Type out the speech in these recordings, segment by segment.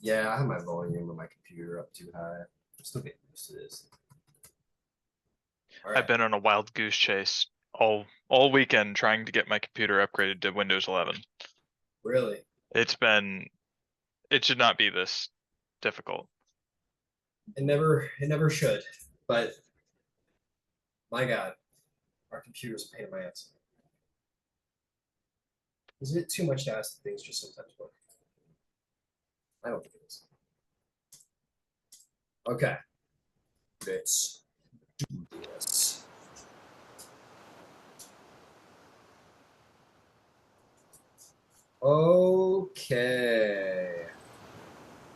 Yeah, I have my volume of my computer up too high. I'm still getting used to this. All right. I've been on a wild goose chase all weekend trying to get my computer upgraded to Windows 11. Really? It should not be this difficult. It never should. But my God, our computer's a pain in my ass. Is it too much to ask that things just sometimes work? I don't think it is. Okay. Let's do this. Okay.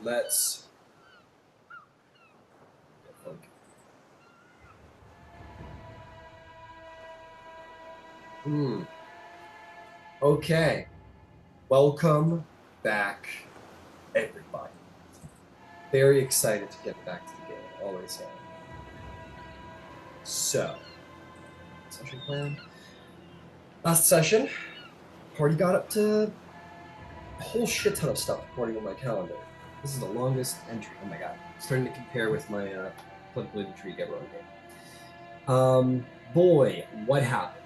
Let's. Hmm. Okay. Welcome back, everybody. Very excited to get back to the game. Always am. So, session plan. Last session, party got up to a whole shit ton of stuff according to my calendar. This is the longest entry. Oh my god. Starting to compare with my political intrigue ever on game. Boy, what happened?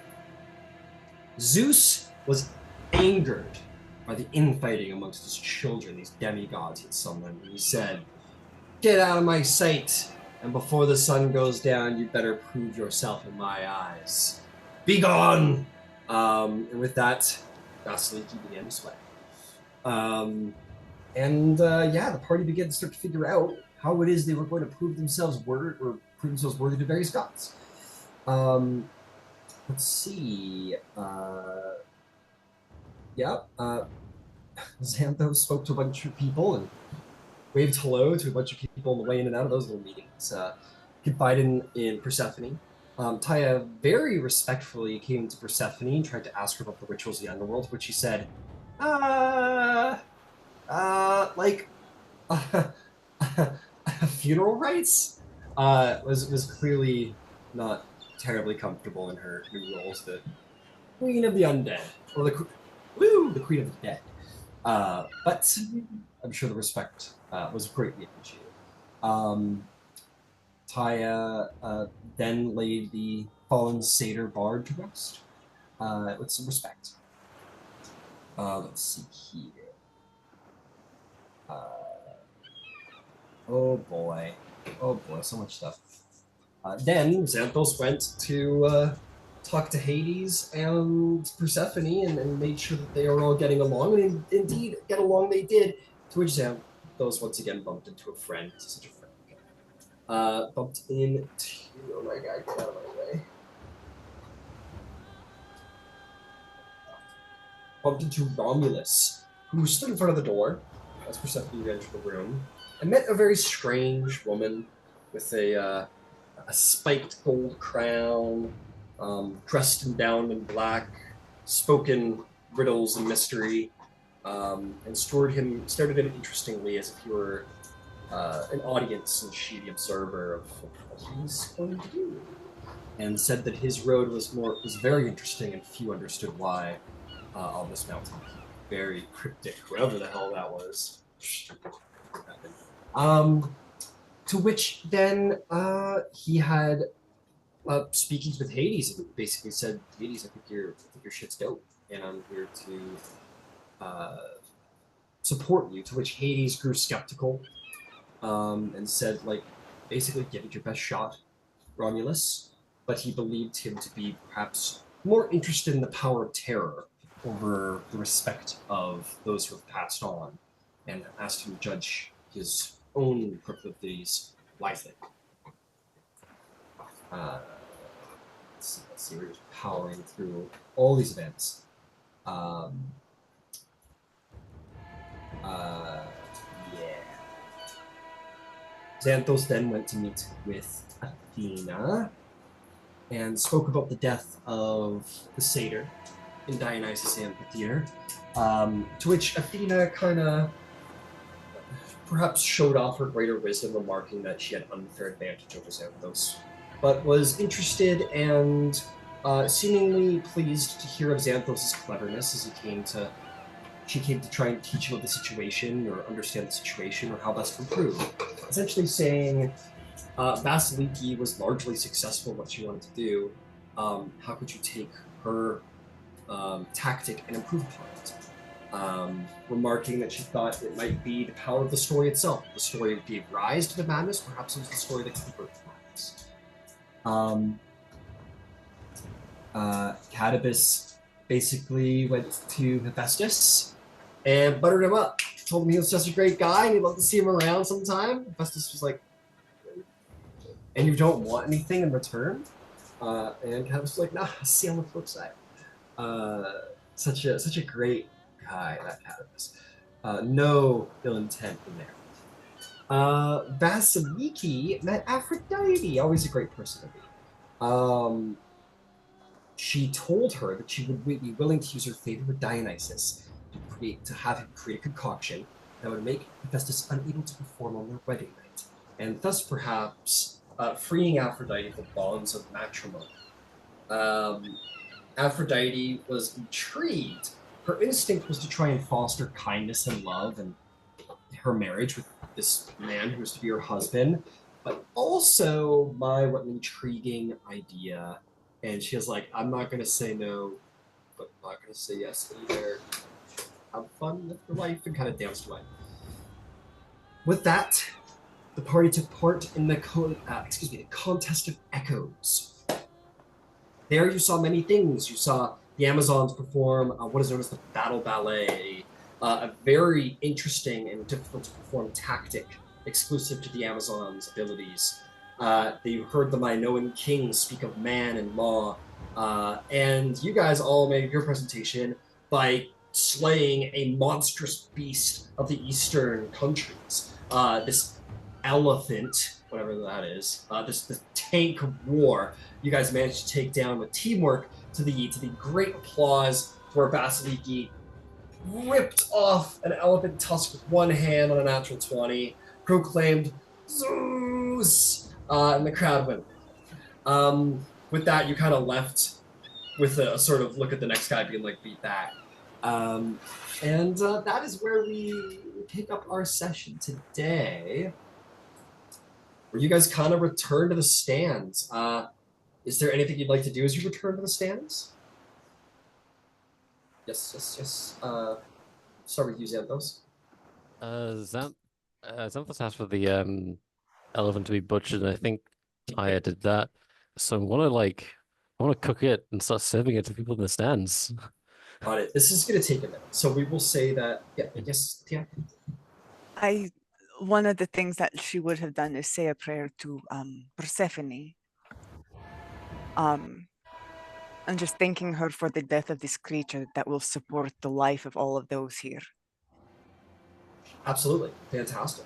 Zeus was angered by the infighting amongst his children, these demigods he'd summoned. He said, "Get out of my sight, and before the sun goes down, you better prove yourself in my eyes. Be gone!" And with that, Vasaliki began to sweat. Yeah, the party began to start to figure out how it is they were going to prove themselves worthy to various gods. Let's see. Xanthos spoke to a bunch of people and waved hello to a bunch of people on the way in and out of those little meetings. Confided in Persephone. Thyia very respectfully came to Persephone and tried to ask her about the rituals of the underworld, which she said, like, funeral rites? Was clearly not terribly comfortable in her new role as the Queen of the Undead, or the Queen of the Dead. But I'm sure the respect was greatly appreciated. Thyia then laid the fallen satyr bard to rest with some respect. Let's see here. Oh boy, so much stuff. Then Xanthos went to talk to Hades and Persephone and made sure that they were all getting along, and indeed get along they did, to which Xanthos once again bumped into a friend. Such a friend. Bumped into, oh my god, get out of my way. Bumped into Romulus, who stood in front of the door as Persephone entered the room, and met a very strange woman with a spiked gold crown, dressed and bound in black, spoken riddles and mystery, and started him interestingly as if he were an audience and she the observer of what he was going to do, and said that his road was very interesting and few understood why on this mountain. Very cryptic, whatever the hell that was. To which then he had speakings with Hades and basically said, "Hades, I think your shit's dope, and I'm here to support you." To which Hades grew skeptical and said, like, basically, give it your best shot, Romulus. But he believed him to be perhaps more interested in the power of terror over the respect of those who have passed on, and asked him to judge his own proclivities wisely. Let's see, we're just powering through all these events. Yeah. Xanthos then went to meet with Athena and spoke about the death of the satyr in Dionysus Amphitheater, to which Athena kind of perhaps showed off her greater wisdom, remarking that she had unfair advantage over Xanthos, but was interested and seemingly pleased to hear of Xanthos' cleverness as he came to she came to try and teach you of the situation or understand the situation or how best to improve. Essentially saying Vasaliki was largely successful in what she wanted to do. How could you take her tactic and improve upon it? Remarking that she thought it might be the power of the story itself. The story gave rise to the madness. Perhaps it was the story that gave birth to madness. Candybus basically went to Hephaestus and buttered him up. Told him he was just a great guy and he'd love to see him around sometime. Hephaestus was like, and you don't want anything in return? And Candybus was like, nah, see on the flip side. Such a great guy, that Candybus. No ill intent in there. Vasaliki met Aphrodite, always a great person to be. She told her that she would be willing to use her favor with Dionysus to have him create a concoction that would make Hephaestus unable to perform on their wedding night, and thus perhaps freeing Aphrodite from the bonds of matrimony. Aphrodite was intrigued. Her instinct was to try and foster kindness and love and her marriage with this man who was to be her husband, but also by what an intriguing idea. And she was like, I'm not going to say no, but I'm not going to say yes either. Have fun with your life, and kind of danced away. With that, the party took part in the contest of echoes. There you saw many things. You saw the Amazons perform what is known as the battle ballet, a very interesting and difficult to perform tactic exclusive to the Amazons' abilities. You heard the Minoan king speak of man and law, and you guys all made your presentation by slaying a monstrous beast of the eastern countries. This elephant, whatever that is, this tank of war, you guys managed to take down with teamwork to the great applause where Vasaliki ripped off an elephant tusk with one hand on a natural 20, proclaimed Zeus, and the crowd went. With that, you kind of left with a sort of look at the next guy being like, beat that. And that is where we pick up our session today, where you guys kind of return to the stands. Is there anything you'd like to do as you return to the stands? Yes. Start with you, Xanthos. Xanthos asked for the elephant to be butchered, and I think Thyia did that. So I want to cook it and start serving it to people in the stands. Got it. This is going to take a minute, so we will say that. Yeah. Yes. Yeah. One of the things that she would have done is say a prayer to Persephone. And just thanking her for the death of this creature that will support the life of all of those here. Absolutely. Fantastic.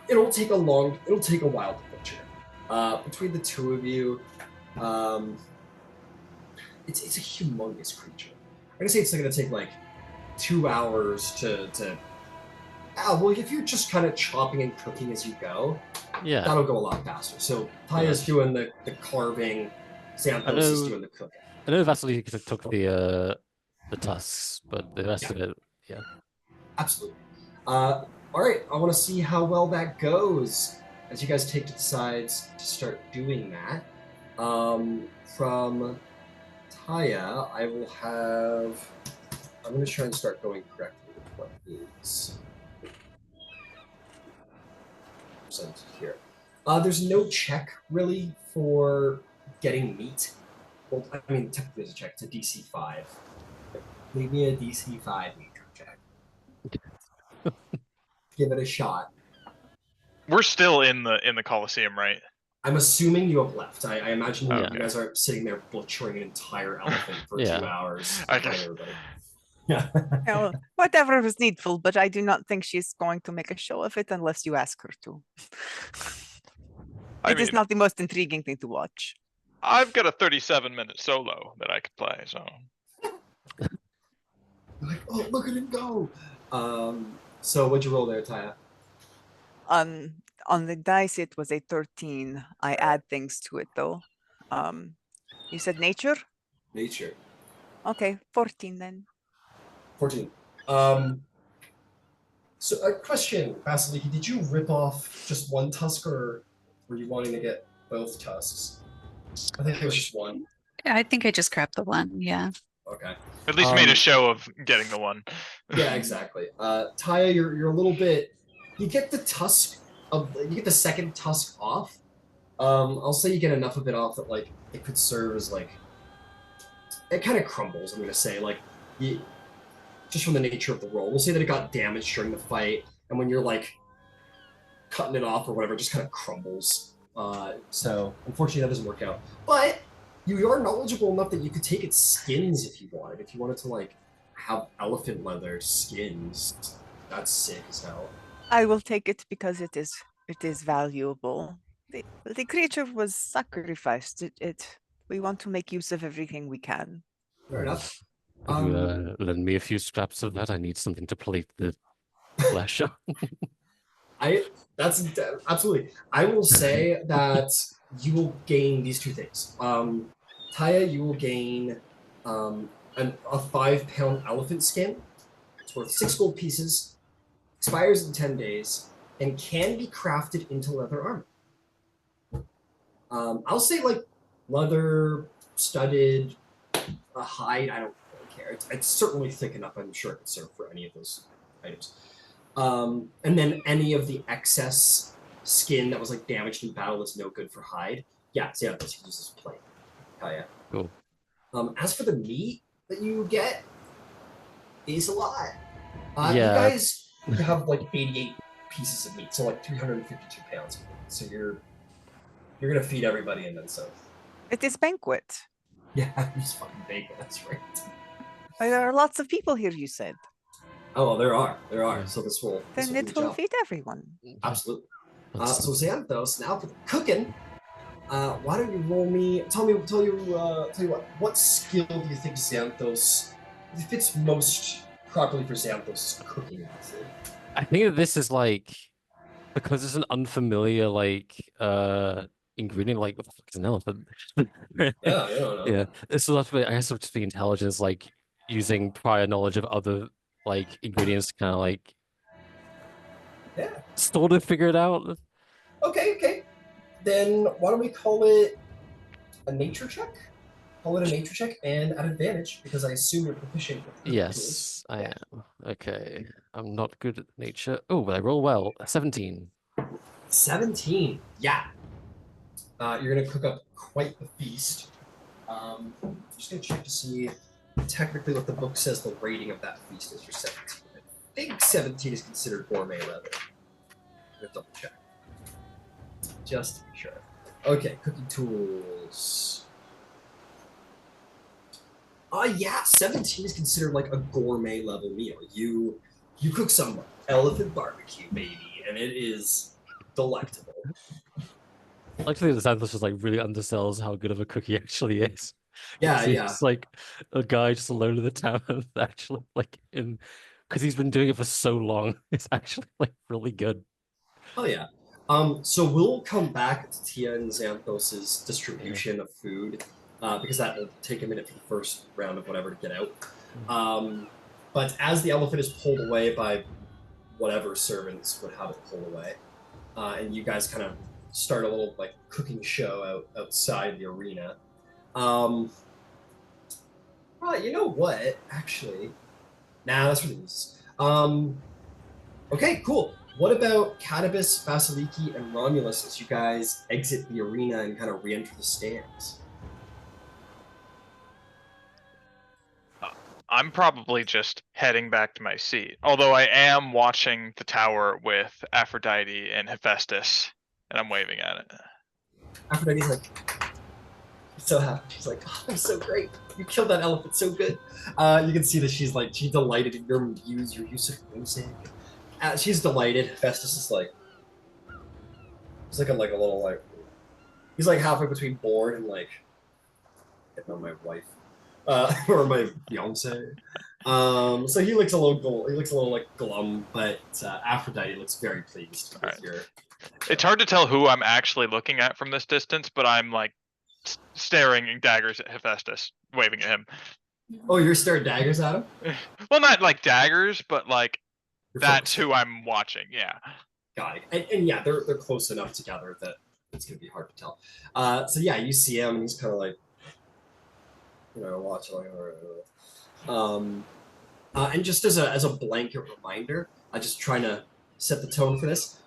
It'll take a while to butcher. Between the two of you, it's a humongous creature. I'm gonna say it's gonna take like 2 hours to well, if you're just kind of chopping and cooking as you go, yeah, that'll go a lot faster. So Thyia's doing the carving, Xanthos is doing the cooking. I know Vasaliki took the tusks, but the rest of it, yeah. Absolutely. All right, I want to see how well that goes as you guys take to the sides to start doing that. From Thyia, I'm going to try and start going correctly with what is presented here. There's no check really for getting meat. Well, I mean, technically there's a check. It's a DC 5. Leave me a DC 5 meat check. Give it a shot. We're still in the Coliseum, right? I'm assuming you have left. I imagine you guys aren't sitting there butchering an entire elephant for 2 hours. Well, whatever was needful, but I do not think she's going to make a show of it unless you ask her to. It is not the most intriguing thing to watch. I've got a 37-minute solo that I could play, so. Like, oh, look at him go! So what'd you roll there, Thyia? On the dice, it was a 13. I add things to it, though. You said nature? Nature. Okay, 14 then. 14. So a question, Vasaliki, did you rip off just one tusk, or were you wanting to get both tusks? I think it was just one. I think I just grabbed the one. Yeah. Okay. At least made a show of getting the one. Yeah, exactly. Thyia, you're a little bit. You get the tusk you get the second tusk off. I'll say you get enough of it off that like it could serve as like it kind of crumbles. I'm gonna say like just from the nature of the roll. We'll say that it got damaged during the fight, and when you're like cutting it off or whatever, it just kind of crumbles. So unfortunately, that doesn't work out. But you are knowledgeable enough that you could take its skins if you wanted. If you wanted to like have elephant leather skins, that's sick as hell. I will take it because it is valuable. The creature was sacrificed. We want to make use of everything we can. Fair enough. Could you lend me a few scraps of that? I need something to plate the flesh on. That's absolutely. I will say that you will gain these two things. Thyia, you will gain a 5-pound elephant skin. It's worth 6 gold pieces, expires in 10 days, and can be crafted into leather armor. I'll say like leather, studded, a hide. I don't really care. It's certainly thick enough. I'm sure it could serve for any of those items. And then any of the excess skin that was like damaged in battle that's no good for hide. Yeah, so yeah, this you can use as plate. Oh yeah. Cool. As for the meat that you get, is a lot. Yeah. You guys have like 88 pieces of meat, so like 352 pounds of meat. So you're gonna feed everybody and then some. It is banquet. Yeah, it's fucking bacon. That's right. There are lots of people here, you said. Oh, there are. So this will. Then it will feed everyone. Absolutely. So Xanthos, now for the cooking. Why don't you roll me? Tell you what. What skill do you think Xanthos fits most properly for Xanthos' cooking method? I think that this is like because it's an unfamiliar like ingredient. Like what the fuck is an elephant? Yeah, it's a lot of I guess it would just be intelligence, like using prior knowledge of other like ingredients to kind of like sort of figure it out. Okay. Then why don't we call it a nature check? Call it a nature check and at advantage because I assume you're proficient with cooking Yes, tools. I am. Okay, I'm not good at nature. Oh, but I roll well. 17. 17. Yeah. You're gonna cook up quite the feast. I'm just gonna check to see technically what the book says the rating of that feast is for 17. I think 17 is considered gourmet leather. I'm gonna double check. Just to be sure. Okay, cooking tools. Yeah, 17 is considered like a gourmet level meal. You cook some elephant barbecue, baby, and it is delectable. Actually, the Xanthos just like really undersells how good of a cook he actually is. Yeah. He's like a guy just alone in the town, actually, like because he's been doing it for so long. It's actually like really good. Oh yeah. So we'll come back to Thyia and Xanthos' distribution of food, because that will take a minute for the first round of whatever to get out. But as the elephant is pulled away by whatever servants would have it pulled away, and you guys kind of start a little like cooking show outside the arena. Well, you know what? Actually, that's what it is. Okay, cool. What about Candybus, Vasaliki, and Romulus as you guys exit the arena and kind of re-enter the stands? I'm probably just heading back to my seat. Although I am watching the tower with Aphrodite and Hephaestus, and I'm waving at it. Aphrodite's like so happy. She's like, "Oh, I'm so great. You killed that elephant so good." You can see that she's delighted in your use of music. She's delighted. Hephaestus is like, he's like a little like, he's like halfway between bored and like, hitting on my wife, or my fiance. So he looks a little like glum, but Aphrodite looks very pleased with your. It's hard to tell who I'm actually looking at from this distance, but I'm like staring daggers at Hephaestus, waving at him. Oh, you're staring daggers at him? Well, not like daggers, but like You're that's focused. who I'm watching. Yeah. Got it. And yeah, they're close enough together that it's gonna be hard to tell. So yeah, you see him, and he's kind of like, watching. And just as a blanket reminder, just trying to set the tone for this.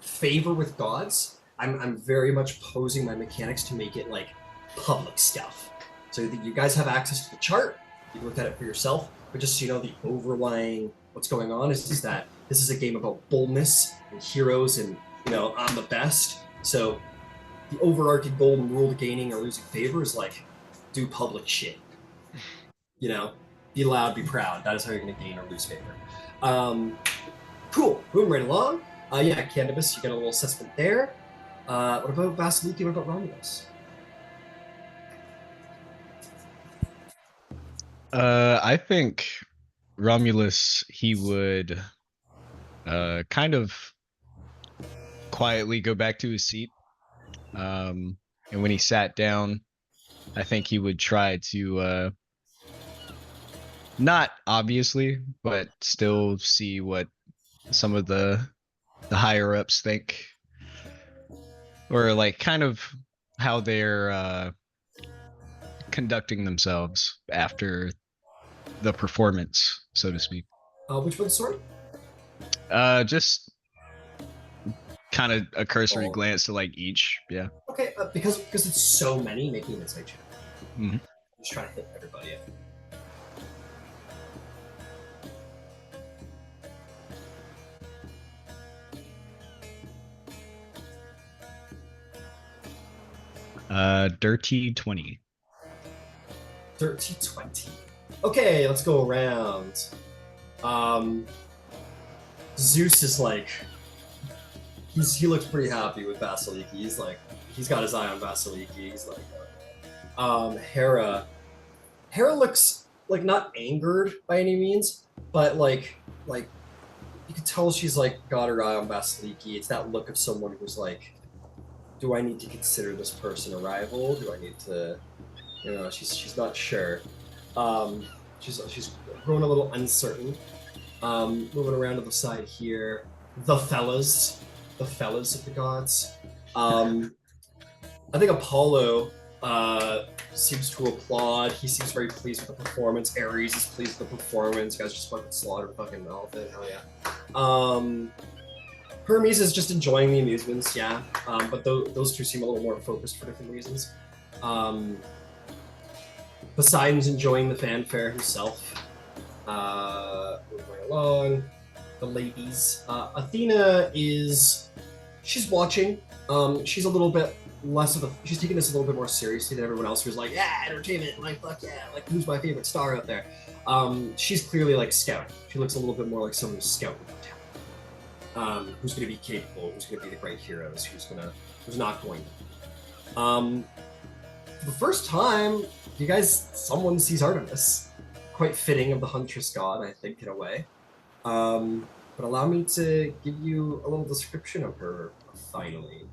Favor with gods. I'm very much posing my mechanics to make it like public stuff, so that you guys have access to the chart. You can look at it for yourself, but just so you know, the overlying what's going on is that this is a game about boldness and heroes, and I'm the best. So the overarching golden rule to gaining or losing favor is like do public shit. Be loud, be proud. That is how you're going to gain or lose favor. Cool. Moving right along. Yeah, Candybus, you get a little assessment there. What about Vasaliki? What about Romulos? I think Romulus, he would kind of quietly go back to his seat. And when he sat down, I think he would try to not obviously, but still see what some of the higher ups think, or like kind of how they're conducting themselves after the performance, so to speak. Which one, sorry? Just kind of a cursory glance to like each. Yeah. Okay, because it's so many, making an insight check. Mm-hmm. Just trying to hit everybody. Dirty 20. Dirty 20. Okay, let's go around. Zeus is like, he looks pretty happy with Vasaliki. He's got his eye on Vasaliki. He's like, Hera looks like not angered by any means, but like you could tell she's like got her eye on Vasaliki. It's that look of someone who's like, do I need to consider this person a rival? Do I need to, she's not sure. She's grown a little uncertain. Moving around to the side here, the fellas of the gods. I think Apollo seems to applaud. He seems very pleased with the performance. Ares is pleased with the performance. You guys just fucking slaughtered fucking elephant. Hell yeah. Hermes is just enjoying the amusements, yeah. But those two seem a little more focused for different reasons. Poseidon's enjoying the fanfare himself. Moving right along. The ladies. Athena she's watching. She's a little bit she's taking this a little bit more seriously than everyone else who's like, yeah, entertainment, like, fuck yeah, like, who's my favorite star out there? She's clearly like scouting. She looks a little bit more like someone who's scouting town. Who's going to be capable, who's going to be the great heroes, who's not going to. For the first time, someone sees Artemis. Quite fitting of the huntress god, I think, in a way. But allow me to give you a little description of her, finally.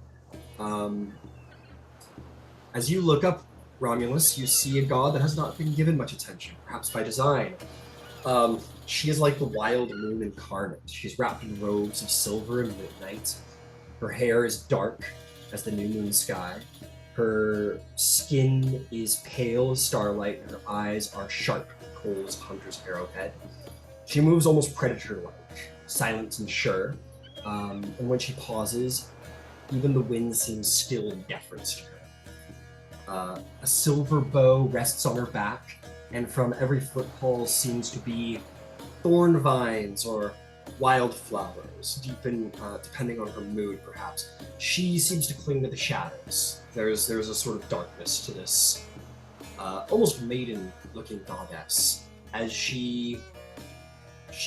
As you look up Romulus, you see a god that has not been given much attention, perhaps by design. She is like the wild moon incarnate. She's wrapped in robes of silver and midnight. Her hair is dark as the new moon sky. Her skin is pale as starlight, and her eyes are sharp, cold as a hunter's arrowhead. She moves almost predator-like, silent and sure. And when she pauses, even the wind seems still in deference to her. A silver bow rests on her back, and from every footfall seems to be thorn vines or wildflowers, depending on her mood, perhaps. She seems to cling to the shadows. There's a sort of darkness to this almost maiden-looking goddess as she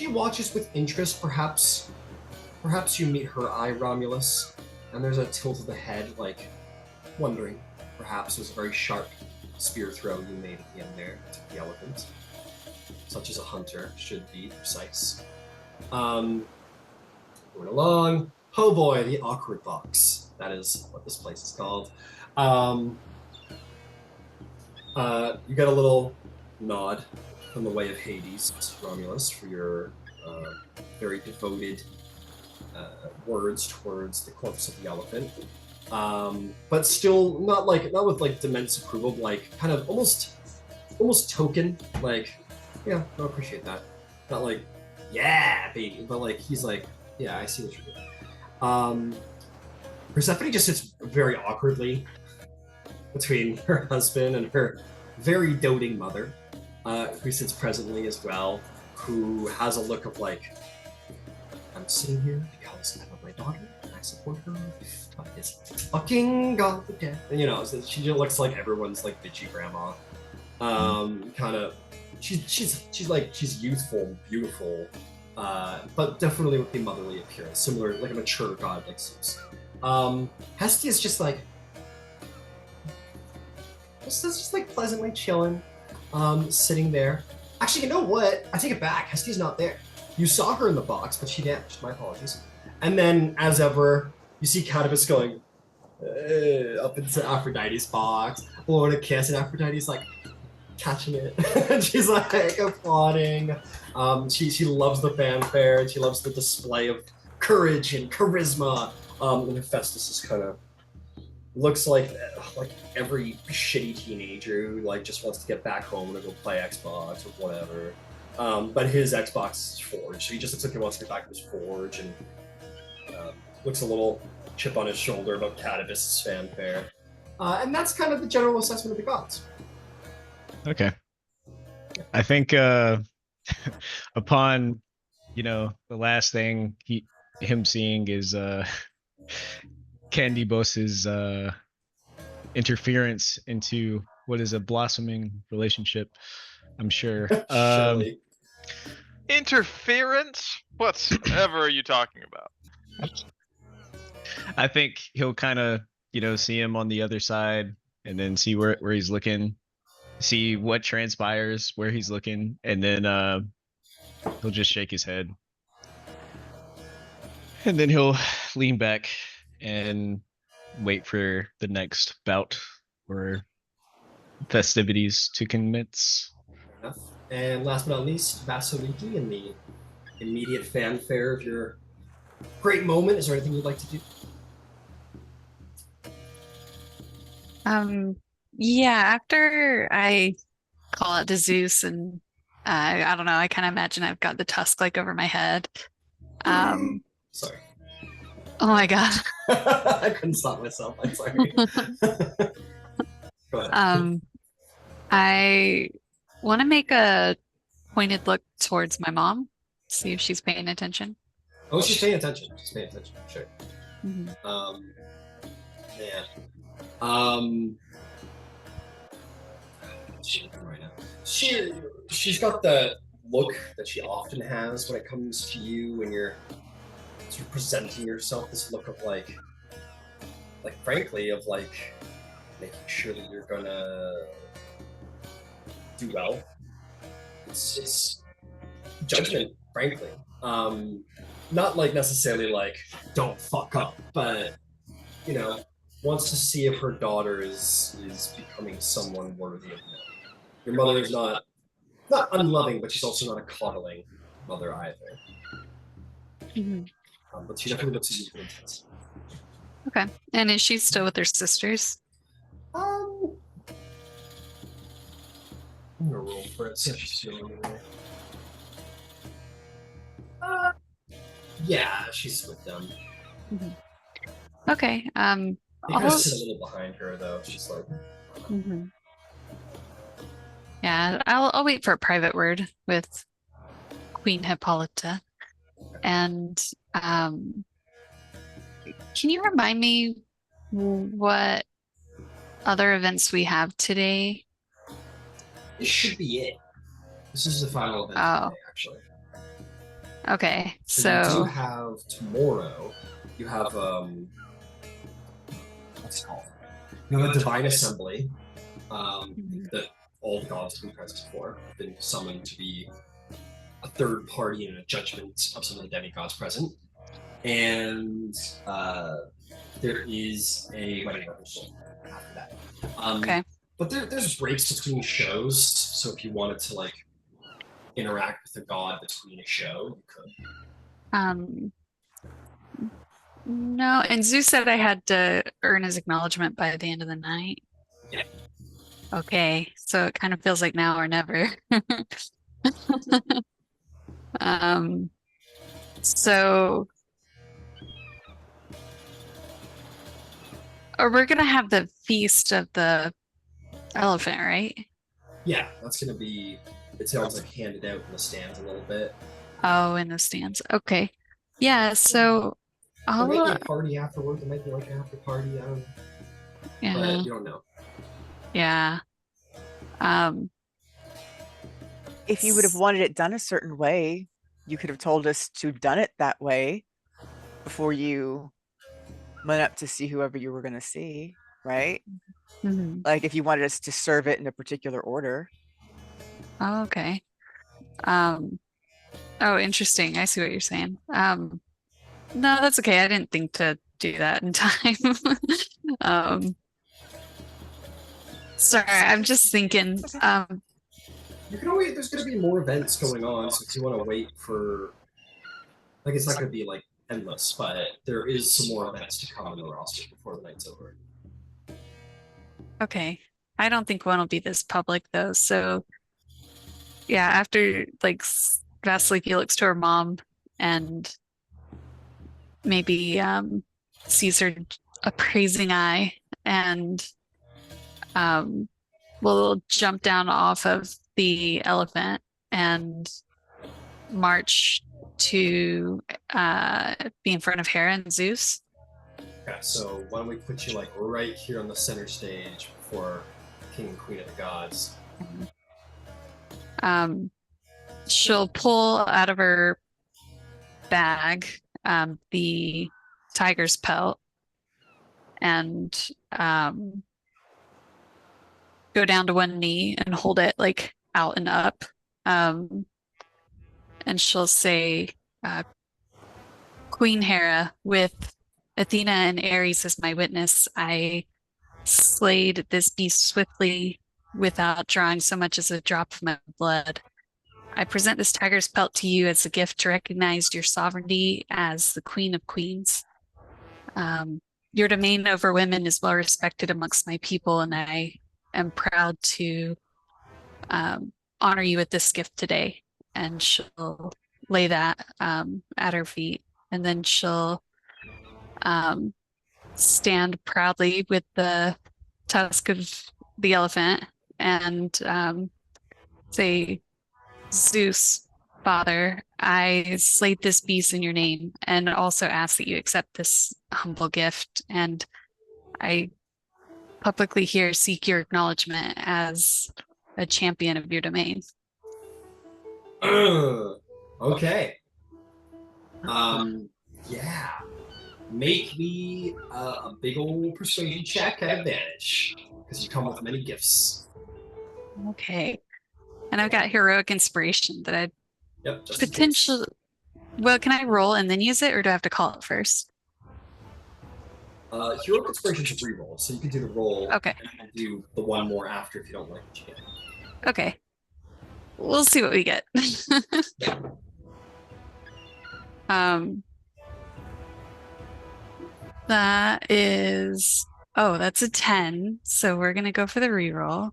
watches with interest. Perhaps you meet her eye, Romulus, and there's a tilt of the head, like wondering. Perhaps it was a very sharp spear throw you made at the end there to the elephant, such as a hunter should be precise. Going along. Oh boy, the awkward box. That is what this place is called. You get a little nod from the way of Hades, Romulus, for your very devoted words towards the corpse of the elephant. But still not with like immense approval, like kind of almost token, like, yeah, I appreciate that. Not like, yeah, baby, but like he's like, yeah, I see what you're doing. Persephone just sits very awkwardly between her husband and her very doting mother, who sits presently as well, who has a look of like, I'm sitting here because I love my daughter and I support her. But it's fucking god again. And you know, so she just looks like everyone's like bitchy grandma. Kind of, she's youthful, beautiful, but definitely with the motherly appearance, similar like a mature god like Zeus. Hestia is just like, just like pleasantly chilling, sitting there. Actually, you know what? I take it back. Hestia's not there. You saw her in the box, but she vanished. My apologies. And then, as ever, you see Candybus going up into Aphrodite's box, blowing a kiss, and Aphrodite's like catching it. And she's like applauding. She loves the fanfare, and she loves the display of courage and charisma. And Hephaestus is kind of looks like every shitty teenager who like just wants to get back home and go play Xbox or whatever. But his Xbox is forged, so he just looks like he wants to get back to his forge, and looks a little chip on his shoulder about Candybus' fanfare. And that's kind of the general assessment of the gods. Okay. I think upon, the last thing him seeing is Candybus's interference into what is a blossoming relationship, I'm sure. Interference? Whatever are you talking about? I think he'll kind of, see him on the other side and then see where he's looking, see what transpires where he's looking, and then he'll just shake his head. And then he'll lean back and wait for the next bout or festivities to commence. Fair enough. And last but not least, Vasaliki, in the immediate fanfare of your great moment. Is there anything you'd like to do? Yeah, after I call out to Zeus and I don't know, I kind of imagine I've got the tusk like over my head. Sorry. Oh my god. I couldn't stop myself. I'm sorry. Go ahead. I want to make a pointed look towards my mom, see if she's paying attention. Oh, she's paying attention. She's paying attention. Sure. Mm-hmm. Right now. She's got the look that she often has when it comes to you when you're sort of presenting yourself. This look of like frankly of like making sure that you're gonna do well. It's judgment, frankly. Not like necessarily like don't fuck up, but wants to see if her daughter is becoming someone worthy of knowing. Your mother is not unloving, but she's also not a coddling mother either. Mm-hmm. But she definitely looks at you for intense. Okay. And is she still with her sisters? I'm gonna roll for it. See if she's feeling anyway. Yeah, she's with them. Mm-hmm. Okay. They kind of sit a little behind her, though. She's like. Mm-hmm. Yeah, I'll wait for a private word with Queen Hippolyta. And can you remind me what other events we have today? This should be it. This is the final event today, actually. Okay, so you do have tomorrow. You have what's it called? You have a divine assembly that all the gods have been present for, been summoned to be a third party in a judgment of some of the demigods present, and there is a wedding rehearsal after that. Okay. But there's breaks between shows, so if you wanted to like interact with the god between a show, you could. No, and Zeus said I had to earn his acknowledgement by the end of the night. Yeah. Okay, so it kind of feels like now or never. So or we're gonna have the feast of the elephant, right? Yeah, that's gonna be. It sounds like handed out in the stands a little bit. Oh, in the stands. Okay. Yeah, so there might be a party afterward. There might be like an after party. I don't know. Yeah. But you don't know. Yeah. If you would have wanted it done a certain way, you could have told us to done it that way before you went up to see whoever you were going to see, right? Mm-hmm. Like if you wanted us to serve it in a particular order. Oh, okay. Oh, interesting. I see what you're saying. No, that's okay. I didn't think to do that in time. Sorry, I'm just thinking. You can always. There's going to be more events going on, so if you want to wait for, like, it's not going to be like endless, but there is some more events to come on the roster before the night's over. Okay, I don't think one will be this public though. So, yeah, after like Vasaliki looks to her mom and maybe sees her appraising eye and we'll jump down off of the elephant and march to be in front of Hera and Zeus. Yeah, so why don't we put you like right here on the center stage before King and Queen of the Gods. She'll pull out of her bag the tiger's pelt and go down to one knee and hold it like out and up. And she'll say, Queen Hera, with Athena and Ares as my witness, I slayed this beast swiftly without drawing so much as a drop of my blood. I present this tiger's pelt to you as a gift to recognize your sovereignty as the Queen of Queens. Your domain over women is well respected amongst my people, and I am proud to honor you with this gift today. And she'll lay that at her feet, and then she'll stand proudly with the tusk of the elephant and say, Zeus, Father, I slayed this beast in your name and also ask that you accept this humble gift. And I publicly here seek your acknowledgement as a champion of your domain. Okay. Yeah. Make me a big old persuasion check at advantage, because you come with many gifts. Okay. And I've got heroic inspiration that I'd potentially. Well, can I roll and then use it, or do I have to call it first? Heroic inspiration is a reroll, so you can do the roll. Okay. And do the one more after if you don't like what you get. Okay. We'll see what we get. That is. Oh, that's a 10. So we're gonna go for the reroll.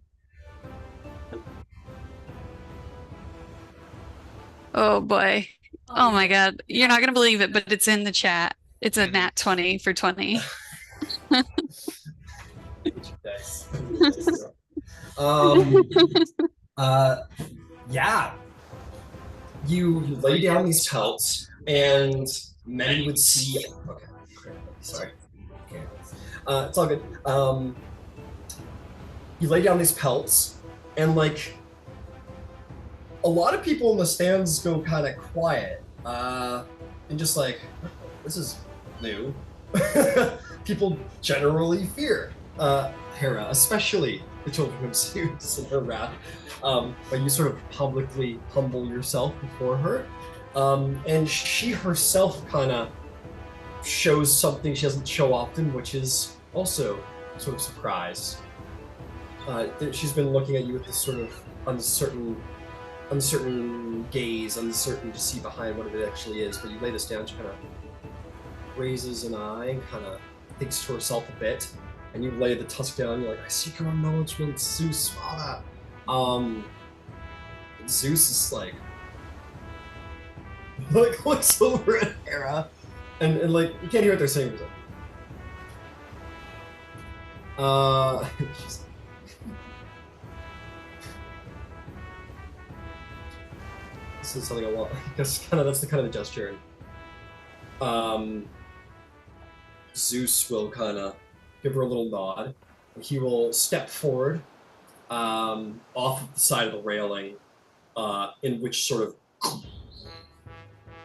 Oh boy. Oh my god. You're not gonna believe it, but it's in the chat. It's a nat 20 for 20. Yeah. You lay down these pelts, and many would see. Okay, sorry. Okay. It's all good. You lay down these pelts, and like a lot of people in the stands go kind of quiet, and just like, this is new. People generally fear Hera, especially the children of Zeus and her wrath. But you sort of publicly humble yourself before her. And she herself kind of shows something she doesn't show often, which is also sort of surprise. she's been looking at you with this sort of uncertain gaze, uncertain to see behind what it actually is. But you lay this down, she kind of raises an eye and kind of thinks to herself a bit. And you lay the tusk down, you're like, I seek your acknowledgement, Zeus, father. Zeus is like looks over at Hera, and like, you can't hear what they're saying. She's this is something I want. That's the kind of the gesture. Zeus will kind of give her a little nod. And he will step forward, off of the side of the railing, in which sort of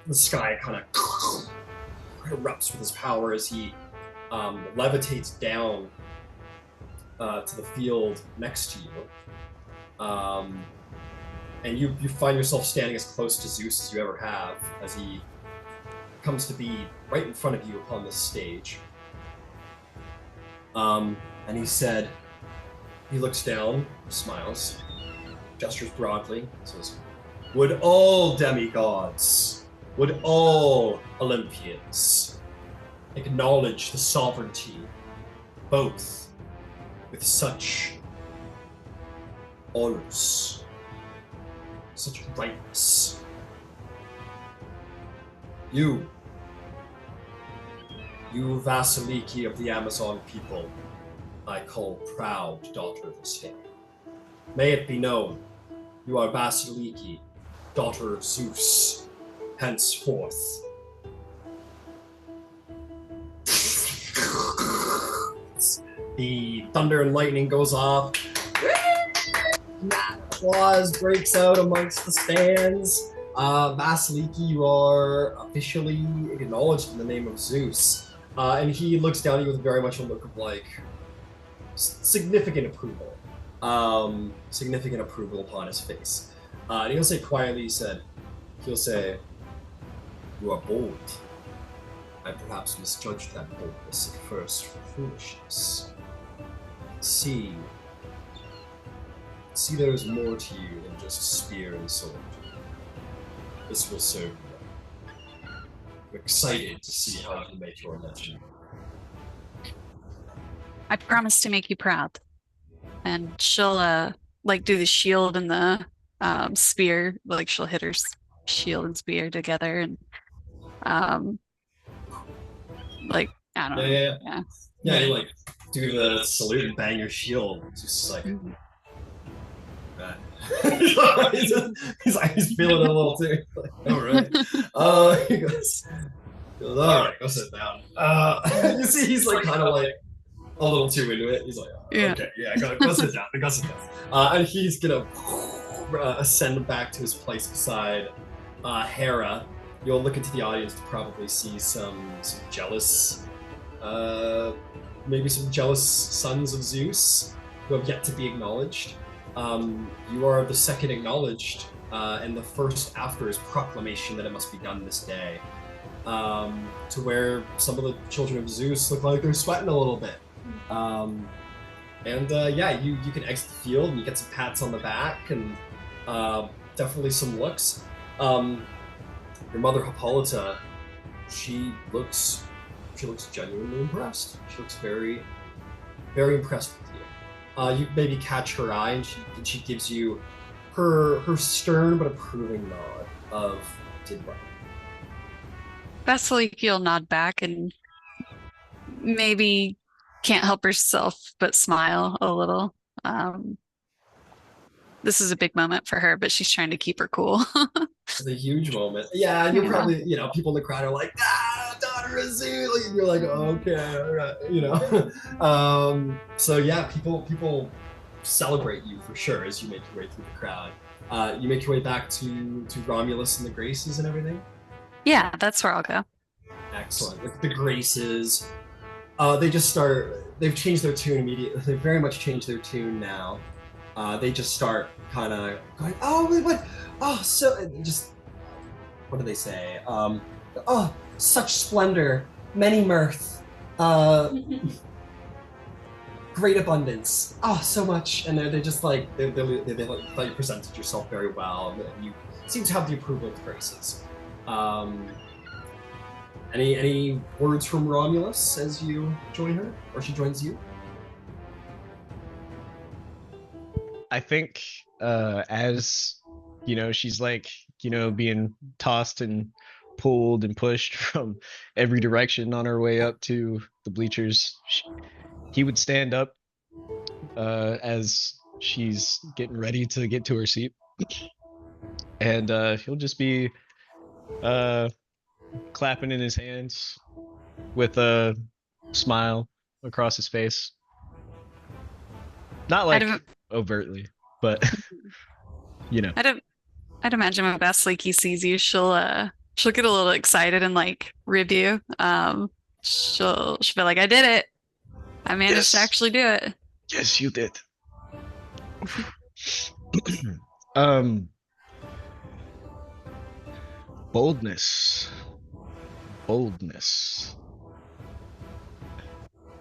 the sky kind of erupts with his power as he levitates down to the field next to you. And you find yourself standing as close to Zeus as you ever have, as he comes to be right in front of you upon this stage. And he said, he looks down, smiles, gestures broadly, says, would all demigods, would all Olympians acknowledge the sovereignty, both with such honors, such rightness? You Vasaliki of the Amazon people, I call proud daughter this day. May it be known, you are Vasaliki, daughter of Zeus, henceforth. The thunder and lightning goes off. Applause breaks out amongst the stands. Vasaliki, you are officially acknowledged in the name of Zeus. And he looks down at you with very much a look of like significant approval. Significant approval upon his face. And he'll say quietly, he'll say, you are bold. I perhaps misjudged that boldness at first for foolishness. See there is more to you than just spear and sword. This will serve you. I'm excited to see how you make your legend. I promise to make you proud. And she'll like do the shield and the spear, like she'll hit her shield and spear together, and like I don't know. Yeah, you like do the salute and bang your shield. It's just like he's feeling it a little too. Like, all right. He goes, all right, go sit down. You see, he's like kind of like a little too into it. He's like, okay, yeah, go sit down. Go sit down. And he's gonna ascend back to his place beside Hera. You'll look into the audience to probably see some jealous, maybe some jealous sons of Zeus who have yet to be acknowledged. You are the second acknowledged, and the first after his proclamation that it must be done this day. To where some of the children of Zeus look like they're sweating a little bit. Yeah, you can exit the field and you get some pats on the back and definitely some looks. Your mother Hippolyta, she looks genuinely impressed. She looks very, very impressed with you. You maybe catch her eye, and she gives you her stern but approving nod of did well. Vasaliki will nod back and maybe can't help herself but smile a little. This is a big moment for her, but she's trying to keep her cool. It's a huge moment. Yeah, and you're probably, people in the crowd are like, daughter of Zeus. And you're like, okay, all right, So yeah, people celebrate you for sure as you make your way through the crowd. You make your way back to Romulus and the Graces and everything? Yeah, that's where I'll go. Excellent. With the Graces, they've changed their tune immediately. They've very much changed their tune now. They just start kind of going, what do they say? Such splendor, many mirth, great abundance. Oh, so much. And they're just like, they thought you presented yourself very well. And you seem to have the approval of the Graces. Any words from Romulus as you join her, or she joins you? I think as she's like being tossed and pulled and pushed from every direction on her way up to the bleachers, he would stand up as she's getting ready to get to her seat, and he'll just be clapping in his hands with a smile across his face. Not like overtly, but I'd imagine when Vasaliki sees you, she'll get a little excited and like rib you. She'll be like, I did it. I managed to actually do it. Yes, you did. Boldness.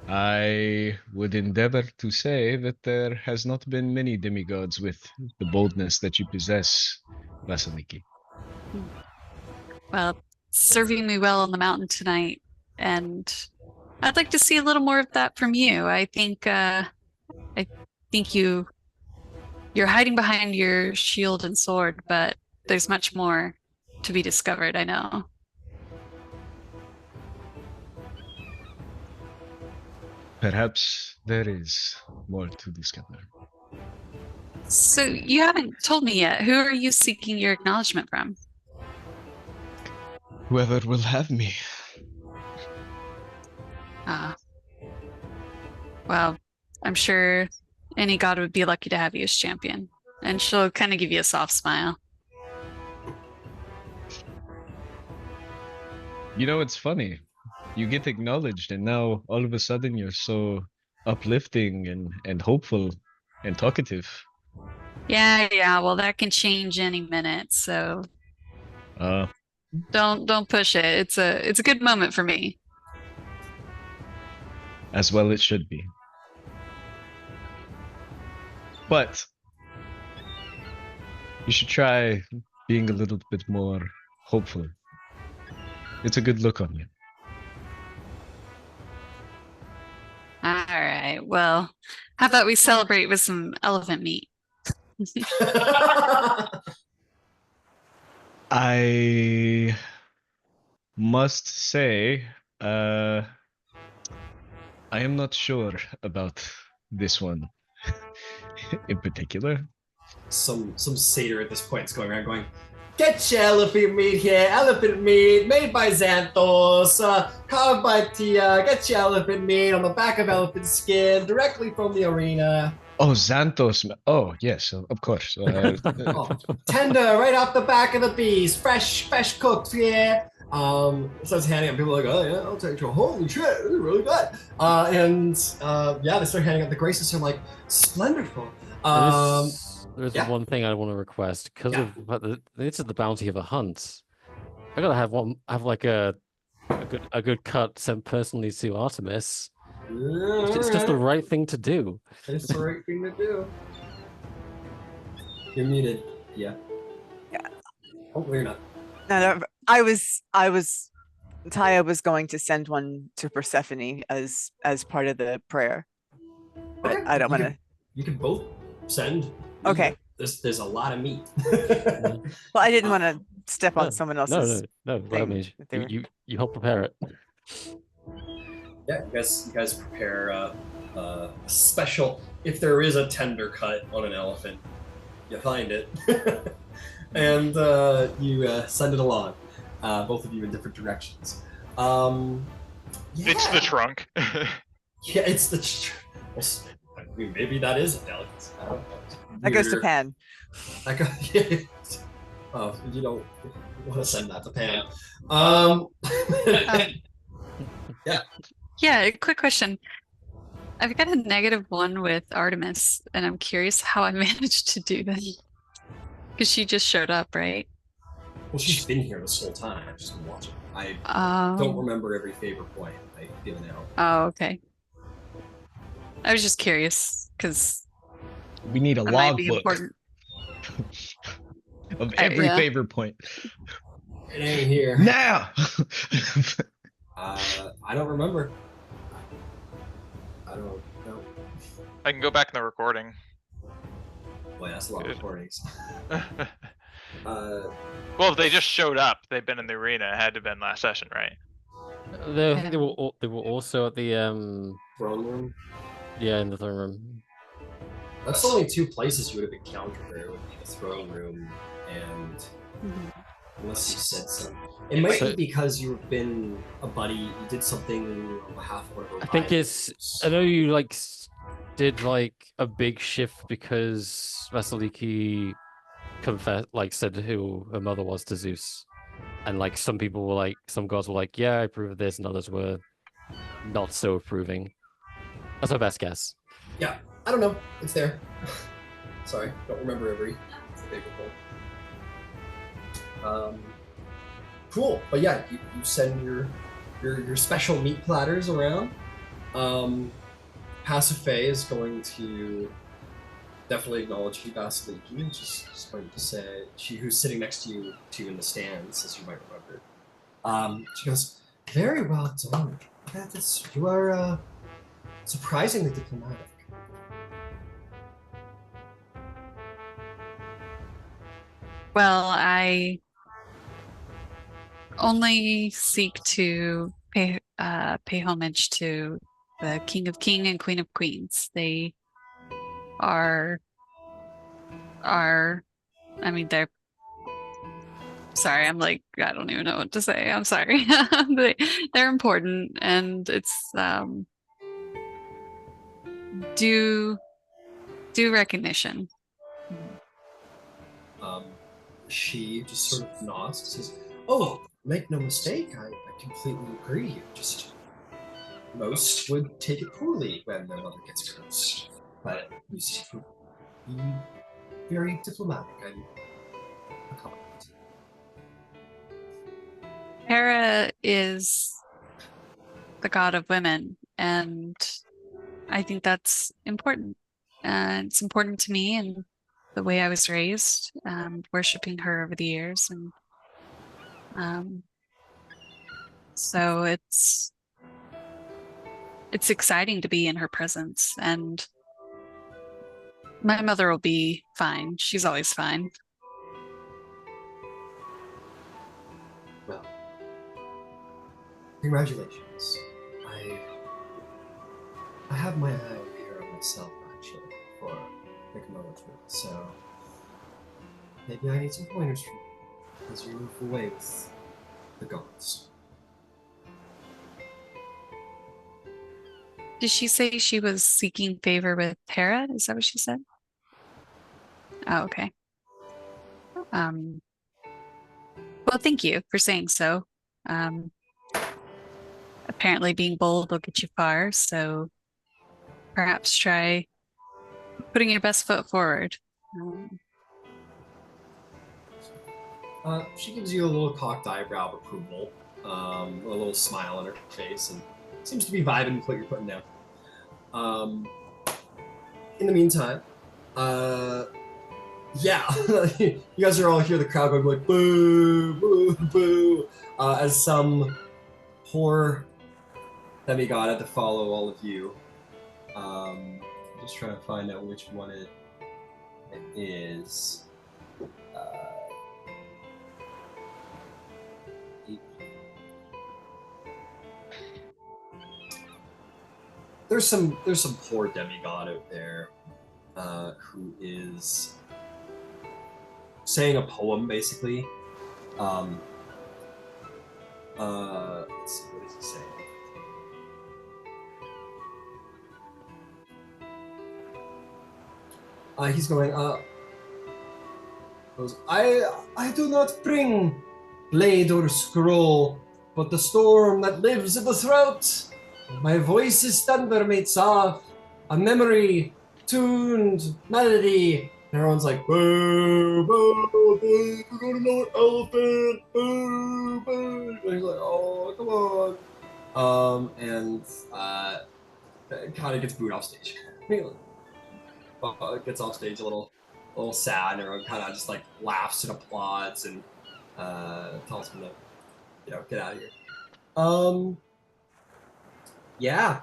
I would endeavor to say that there has not been many demigods with the boldness that you possess, Vasaliki. Well, serving me well on the mountain tonight, and I'd like to see a little more of that from you. I think you're hiding behind your shield and sword, but there's much more to be discovered, I know. Perhaps there is more to discover. So you haven't told me yet. Who are you seeking your acknowledgement from? Whoever will have me. Well, I'm sure any god would be lucky to have you as champion. And she'll kind of give you a soft smile. It's funny. You get acknowledged, and now all of a sudden you're so uplifting and hopeful and talkative. Yeah. Well, that can change any minute. So don't push it. It's a good moment for me. As well it should be. But you should try being a little bit more hopeful. It's a good look on you. All right. Well, how about we celebrate with some elephant meat? I must say, I am not sure about this one in particular. Some satyr at this point is going around going, "Get your elephant meat here, elephant meat made by Xanthos, carved by Thyia. Get your elephant meat on the back of elephant skin, directly from the arena." Oh, Xanthos. Oh, yes, of course. Tender, right off the back of the beast, fresh cooked, yeah. Starts handing out. People are like, "Oh yeah, I'll take you." Holy shit, this is really good. They start handing out the graces. So I'm like, "Splendidful." There's one thing I want to request because of this is the bounty of a hunt. I gotta have like a good cut sent personally to Artemis. It's just the right thing to do. It's the right thing to do. You're muted. Yeah. Oh, you're not. No, Thyia was going to send one to Persephone as part of the prayer, but okay. I don't want to. You can both send. Okay. There's a lot of meat. Well, I didn't want to step on someone else's. No. I mean, you help prepare it. Yeah, you guys prepare a special. If there is a tender cut on an elephant, you find it, and you send it along. Both of you in different directions. It's the trunk. Yeah, it's the. I mean, maybe that is a delicacy. I don't know. That goes to Pan. Oh, you don't want to send that to Pan. Yeah. Yeah, quick question. I've got a -1 with Artemis, and I'm curious how I managed to do that. Because she just showed up, right? Well, she's been here this whole time. I've just been watching. I don't remember every favorite point I've given out. Oh, okay. I was just curious because We need a that might log be book important. of every Yeah. favorite point. It ain't here. Now. I don't remember. I don't know. I can go back in the recording. Boy, that's a lot of Good. recordings. Well, if they just showed up, they've been in the arena. It had to have been last session, right? I think they were also at the Throne room. yeah, in the throne room. That's the only two places you would have encountered her. It would be the throne room and unless you said something. It might be because you've been a buddy. You did something on behalf of one of her I think it's. I know you like did like a big shift because Vasaliki said who her mother was to Zeus, and like some people were like, some gods were like, yeah, I approve of this, and others were not so approving. That's my best guess. Yeah, I don't know. It's there. Sorry, don't remember every favorite one. Cool, but yeah, you send your special meat platters around. Pasiphae is going to definitely acknowledge you, Vasaliki, and just going to say, who's sitting next to you in the stands, as you might remember. She goes, very well done. You are surprisingly diplomatic. Well, I only seek to pay homage to the King of Kings and Queen of Queens. They are they're sorry, I'm like, I don't even know what to say. I'm sorry. They're important, and it's due recognition. She just sort of nods and says, oh, make no mistake, I completely agree. Just most would take it poorly when their mother gets cursed. But you seem to be very diplomatic. I'm a compliment. Hera is the god of women, and I think that's important. It's important to me and the way I was raised, worshiping her over the years, and so it's exciting to be in her presence. And my mother will be fine. She's always fine. Well, congratulations. I have my eye on Hera myself, actually, for acknowledgement, so maybe I need some pointers from you as you move away with the gods. Did she say she was seeking favor with Hera? Is that what she said? Oh, okay. Well, thank you for saying so. Apparently being bold will get you far, so perhaps try putting your best foot forward. She gives you a little cocked eyebrow of approval, a little smile on her face, and seems to be vibing with what you're putting down. In the meantime, yeah, you guys are all here, the crowd going like, boo, boo, boo, as some poor demigod had to follow all of you. Just trying to find out which one it is. There's some poor demigod out there who is saying a poem, basically. Let's see, what is he saying? He's going, I do not bring blade or scroll, but the storm that lives in the throat. My voice is thunder made soft, a memory, tuned melody. And everyone's like, boo, boo, boo, we're gonna know an elephant, boo, boo. And he's like, oh, come on. kind of gets booed off stage. Gets off stage a little sad, and everyone kind of just like laughs and applauds and tells him to, get out of here. Yeah.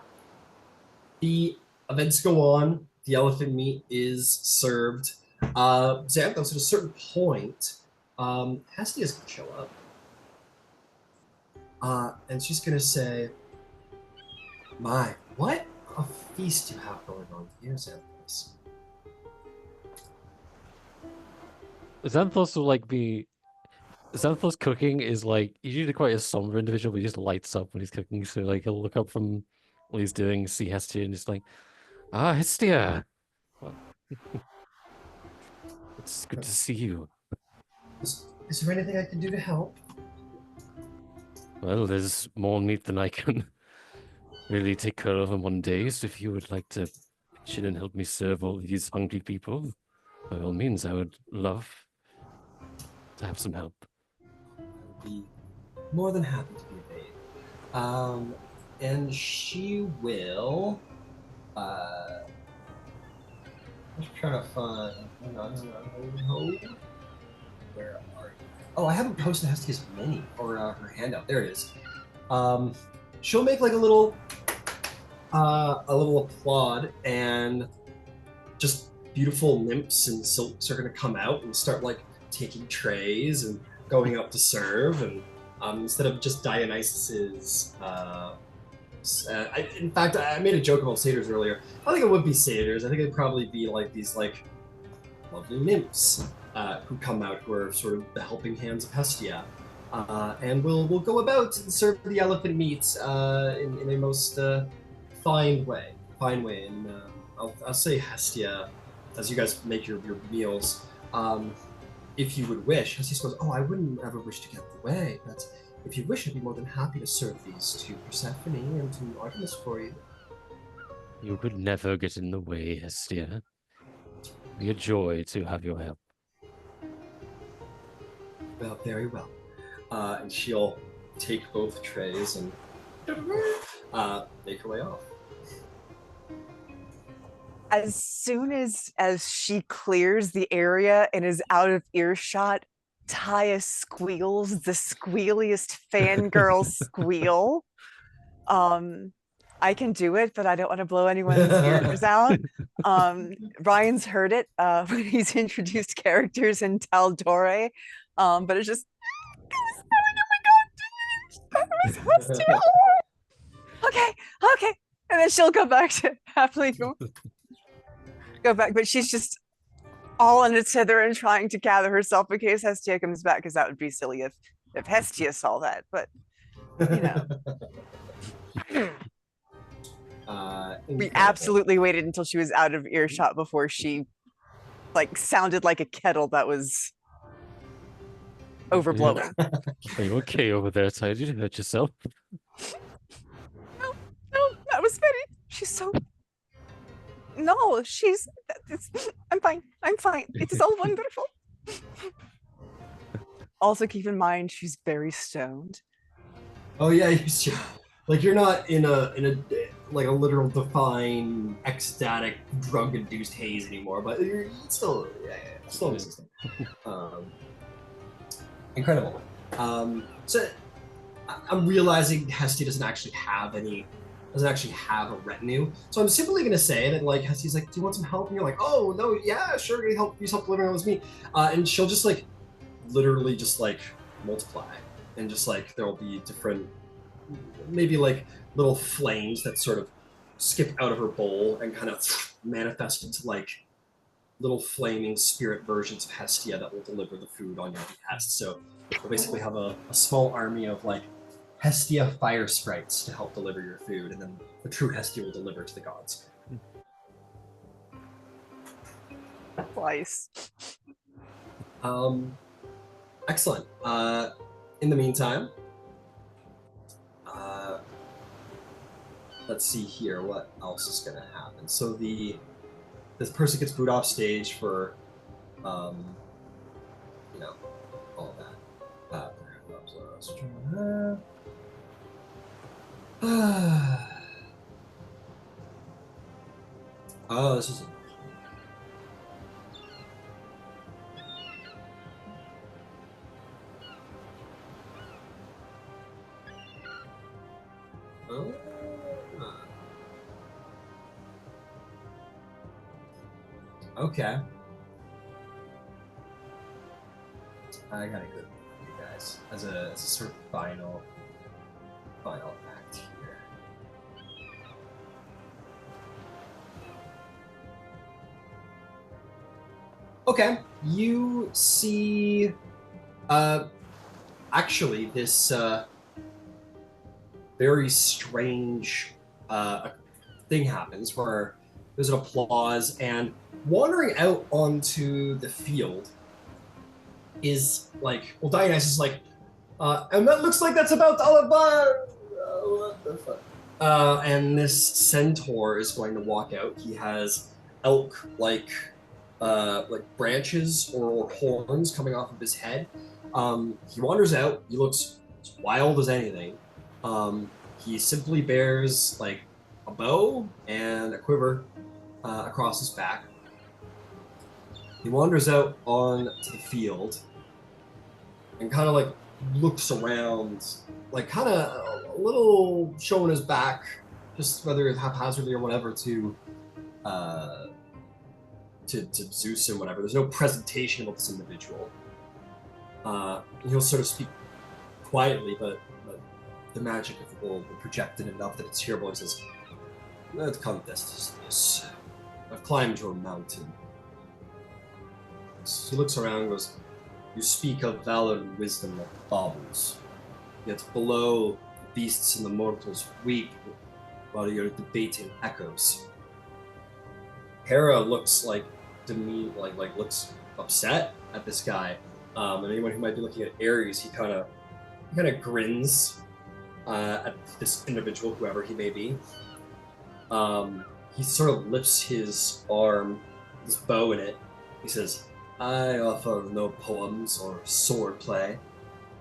The events go on. The elephant meat is served. Xanthos, at a certain point, Hestia's gonna show up. And she's gonna say, "My, what a feast you have going on here, Xanthos." Xanthos will like be. Xanthos cooking is like he's usually quite a somber individual, but he just lights up when he's cooking. So like he'll look up from what he's doing, see Hestia, and just like, Hestia. Well, it's good to see you. Is there anything I can do to help? Well, there's more meat than I can really take care of in one day. So if you would like to pitch in and help me serve all these hungry people, by all means, I would love to have some help. I would be more than happy to be of aid. And she will. I'm just trying to find. Where are you? Oh, I haven't posted Hestia's mini or her handout. There it is. She'll make like a little applaud, and just beautiful nymphs and silks are gonna come out and start like taking trays and going up to serve, and instead of just Dionysus's. In fact, I made a joke about satyrs earlier. I think it would be satyrs. I think it'd probably be like these like lovely nymphs who come out, who are sort of the helping hands of Hestia, and we'll go about and serve the elephant meats in a most fine way. And I'll say, Hestia, as you guys make your meals, if you would wish. Hestia goes, "Oh, I wouldn't ever wish to get in the way, but if you wish, I'd be more than happy to serve these to Persephone and to Artemis for you." You could never get in the way, Hestia. It'd be a joy to have your help. Well, very well. And she'll take both trays and make her way off. As soon as she clears the area and is out of earshot, Thyia squeals the squealiest fangirl squeal. I can do it, but I don't want to blow anyone's ears out. Ryan's heard it when he's introduced characters in Taldore, but it's just, okay, and then she'll go back to happily go back, but she's just all in a tither and trying to gather herself in case Hestia comes back, because that would be silly if Hestia saw that, but we absolutely waited until she was out of earshot before she like sounded like a kettle that was overblowing. Are you okay over there, Thyia? Did you hurt yourself? No, that was Betty. She's so... No, I'm fine. It is all wonderful. Also, keep in mind, she's very stoned. Oh yeah, you're not in a like a literal define ecstatic drug-induced haze anymore, but you're still still in the system. Incredible. So I'm realizing Hestia doesn't actually have a retinue. So I'm simply gonna say that like Hestia's like, "Do you want some help?" And you're like, "Oh no, yeah, sure, please help delivering all this meat." And she'll just like literally just like multiply, and just like there'll be different, maybe like little flames that sort of skip out of her bowl and kind of manifest into like little flaming spirit versions of Hestia that will deliver the food on your behest. So we'll basically have a small army of like Hestia fire sprites to help deliver your food, and then the true Hestia will deliver to the gods. Twice. Excellent. In the meantime, let's see here what else is going to happen. So this person gets booed off stage for, all of that. Oh, this is. Oh. Okay. I gotta go, you guys, as a sort of final act here. Okay, you see, actually this very strange thing happens where there's an applause, and wandering out onto the field is like, well, Dionysus is like, and that looks like that's about Alabar. What the fuck? And this centaur is going to walk out. He has elk-like branches or horns coming off of his head. He wanders out. He looks as wild as anything. He simply bears like a bow and a quiver across his back. He wanders out onto the field and kind of like looks around, like kind of a little showing his back, just whether it's haphazardly or whatever, to Zeus and whatever. There's no presentation about this individual. He'll sort of speak quietly, but the magic of the world will project it enough that it's hearable. He says, "What contest is this? I've climbed your mountain." So he looks around and goes, "You speak of valor and wisdom like baubles, yet below the beasts and the mortals weep while you're debating echoes." Hera looks like looks upset at this guy. And anyone who might be looking at Ares, he kind of grins at this individual, whoever he may be. He sort of lifts his arm, his bow in it. He says, "I offer no poems or sword play,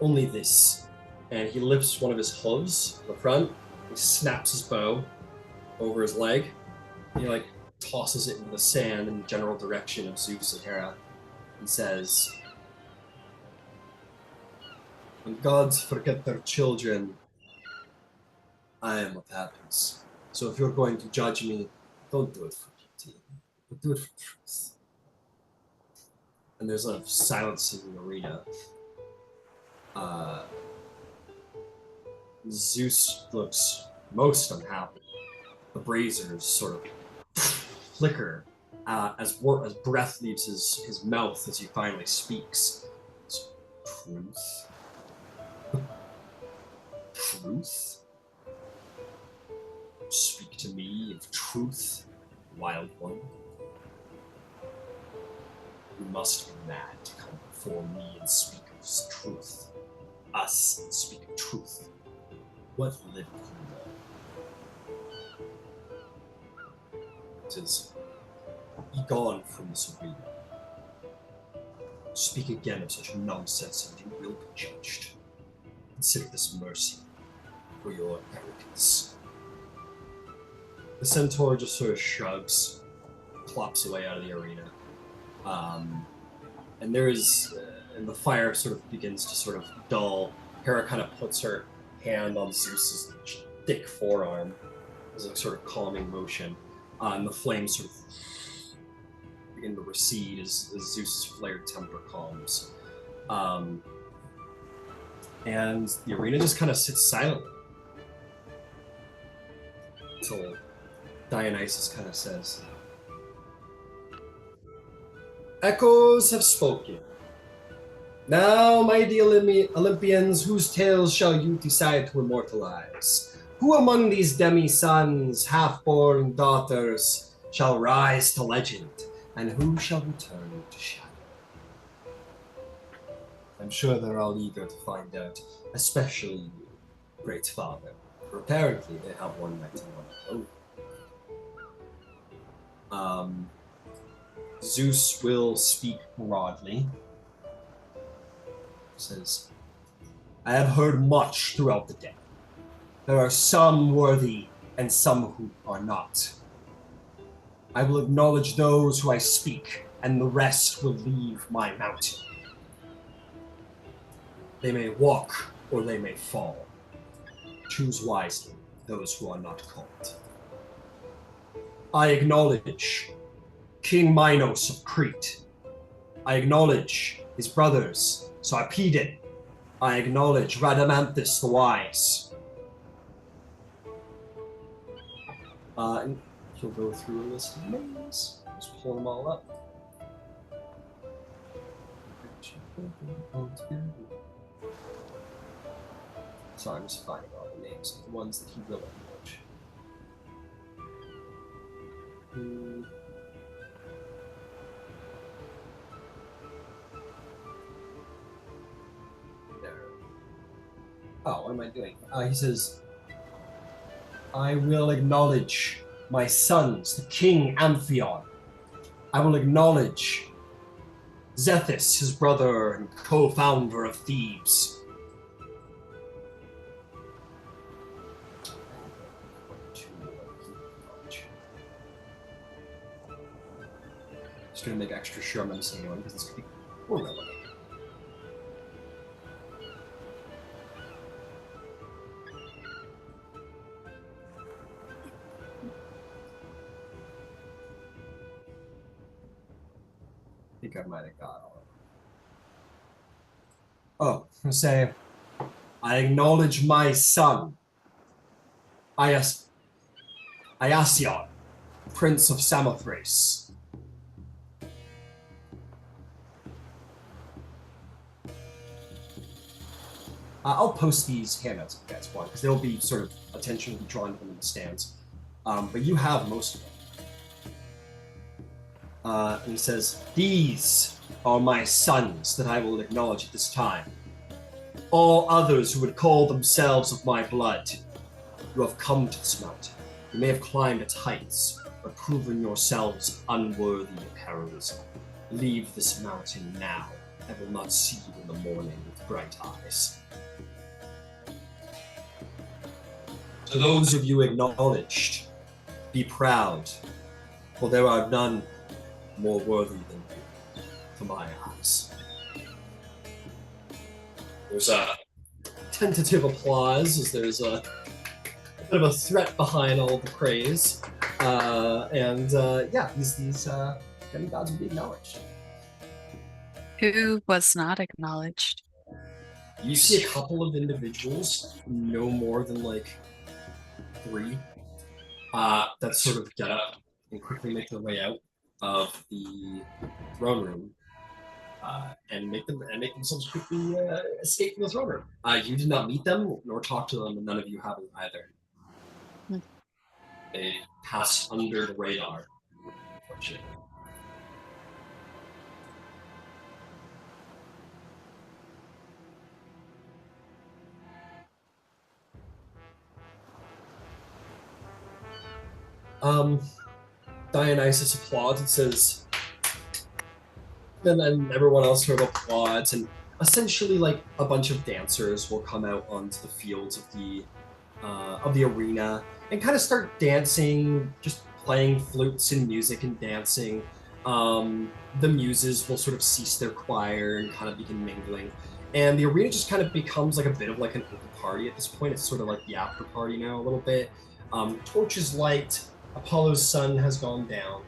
only this." And he lifts one of his hooves in the front. He snaps his bow over his leg. He tosses it into the sand in the general direction of Zeus and Hera, and says, "When gods forget their children, I am what happens. So if you're going to judge me, don't do it for beauty, but do it for truth." And there's a silence in the arena. Zeus looks most unhappy. The braziers sort of flicker as breath leaves his mouth as he finally speaks. It's truth? Truth? Speak to me of truth, wild one. You must be mad to come before me and speak of truth. Us and speak of truth. What liveth you know? It is, be gone from this arena. Speak again of such nonsense and you will be judged. Consider this mercy for your arrogance. The centaur just sort of shrugs, plops away out of the arena. And there is, and the fire sort of begins to sort of dull. Hera kind of puts her hand on Zeus's thick forearm as a sort of calming motion. And the flames sort of begin to recede as Zeus's flared temper calms. And the arena just kind of sits silently until Dionysus kind of says, "Echoes have spoken. Now, mighty Olympians, whose tales shall you decide to immortalize? Who among these demi-sons, half-born daughters, shall rise to legend, and who shall return to shadow?" I'm sure they're all eager to find out, especially you, great father, for apparently they have one night in one own. Zeus will speak broadly. Says, "I have heard much throughout the day. There are some worthy and some who are not. I will acknowledge those who I speak, and the rest will leave my mountain. They may walk, or they may fall. Choose wisely those who are not called. I acknowledge King Minos of Crete. I acknowledge his brothers, Sarpedon. I acknowledge Rhadamanthus the Wise. And he'll go through a list of names. Just pull them all up. Sorry, I'm just finding all the names of the ones that he will acknowledge. Oh, what am I doing? He says, I will acknowledge my sons, the King Amphion. I will acknowledge Xanthos, his brother and co-founder of Thebes. Just gonna make extra sure I'm missing anyone because this could be irrelevant. I think I might have got all of them. Oh, I'm gonna say, I acknowledge my son, Iasion, Prince of Samothrace. I'll post these handouts if you guys want, because there'll be sort of attention will be drawn to them in the stands. But you have most of them. And he says, these are my sons that I will acknowledge at this time. All others who would call themselves of my blood, you have come to this mountain. You may have climbed its heights, but proven yourselves unworthy of heroism. Leave this mountain now. I will not see you in the morning with bright eyes. To those of you acknowledged, be proud, for there are none more worthy than you, to my eyes. There's a tentative applause as there's a bit of a threat behind all the praise. Yeah, these demigods will be acknowledged. Who was not acknowledged? You see a couple of individuals, no more than like 3, that sort of get up and quickly make their way out of the throne room, and make themselves quickly escape from the throne room. You did not meet them nor talk to them, and none of you have either. They passed under the radar, unfortunately. Dionysus applauds and says, and then everyone else sort of applauds, and essentially like a bunch of dancers will come out onto the fields of the arena and kind of start dancing, just playing flutes and music and dancing. The muses will sort of cease their choir and kind of begin mingling, and the arena just kind of becomes like a bit of like an open party at this point. It's sort of like the after party now a little bit. Torches light. Apollo's sun has gone down.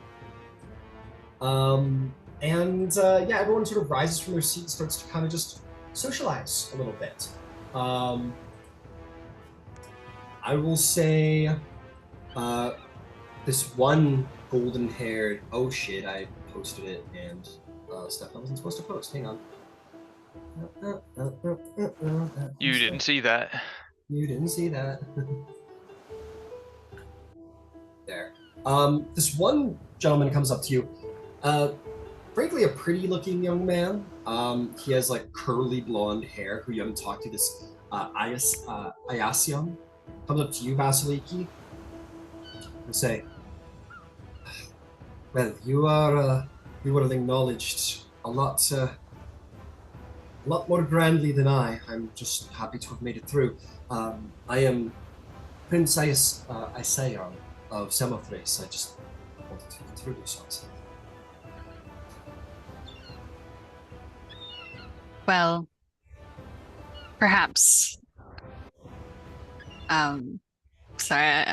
Yeah, everyone sort of rises from their seat and starts to kind of just socialize a little bit. I will say, this one golden-haired, oh shit, I posted it and stuff I wasn't supposed to post, hang on. You didn't see that. You didn't see that. There. This one gentleman comes up to you. Frankly, a pretty-looking young man. He has like curly blonde hair. Who you haven't talked to? This Iasion comes up to you, Vasaliki, and say, "Well, you are acknowledged a lot more grandly than I. I'm just happy to have made it through. I am Prince Isayon of Samothrace. I just wanted to introduce ourselves. Well, perhaps. Sorry.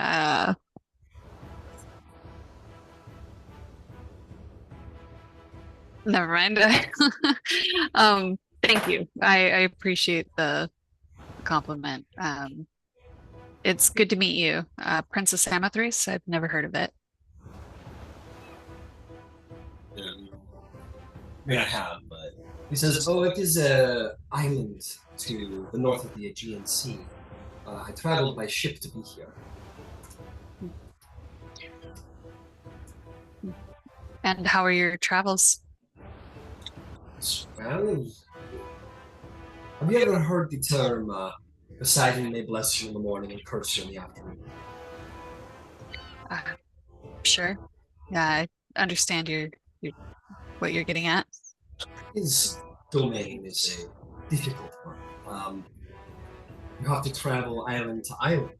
Never mind. Thank you. I appreciate the compliment. It's good to meet you. Princess Amathris, I've never heard of it. May I have, but he says, oh, it is an island to the north of the Aegean Sea. I traveled by ship to be here. And how are your travels? Well, have you ever heard the term, Poseidon may bless you in the morning and curse you in the afternoon? Sure. Yeah, I understand what you're getting at. His domain is a difficult one. You have to travel island to island.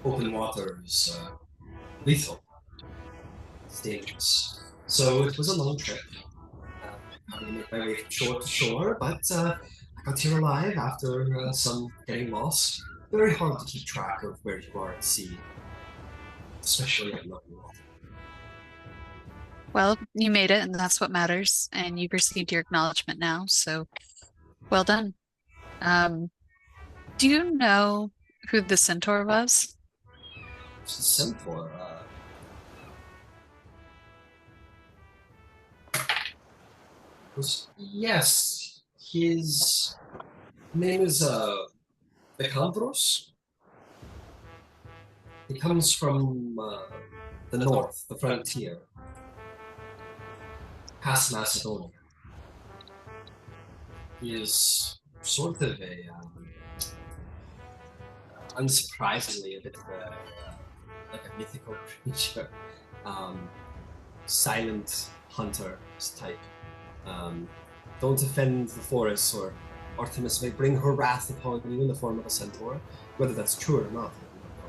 Open water is lethal. It's dangerous. So it was a long trip. Having to make my way from shore to shore, but I got here alive after some getting lost. Very hard to keep track of where you are at sea, especially at night. Well, you made it, and that's what matters. And you've received your acknowledgement now, so well done. Do you know who the centaur was? The centaur? Yes, his name is Xanthos. He comes from the north, the frontier, past Macedonia. He is sort of a, unsurprisingly, a bit of like a mythical creature, silent hunter type. Don't offend the forest, or Artemis may bring her wrath upon you in the form of a centaur. Whether that's true or not, I don't know.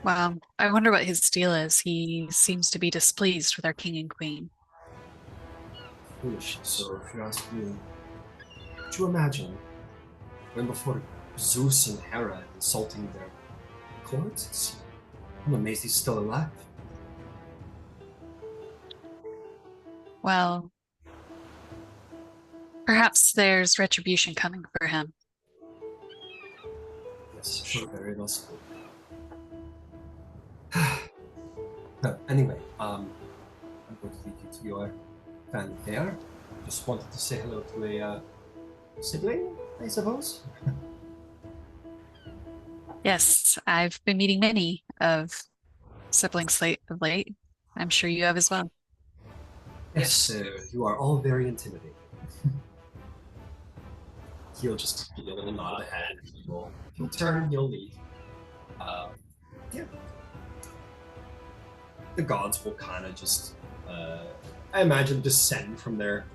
Well, I wonder what his deal is. He seems to be displeased with our king and queen. Foolish. So, if you ask me, could you imagine when before Zeus and Hera insulting their courts? I'm amazed he's still alive. Well, perhaps there's retribution coming for him. Yes, sure, very possible. No, anyway, I'm going to leave you to your family there. Just wanted to say hello to a sibling, I suppose. Yes, I've been meeting many of siblings of late. I'm sure you have as well. Yes, you are all very intimidating. He'll just give you a little nod of the head, and he'll turn, he'll leave. Yeah. The gods will kind of just, I imagine, descend from their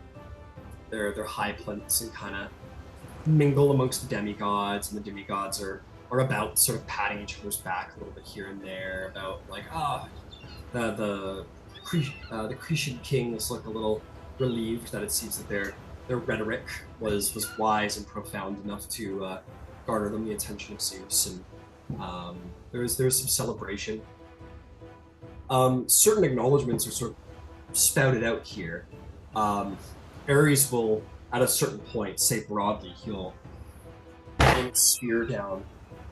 high plinths and kind of mingle amongst the demigods, and the demigods are about sort of patting each other's back a little bit here and there, about like, the Cretan kings look a little relieved that it seems that their rhetoric was wise and profound enough to garner them the attention of Zeus, and there's some celebration. Certain acknowledgements are sort of spouted out here. Ares will, at a certain point, say broadly, he'll bring his spear down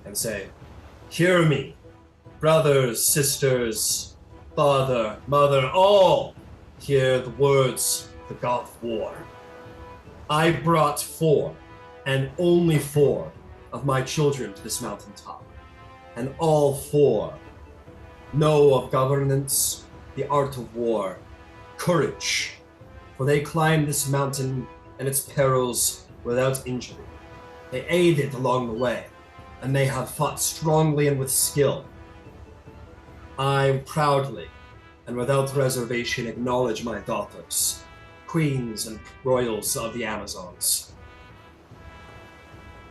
and say, "Hear me, brothers, sisters, father, mother, all hear the words of the god of war. I brought 4, and only 4, of my children to this mountaintop, and all 4 know of governance, the art of war, courage, for they climbed this mountain and its perils without injury. They aided along the way, and they have fought strongly and with skill. I proudly and without reservation acknowledge my daughters, queens and royals of the Amazons."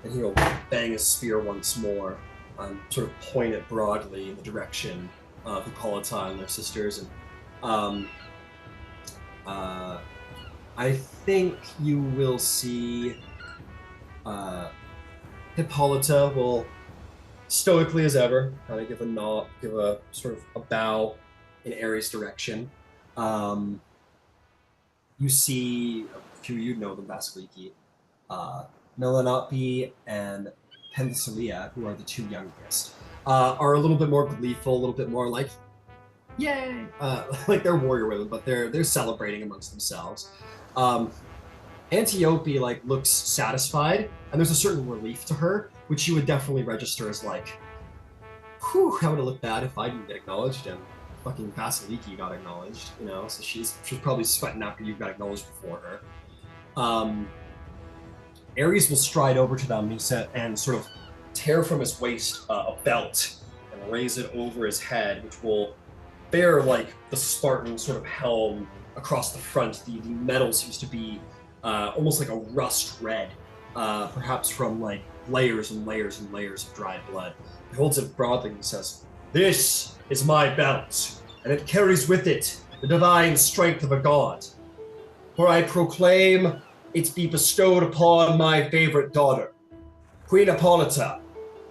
And he'll bang his spear once more, sort of point it broadly in the direction of Hippolyta and their sisters. And I think you will see Hippolyta will stoically as ever kind of give a nod, give a sort of a bow in Ares' direction. You see a few, you know them, Vasaliki, Melanope and Penthesilea, who are the two youngest, are a little bit more gleeful, a little bit more like, yay! Like they're warrior women, but they're celebrating amongst themselves. Antiope like looks satisfied, and there's a certain relief to her, which you would definitely register as like, whew, how would it look bad if I didn't get acknowledged and fucking Vasaliki got acknowledged, you know? So she's probably sweating after you got acknowledged before her. Ares will stride over to them and sort of tear from his waist a belt and raise it over his head, which will bear like the Spartan sort of helm across the front. The metal seems to be almost like a rust red, perhaps from like layers and layers and layers of dried blood. He holds it broadly and says, "This is my belt, and it carries with it the divine strength of a god. For I proclaim it be bestowed upon my favorite daughter, Queen Hippolyta.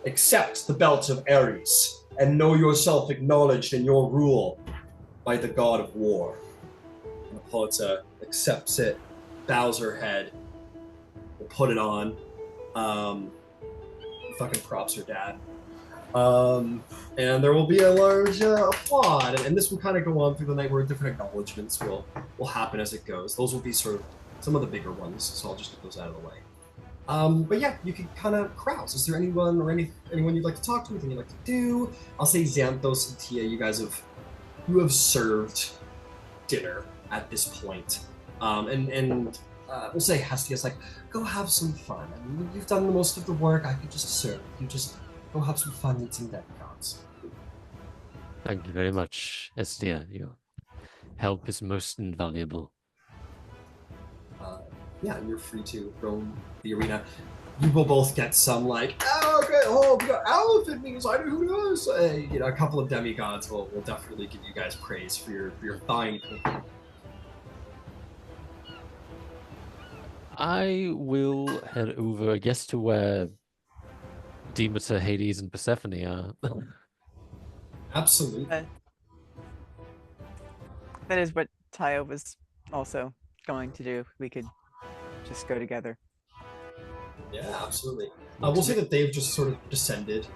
Accept the belt of Ares, and know yourself acknowledged in your rule by the god of war." And Hippolyta accepts it, bows her head, will put it on. Fucking props her dad. And there will be a large applaud, and this will kind of go on through the night where different acknowledgements will happen as it goes. Those will be sort of some of the bigger ones, so I'll just get those out of the way. But yeah, you can kind of carouse. Is there anyone or anyone you'd like to talk to, anything you'd like to do? I'll say Xanthos and Thyia, you have served dinner at this point. And we'll say Hestia's like, go have some fun. I mean, you've done most of the work. I could just serve. You just go have some fun eating demigods. Thank you very much, Hestia. Your help is most invaluable. Yeah, and you're free to roam the arena. You will both get some like, oh, okay, oh, we got elephant meat inside. Who knows? You know, a couple of demigods will definitely give you guys praise for your fine cooking. I will head over, I guess, to where Demeter, Hades, and Persephone are. Absolutely. That is what Thyia was also going to do. We could just go together. Yeah, absolutely. We'll say that they've just sort of descended.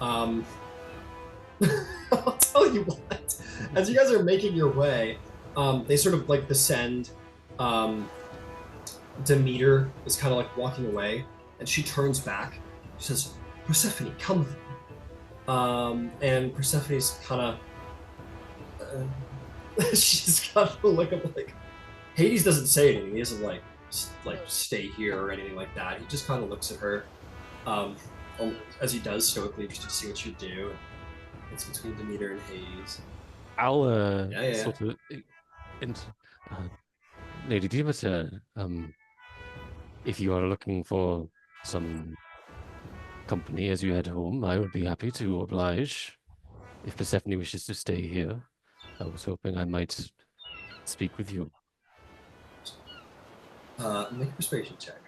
I'll tell you what. As you guys are making your way, they sort of like descend. Demeter is kind of like walking away, and she turns back. She says, "Persephone, come with me." And Persephone's kind of, she's got the look of like, Hades doesn't say anything. He doesn't like stay here or anything like that. He just kind of looks at her, as he does, stoically interested to see what you do. It's between Demeter and Hades. I'll sort of, Lady Demeter, if you are looking for some company as you head home, I would be happy to oblige. If Persephone wishes to stay here, I was hoping I might speak with you. Make a persuasion check.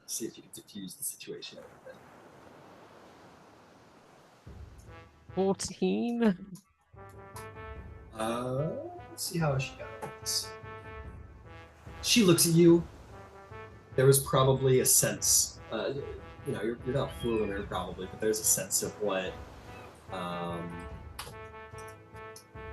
See if you can diffuse the situation a little bit. 14? Let's see how she got with this. She looks at you. There was probably a sense, you know, you're not fooling her probably, but there's a sense of what,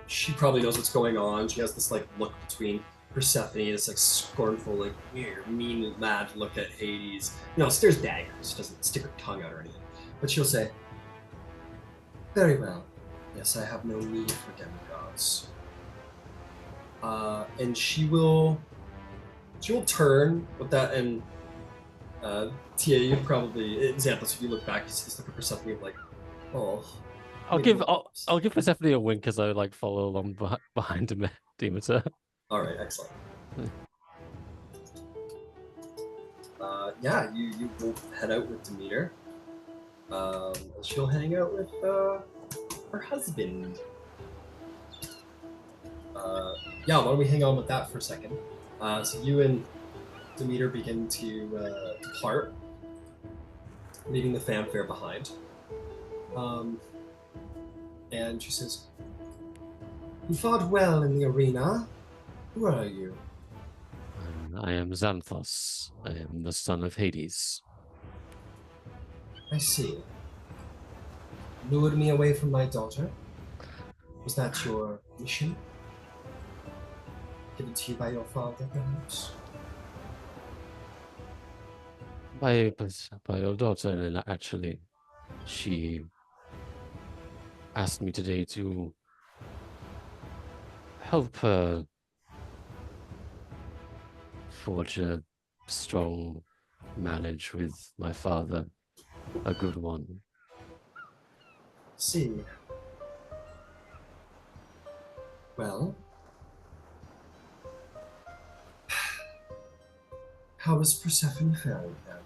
she probably knows what's going on. She has this like look between Persephone, this like scornful, like weird, mean, mad look at Hades. You know, stares daggers, doesn't stick her tongue out or anything. But she'll say, "Very well. Yes, I have no need for demigods." And she will turn with that, and Thyia, you probably, Xanthos, if you look back, you see this look at Persephone like, oh. I'll give Persephone a wink as I like follow along behind Demeter. All right, excellent. Yeah, you will head out with Demeter. She'll hang out with her husband. Yeah, why don't we hang on with that for a second? So you and Demeter begin to depart, leaving the fanfare behind. And she says, "You fought well in the arena. Who are you?" I am Xanthos. I am the son of Hades. I see. Lured me away from my daughter? Was that your mission? Given to you by your father, perhaps? By your daughter, actually. She asked me today to help her forge a strong marriage with my father, a good one. See. Well, how is Persephone faring then?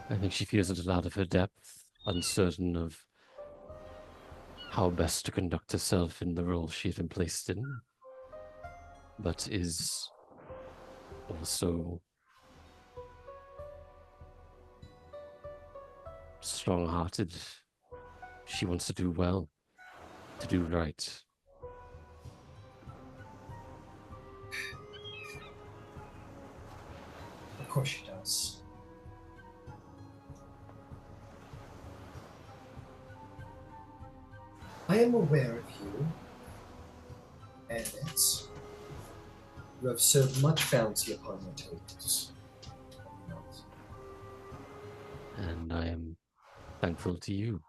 I think she feels a little out of her depth, uncertain of how best to conduct herself in the role she's been placed in, but is also strong-hearted. She wants to do well, to do right. Of course she does. I am aware of you, and you have served much bounty upon your tables. And I am thankful to you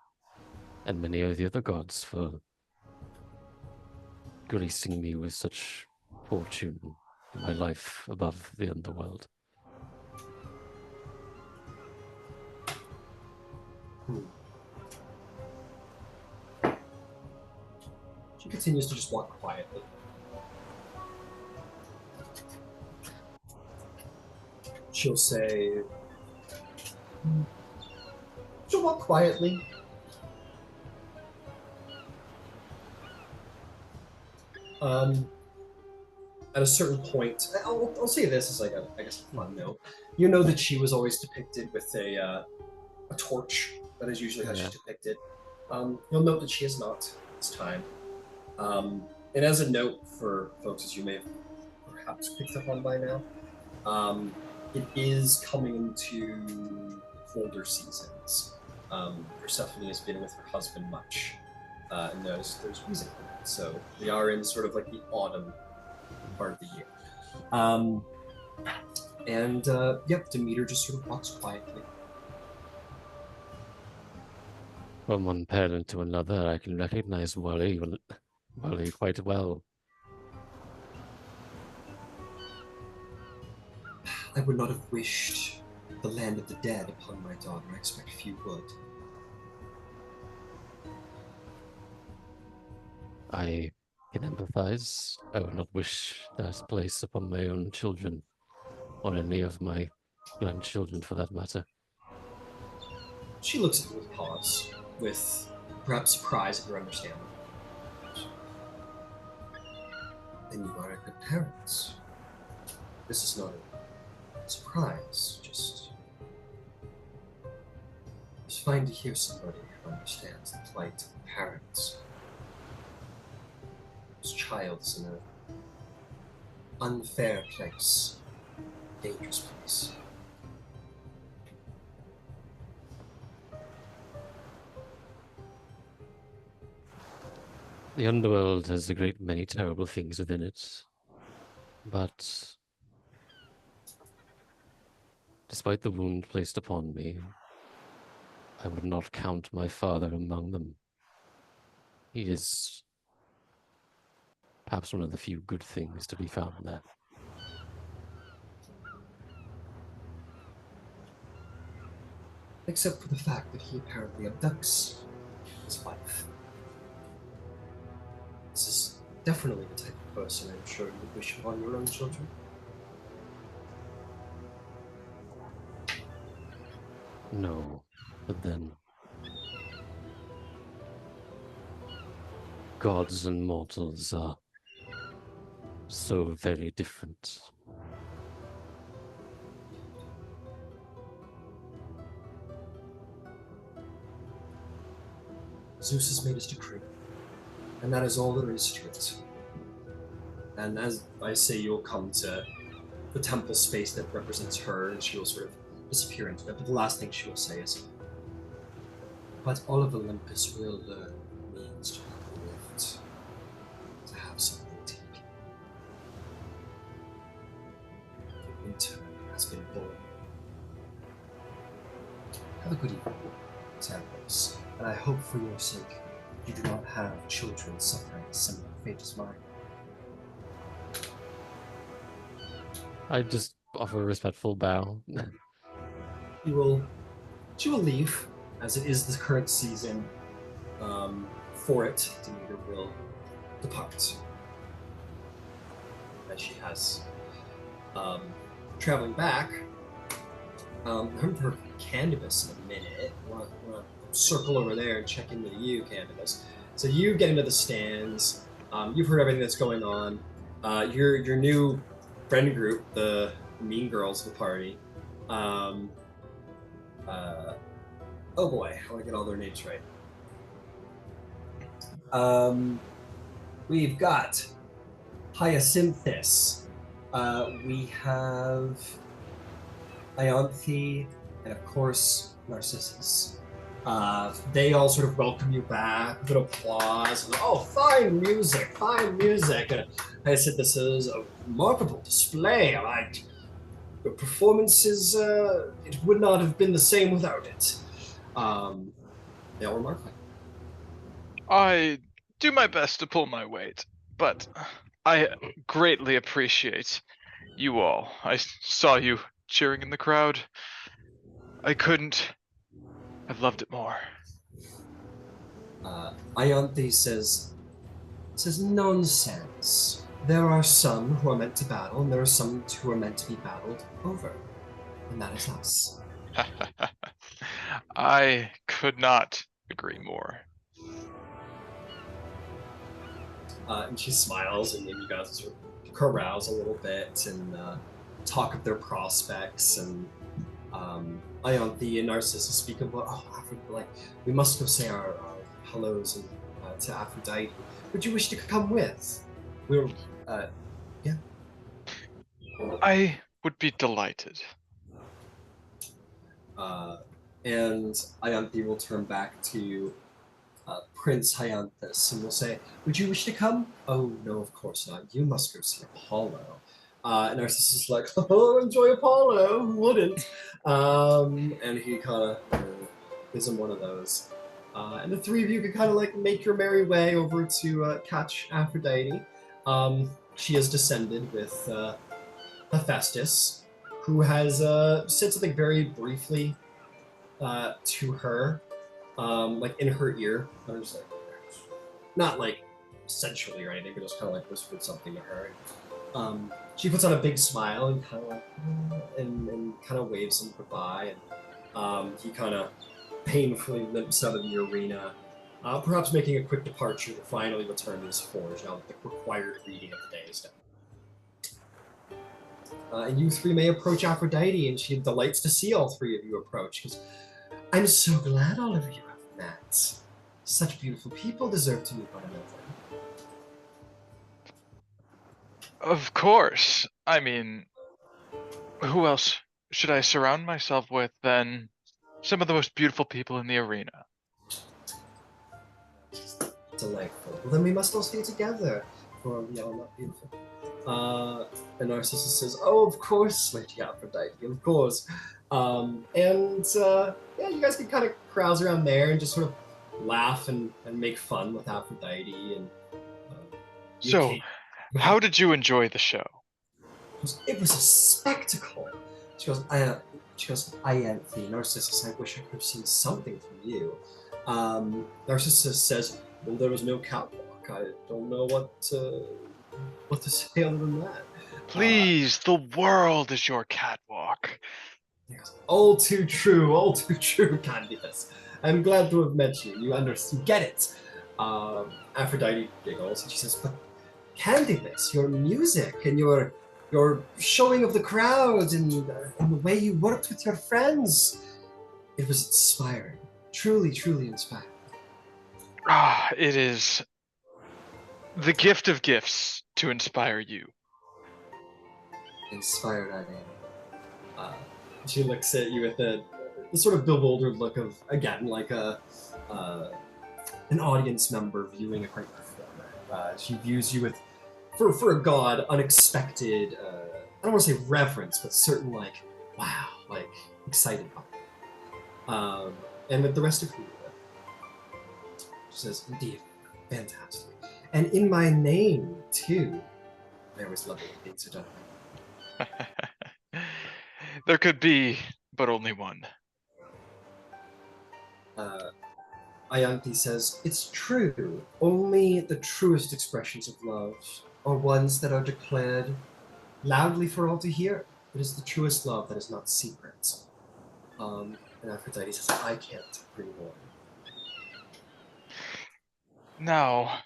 and many of the other gods for gracing me with such fortune in my life above the underworld. She continues to just walk quietly. She'll walk quietly. At a certain point, I'll say this as like I guess a fun note. You know that she was always depicted with a torch. That is usually how she's depicted. You'll note that she is not this time. And as a note for folks, as you may have perhaps picked up on by now, it is coming into colder seasons. Persephone has been with her husband much, and there's reason for that. So we are in sort of like the autumn part of the year. Demeter just sort of walks quietly. From one parent to another, I can recognize Wally quite well. I would not have wished the land of the dead upon my daughter. I expect few would. I can empathize. I would not wish that place upon my own children, or any of my grandchildren for that matter. She looks at you with pause, with perhaps surprise at your understanding. Then you are a good parent. This is not a surprise, just it's fine to hear somebody who understands the plight of parents. This child is in an unfair place, dangerous place. The underworld has a great many terrible things within it, but despite the wound placed upon me, I would not count my father among them. He is perhaps one of the few good things to be found there. Except for the fact that he apparently abducts his wife. This is definitely the type of person I'm sure you would wish upon your own children. No, but then gods and mortals are so very different. Zeus has made his decree, and that is all there is to it. And as I say, you'll come to the temple space that represents her, and she will sort of disappear into it. But the last thing she will say is, "But all of Olympus will learn what it means to have a lift, to have something taken. The winter has been born. Have a good evening, Xanthos, and I hope for your sake you do not have children suffering a similar fate as mine." I just offer a respectful bow. She will leave, as it is the current season. For it, Demeter will depart. As she has traveling back. I'm for Candybus in a minute. I want to circle over there and check in with you, Candybus. So you get into the stands. You've heard everything that's going on. Your new friend group, the mean girls of the party. Oh boy, I want to get all their names right. We've got Hyacinthus. We have Ianthe, and of course Narcissus. They all sort of welcome you back with applause. And, oh, fine music, fine music. And I said this is a remarkable display. The performances, it would not have been the same without it. They all remark like, I do my best to pull my weight, but I greatly appreciate you all. I saw you cheering in the crowd. I couldn't have loved it more. Ianthe says nonsense. There are some who are meant to battle, and there are some who are meant to be battled over. And that is us. I could not agree more. And she smiles, and you guys sort of carouse a little bit and talk of their prospects. And Ianthe and Narcissus speak of, we must go say our hellos and, to Aphrodite. Would you wish to come with? Yeah. I would be delighted. And Ianthe will turn back to Prince Hyanthus and will say, "Would you wish to come?" "Oh, no, of course not. You must go see Apollo." And Narcissus is like, "Oh, enjoy Apollo. Who wouldn't?" And he kind of gives him one of those. And the three of you can kind of make your merry way over to catch Aphrodite. She has descended with Hephaestus, who has said something very briefly to her, in her ear. I was not sensually or anything, but just kind of whispered something to her. She puts on a big smile and kind of and kind of waves him goodbye, and he kind of painfully limps out of the arena, perhaps making a quick departure to finally return to his forge now that the required reading of the day is done. And you three may approach Aphrodite, and she delights to see all three of you approach, because I'm so glad all of you have met. Such beautiful people deserve to meet one another. Of course. I mean, who else should I surround myself with than some of the most beautiful people in the arena? Delightful. Well, then we must all stay together, for we are not beautiful. And Narcissus says, "Oh, of course, Lady Aphrodite, of course." Yeah, you guys can kind of carouse around there and just sort of laugh and make fun with Aphrodite. And So, how did you enjoy the show? It was a spectacle. She goes, Ianthe, Narcissus, I wish I could have seen something from you. Narcissus says, well, there was no catwalk. I don't know what to say other than that. Please, the world is your catwalk. Yes. All too true, Candybus. I'm glad to have met you. You get it. Aphrodite giggles and she says, but Candybus, your music and your showing of the crowd and the way you worked with your friends, it was inspiring. Truly, truly inspiring. It is the gift of gifts to inspire you. Inspired I am. She looks at you with the sort of bewildered look of, again, like an audience member viewing a great performer. She views you with, for a god, unexpected, I don't want to say reverence, but certain, like, wow, like, excited by it. And with the rest of who she says, indeed, fantastic. And in my name, too, there was lovely things are done. There could be, but only one. Ianthe says, it's true. Only the truest expressions of love are ones that are declared loudly for all to hear. It is the truest love that is not secret. And Aphrodite says, I can't agree more. Now,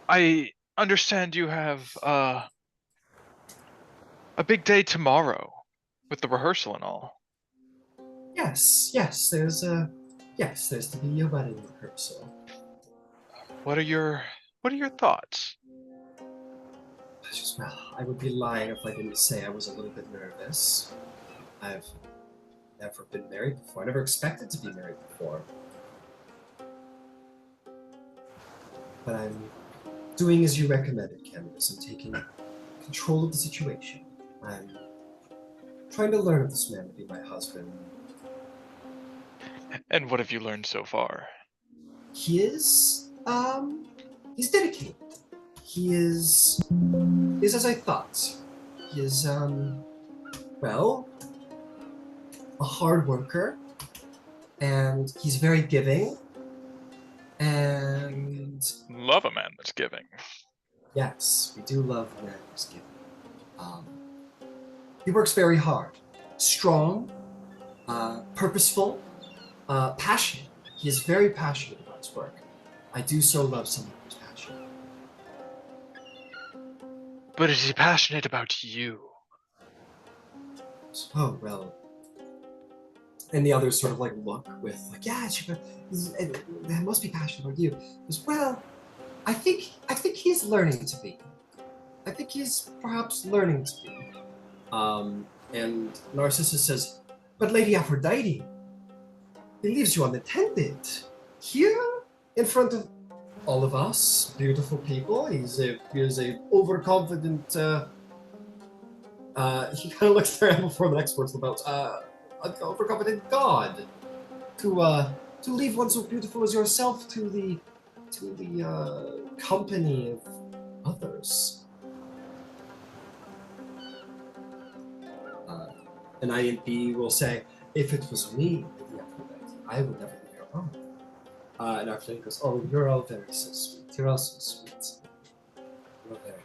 I understand you have a big day tomorrow with the rehearsal and all. Yes, there's to be a wedding rehearsal. What are your thoughts? Well, I would be lying if I didn't say I was a little bit nervous. I've never been married before. I never expected to be married before. But I'm doing as you recommended, Candybus. I'm taking control of the situation. I'm trying to learn of this man to be my husband. And what have you learned so far? He is, he's dedicated. He is as I thought. He is, well, a hard worker, and he's very giving, and... Love a man that's giving. Yes, we do love a man who's giving. He works very hard. Strong, purposeful, passionate. He is very passionate about his work. I do so love someone who's passionate. But is he passionate about you? Oh, well. And the others sort of like look with like, yeah, he must be passionate about you. He goes, well, I think he's learning to be. I think he's perhaps learning to be. And Narcissus says, but Lady Aphrodite, he leaves you unattended. Here, in front of all of us, beautiful people. He is a overconfident, he kind of looks around before the next words about, an overconfident god. To leave one so beautiful as yourself to the company of others. And Ianthe will say, if it was me, I would never leave your arm. And Aphrodite goes, oh, you're all very so sweet. You're all so sweet. You're very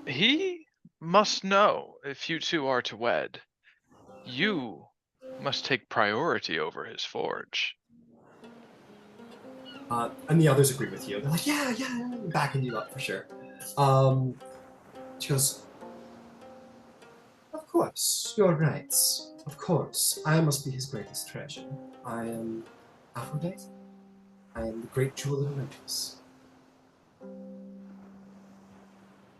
good. He must know if you two are to wed, you must take priority over his forge. And the others agree with you. They're like, yeah, backing you up for sure. She goes, of course, you're right. Of course, I must be his greatest treasure. I am Aphrodite. I am the great jewel of Olympus.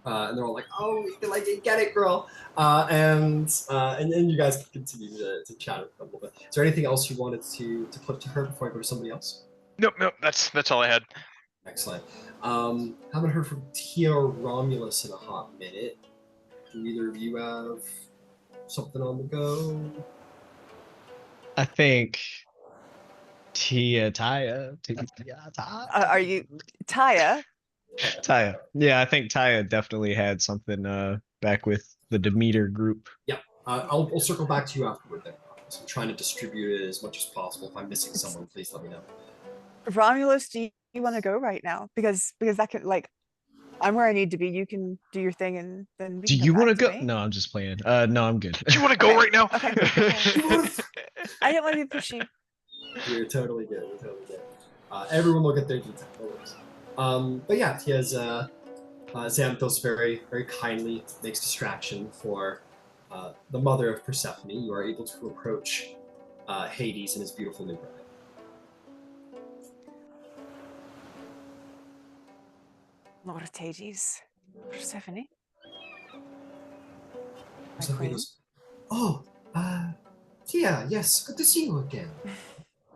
And they're all like, oh, you get it, girl. And you guys can continue to chat a little bit. Is there anything else you wanted to put to her before I go to somebody else? Nope, that's all I had. Excellent. Haven't heard from Thyia or Romulus in a hot minute. Do either of you have something on the go? I think Thyia. Are you Thyia? Thyia. Yeah, I think Thyia definitely had something back with the Demeter group. Yeah, I'll circle back to you afterward then. So I'm trying to distribute it as much as possible. If I'm missing someone, please let me know. Romulus, do you want to go right now? Because that could, like, I'm where I need to be. You can do your thing, and then we Do can come you want to back go? me. No, I'm just playing. No, I'm good. Do you want to go Okay, right now? okay. I didn't want to be pushy. You're totally good. You're totally good. Everyone will get their detail. No worries. But yeah, he has Xanthos very, very kindly makes distraction for the mother of Persephone. You are able to approach Hades and his beautiful new bride. Lord Hades, Persephone. My Persephone queen. goes, "Oh, Thyia, yes, good to see you again.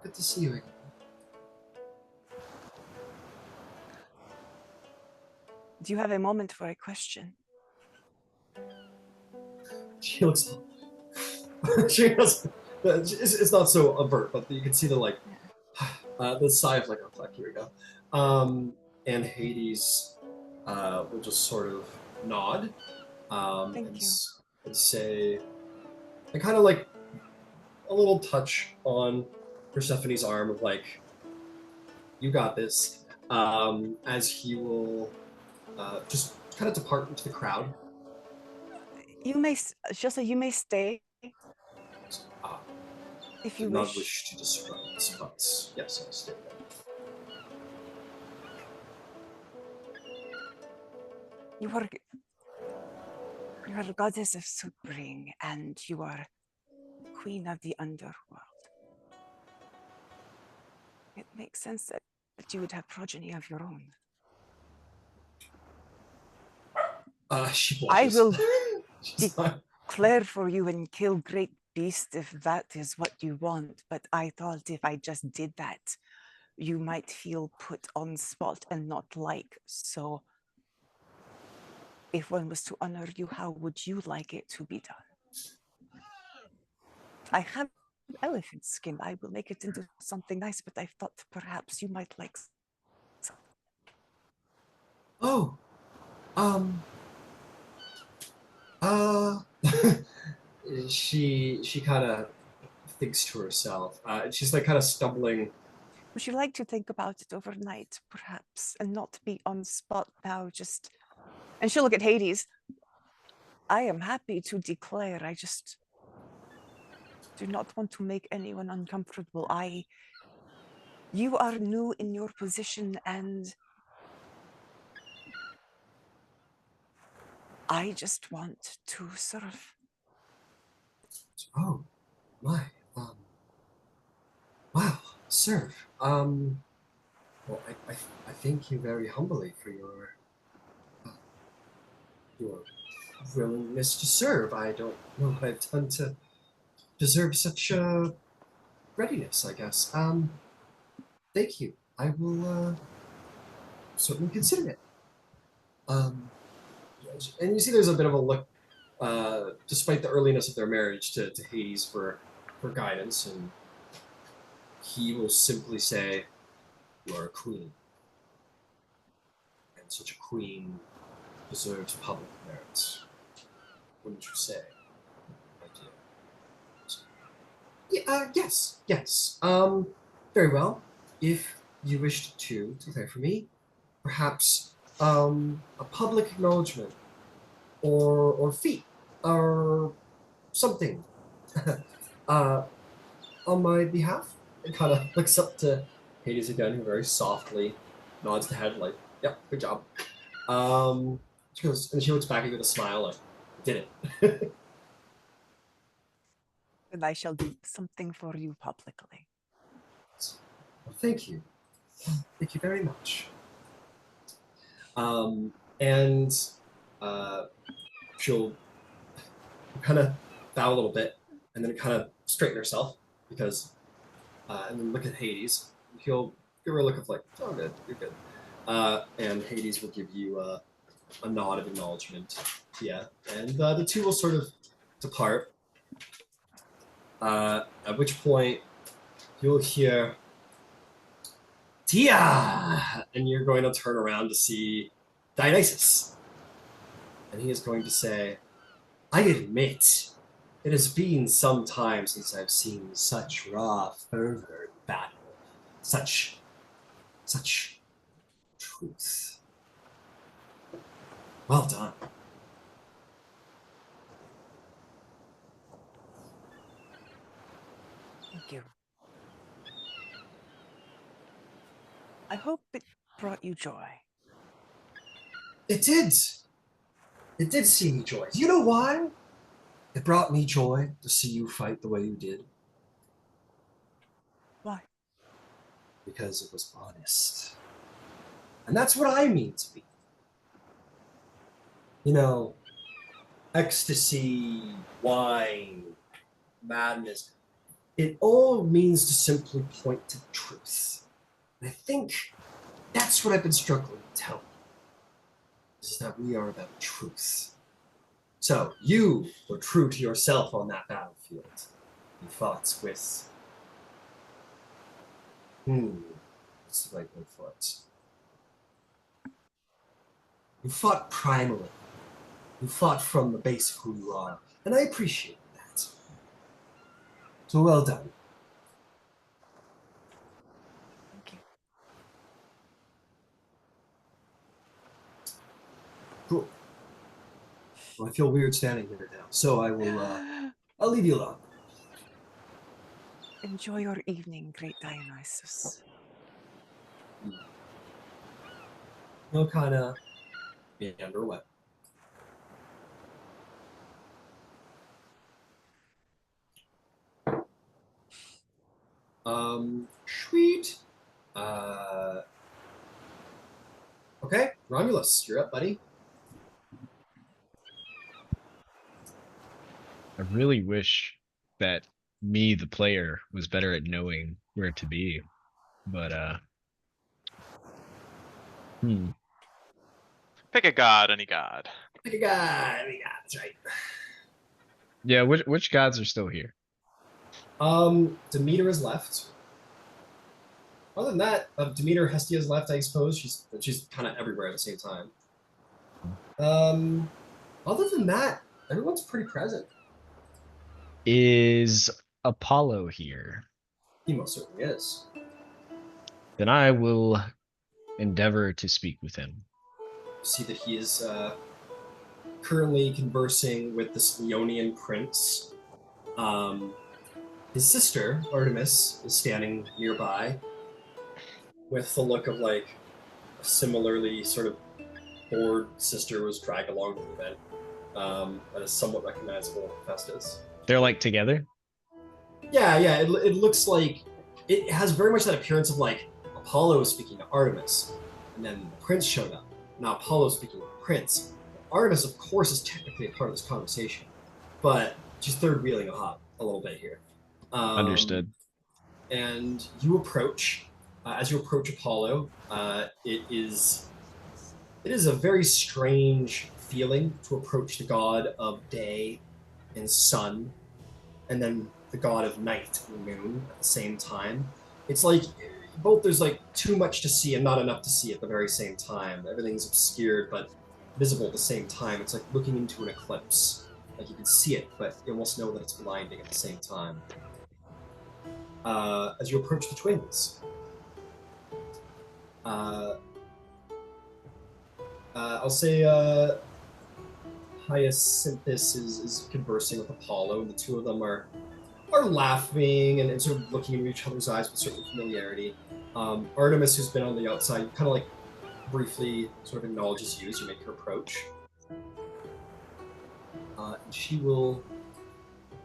Good to see you again." Do you have a moment for a question? She looks. She has. It's not so avert, but you can see the sigh of like, oh fuck, here we go. And Hades will just sort of nod Thank you. and say, and kind of like a little touch on Persephone's arm of like, you got this, as he will just kind of depart into the crowd. You may, she'll say, you may stay if you Did wish. not wish to disrupt, but yes, I'll stay there. You are a goddess of spring, and you are queen of the underworld. It makes sense that you would have progeny of your own. She I blushes. will declare for you and kill great beasts if that is what you want, but I thought if I just did that, you might feel put on spot and not like. So if one was to honor you, how would you like it to be done? I have elephant skin. I will make it into something nice, but I thought perhaps you might like some. Oh, she kind of thinks to herself. She's like kind of stumbling. Would you like to think about it overnight, perhaps, and not be on spot now? Just, and she'll look at Hades. I am happy to declare. I just do not want to make anyone uncomfortable. You are new in your position, and I just want to serve. Oh, my. Wow, serve. Well, I thank you very humbly for your willingness to serve. I don't know what I've done to deserve such readiness, I guess. Thank you. I will certainly consider it. And you see there's a bit of a look, despite the earliness of their marriage, to Hades for guidance, and he will simply say, "You are a queen, and such a queen deserves public merit. Wouldn't you say, my dear?" So, yeah, yes. Very well. If you wished to declare for me, perhaps a public acknowledgement or feat or something on my behalf. And kind of looks up to Hades again, who very softly nods the head, like, "Yep, good job." She goes, and she looks back at you with a smile, like, "Did it." And I shall do something for you publicly. Well, thank you. Thank you very much. And she'll kind of bow a little bit, and then kind of straighten herself, because, and then look at Hades. He'll give her a look of like, "Oh, good, you're good." And Hades will give you a nod of acknowledgement. Yeah, and the two will sort of depart. At which point you'll hear, "Thyia!" And you're going to turn around to see Dionysus. And he is going to say, "I admit, it has been some time since I've seen such raw fervor in battle, such truth. Well done. Thank you. I hope it brought you joy. It did. It did see me joy. Do you know why? It brought me joy to see you fight the way you did. Why? Because it was honest. And that's what I mean to be. You know, ecstasy, wine, madness, it all means to simply point to truth. And I think that's what I've been struggling to tell you, is that we are about truth. So you were true to yourself on that battlefield. You fought with... what's the right word for it? You fought primally. You fought from the base of who you are. And I appreciate that. So well done. Thank you. Cool. Well, I feel weird standing here now, so I will, I'll leave you alone. Enjoy your evening, great Dionysus. He'll kind of meander away. Sweet. Okay, Romulus, you're up, buddy. I really wish that me, the player, was better at knowing where to be. But Pick a god, any god. Pick a guy. That's right. yeah, which gods are still here? Demeter is left. Other than that, Demeter, Hestia is left, I suppose. She's kind of everywhere at the same time. Other than that, everyone's pretty present. Is Apollo here? He most certainly is. Then I will endeavor to speak with him. See that he is currently conversing with this Leonian prince. His sister, Artemis, is standing nearby with the look of like a similarly sort of bored sister was dragged along to the event. That is somewhat recognizable Festus. They're like together? Yeah, it looks like it has very much that appearance of like Apollo speaking to Artemis, and then the prince showed up. Now Apollo speaking to the prince. Artemis, of course, is technically a part of this conversation, but she's third wheeling a little bit here. Understood. And you approach. As you approach Apollo, it is a very strange feeling to approach the god of day and sun, and then the god of night and moon at the same time. It's like both there's like too much to see and not enough to see at the very same time. Everything's obscured but visible at the same time. It's like looking into an eclipse. Like you can see it, but you almost know that it's blinding at the same time. As you approach the twins, I'll say Hyacinthus is conversing with Apollo, and the two of them are laughing and sort of looking into each other's eyes with certain familiarity. Artemis, who's been on the outside, kind of like briefly sort of acknowledges you as you make her approach. And she will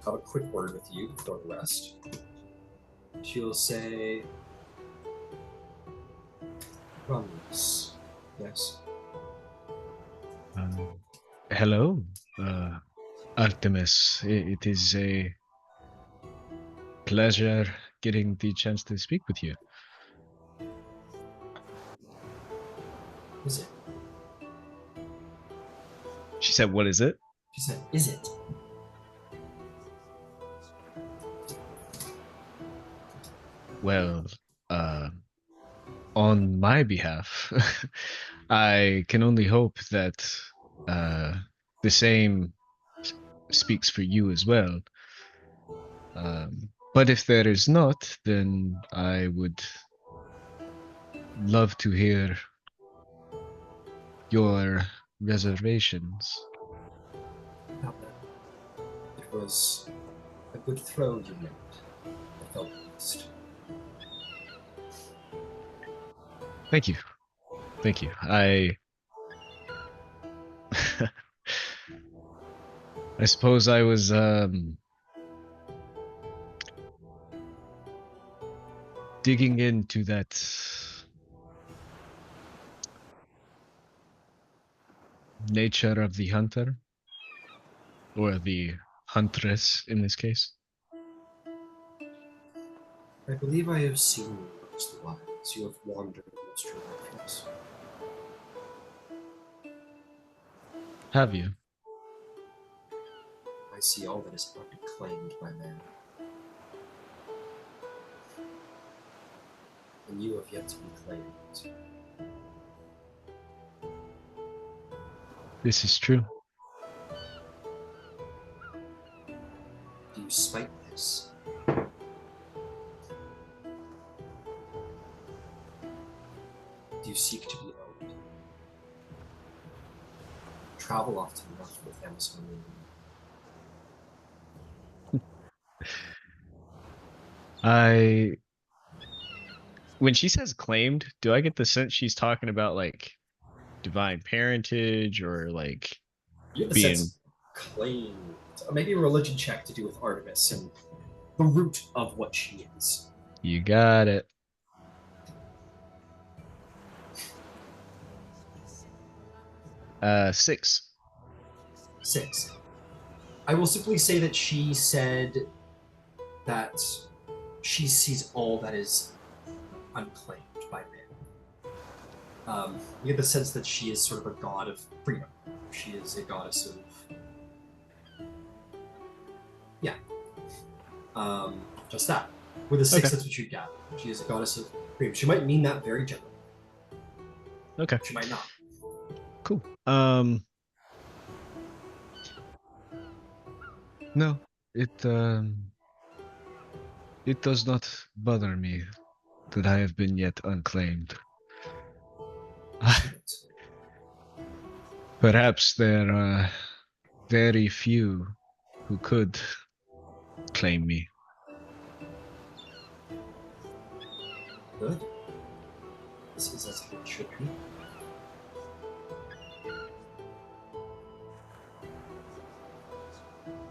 have a quick word with you before the rest. She will say, Romulos. Yes. Hello, Artemis. It is a pleasure getting the chance to speak with you. Is it? She said, what is it? She said, is it? Well, on my behalf, I can only hope that the same speaks for you as well. But if there is not, then I would love to hear your reservations. Not that. It was a good throw you made. I felt pleased. Thank you. Thank you. I suppose I was digging into that nature of the hunter, or the huntress in this case. I believe I have seen you across the wilds. You have wandered most directions. Have you? I see all that is unclaimed by man. And you have yet to be claimed. This is true. Do you spite this? Do you seek to be owned? Travel often enough with Amazon. When she says claimed, do I get the sense she's talking about like divine parentage, or like You have the being sense claimed. Maybe a religion check to do with Artemis and the root of what she is. You got it. Six. 6. I will simply say that she said that she sees all that is unclaimed by man. You get the sense that she is sort of a god of freedom. She is a goddess of... Yeah. Just that. With a 6, Okay. that's what you got. She is a goddess of freedom. She might mean that very generally. Okay. She might not. Cool. No, it does not bother me that I have been yet unclaimed. Perhaps there are very few who could claim me. Good. This is as it should be.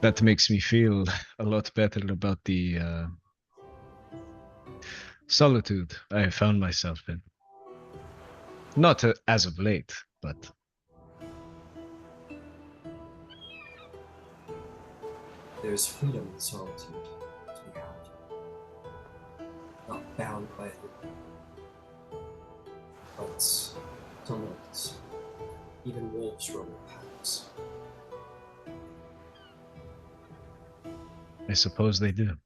That makes me feel a lot better about the solitude I have found myself in. Not as of late, but There's freedom in solitude to be had. Not bound by who, but dominance. Even wolves roam in packs. I suppose they do.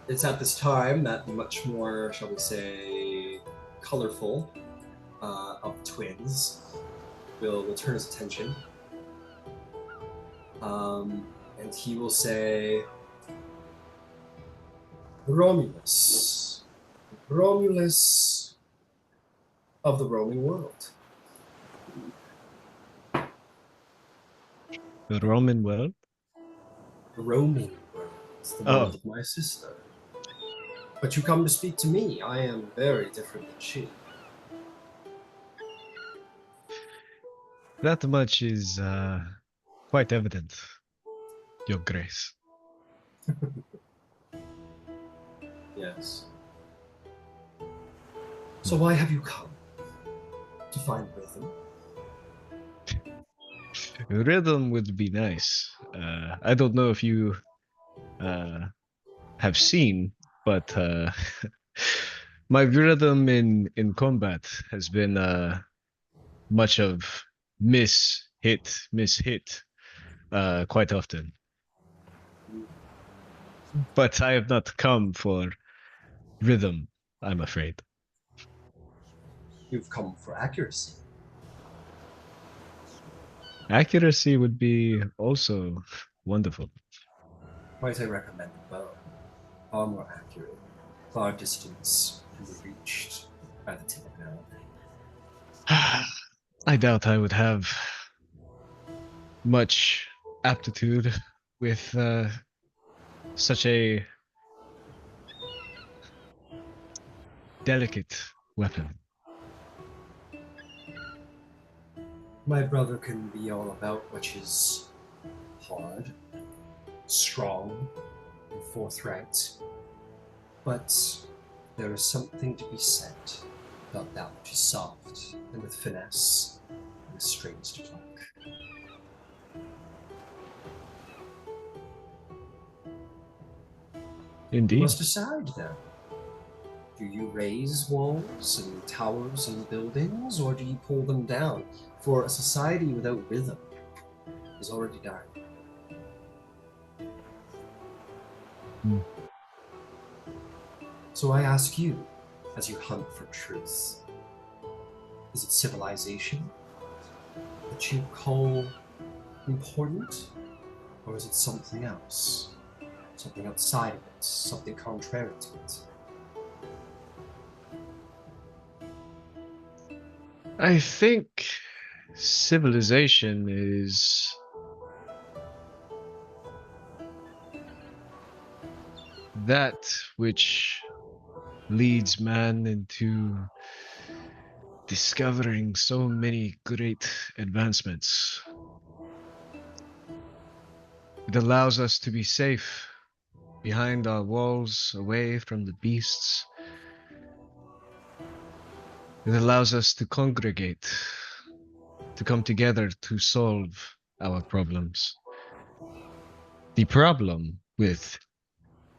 It's at this time that the much more, shall we say, colorful of twins will turn his attention. And he will say, Romulus. Romulus of the roaming world. The Roman world? The roaming world. It's the world of my sister. But you come to speak to me. I am very different than she. That much is quite evident, Your Grace. Yes. So why have you come? To find rhythm? Rhythm would be nice. I don't know if you have seen, but my rhythm in combat has been much of miss hit quite often. But I have not come for rhythm, I'm afraid. You've come for accuracy. Accuracy would be also wonderful. Might I recommend the bow? Far more accurate. Far distance can be reached by the tip of an arrow. I doubt I would have much aptitude with such a delicate weapon. My brother can be all about which is hard, strong, and forthright. But there is something to be said about that which is soft and with finesse and with strings to pluck. Indeed. You must decide then. Do you raise walls and towers and buildings, or do you pull them down? For a society without rhythm is already dying. So I ask you, as you hunt for truth, is it civilization that you call important, or is it something else? Something outside of it, something contrary to it? I think civilization is that which leads man into discovering so many great advancements. It allows us to be safe behind our walls, away from the beasts. It allows us to congregate, to come together to solve our problems. The problem with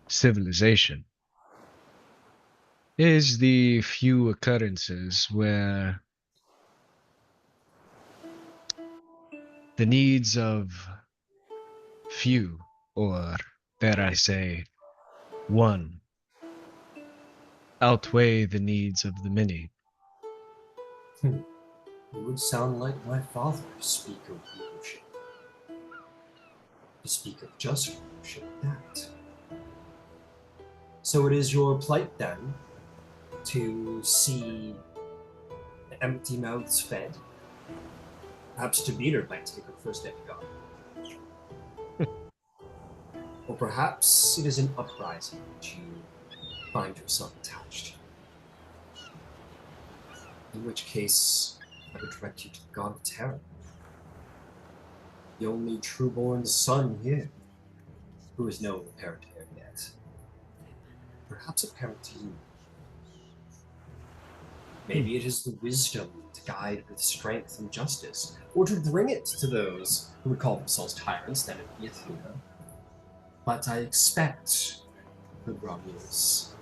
civilization is the few occurrences where the needs of few, or dare I say, one, outweigh the needs of the many. It would sound like my father to speak of leadership. To speak of just leadership, that. So it is your plight then to see empty mouths fed? Perhaps Demeter might take her first step to God. Or perhaps it is an uprising that you find yourself attached. In which case, I would direct you to the God of Terror. The only true-born son here, who is no parent here yet. Perhaps a parent to you. Maybe it is the wisdom to guide with strength and justice, or to bring it to those who would call themselves tyrants, then it would be Athena. But I expect, good Romulos,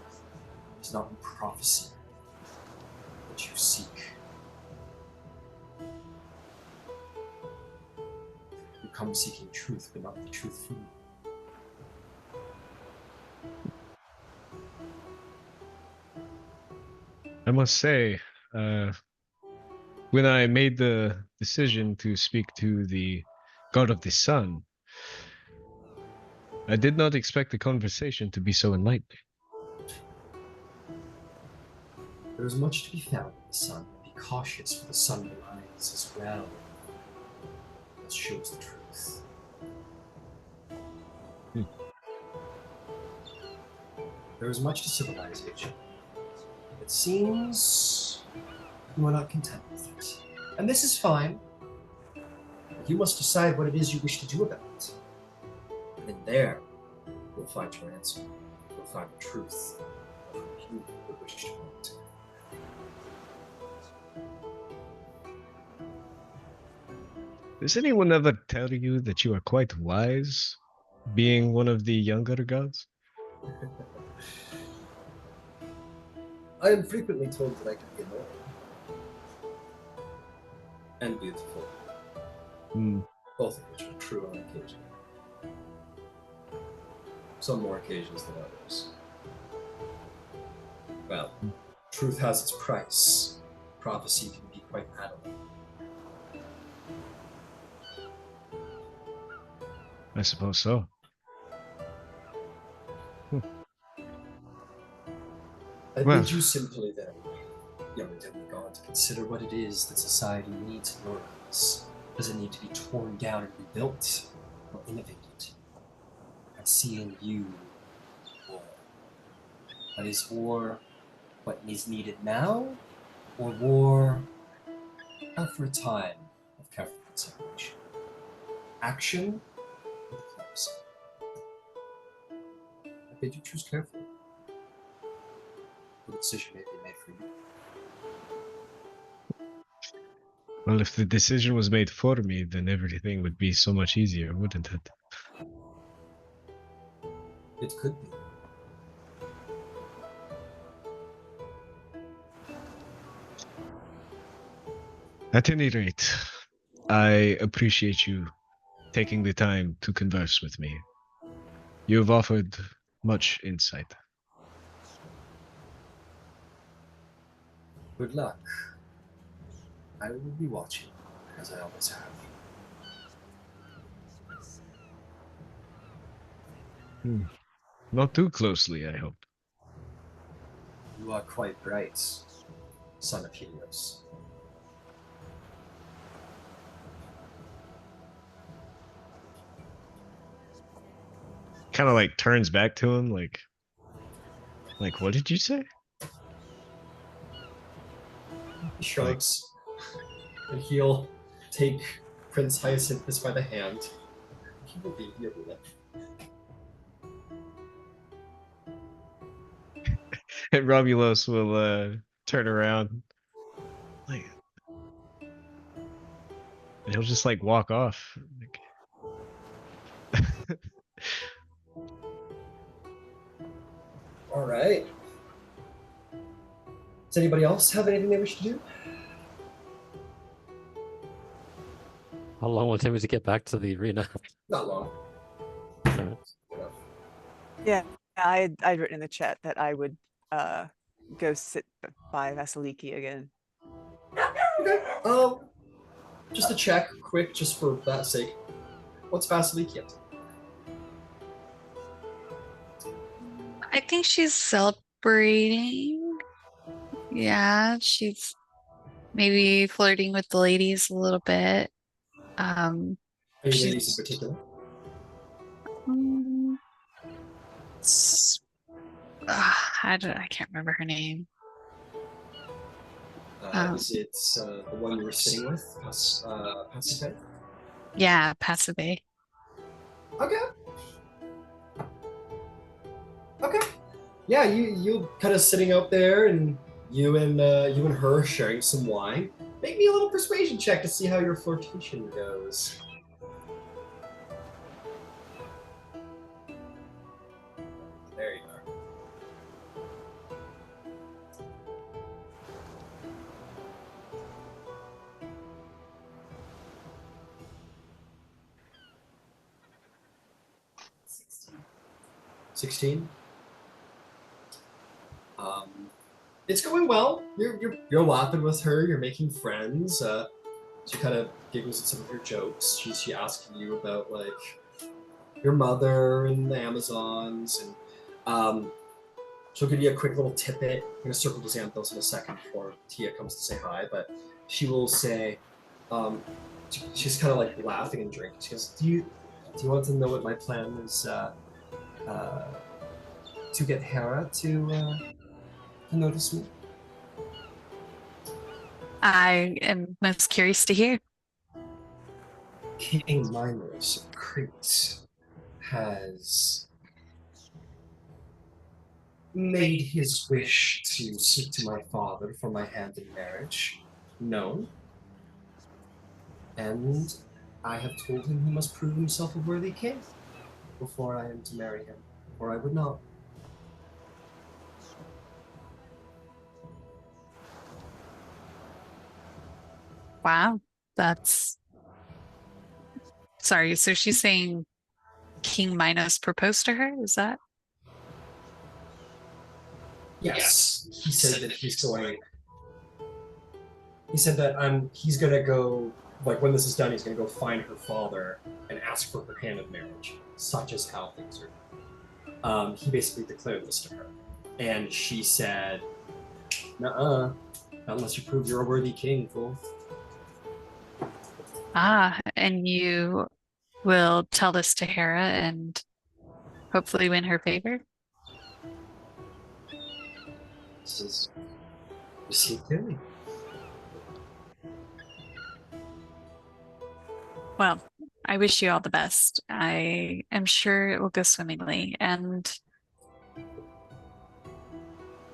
it is not in prophecy that you seek. You come seeking truth, but not the truth from you. I must say, when I made the decision to speak to the God of the Sun, I did not expect the conversation to be so enlightening. There is much to be found in the sun. Be cautious, for the sun lies as well as shows the truth. There is much to civilization. It seems you are not content with it. And this is fine. But you must decide what it is you wish to do about it. And in there, you'll find your answer. You'll find the truth of who you would wish to want. Does anyone ever tell you that you are quite wise, being one of the younger gods? I am frequently told that I can be annoying. And beautiful. Both of which are true on occasion. Some more occasions than others. Well, truth has its price. Prophecy can be quite adamant. I suppose so. I bid you simply then young demigod, consider what it is that society needs in Romulos. Does it need to be torn down and rebuilt, or innovated? I see in you war. But is war what is needed now, or war out for a time of careful consideration? Action or diplomacy? I bid you choose carefully. The decision may be made for you. Well, if the decision was made for me, then everything would be so much easier, wouldn't it? It could be. At any rate, I appreciate you taking the time to converse with me. You have offered much insight. Good luck. I will be watching, as I always have. Not too closely, I hope. You are quite bright, son of Helios. Kind of like turns back to him, like, what did you say? He shrugs, and he'll take Prince Hyacinthus by the hand. He will be here with it. And Romulos will turn around, like, and he'll just like walk off. Like... All right. Does anybody else have anything they wish to do? How long will it take me to get back to the arena? Not long. Alright. Yeah, I'd written in the chat that I would go sit by Vasaliki again. Okay. Just a check, quick, just for that sake. What's Vasaliki up to? I think she's celebrating. Yeah, she's maybe flirting with the ladies a little bit. Any ladies in particular? mm, I can't remember her name. Is it the one you were sitting with, Pacific? Yeah, Pacific. Okay. Okay. Yeah, you kind of sitting out there, and you and her sharing some wine. Make me a little persuasion check to see how your flirtation goes. There you are. $16. It's going well. You're laughing with her. You're making friends. She kind of giggles at some of your jokes. She asking you about like your mother and the Amazons, and she'll give you a quick little tidbit. I'm gonna circle to Xanthos in a second before Thyia comes to say hi, but she will say, she's kind of like laughing and drinking. She goes, "Do you want to know what my plan is? To get Hera to notice me?" I am most curious to hear. King Minos of Crete has made his wish to seek to my father for my hand in marriage known, and I have told him he must prove himself a worthy king before I am to marry him, or I would not. Wow, that's... Sorry, so she's saying King Minos proposed to her? Is that? Yes, he said that he's going. He said that he's gonna go, like when this is done, he's gonna go find her father and ask for her hand in marriage, such as how things are. He basically declared this to her, and she said, "Nuh-uh, Unless you prove you're a worthy king, fool. Ah, and you will tell this to Hera and hopefully win her favor? This is... You see it clearly. Well, I wish you all the best. I am sure it will go swimmingly, and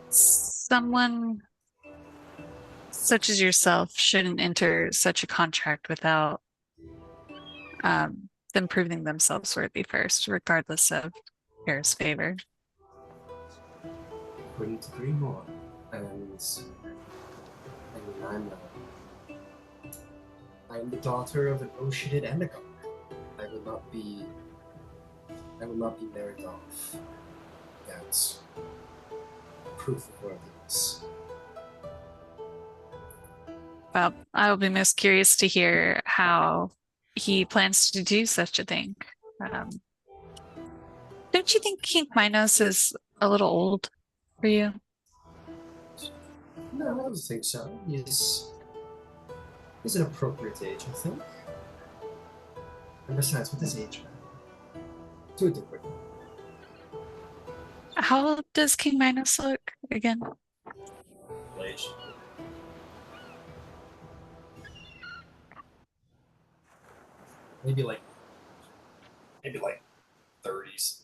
someone such as yourself shouldn't enter such a contract without them proving themselves worthy first, regardless of Hera's favor. Couldn't agree more. And I'm the daughter of an Oceanid and a god. I will not be married off. That's proof of worthiness. Well, I will be most curious to hear how he plans to do such a thing. Don't you think King Minos is a little old for you? No, I don't think so. He's an appropriate age, I think. And besides, with his age, do it different. How old does King Minos look again? Age. Maybe like 30s.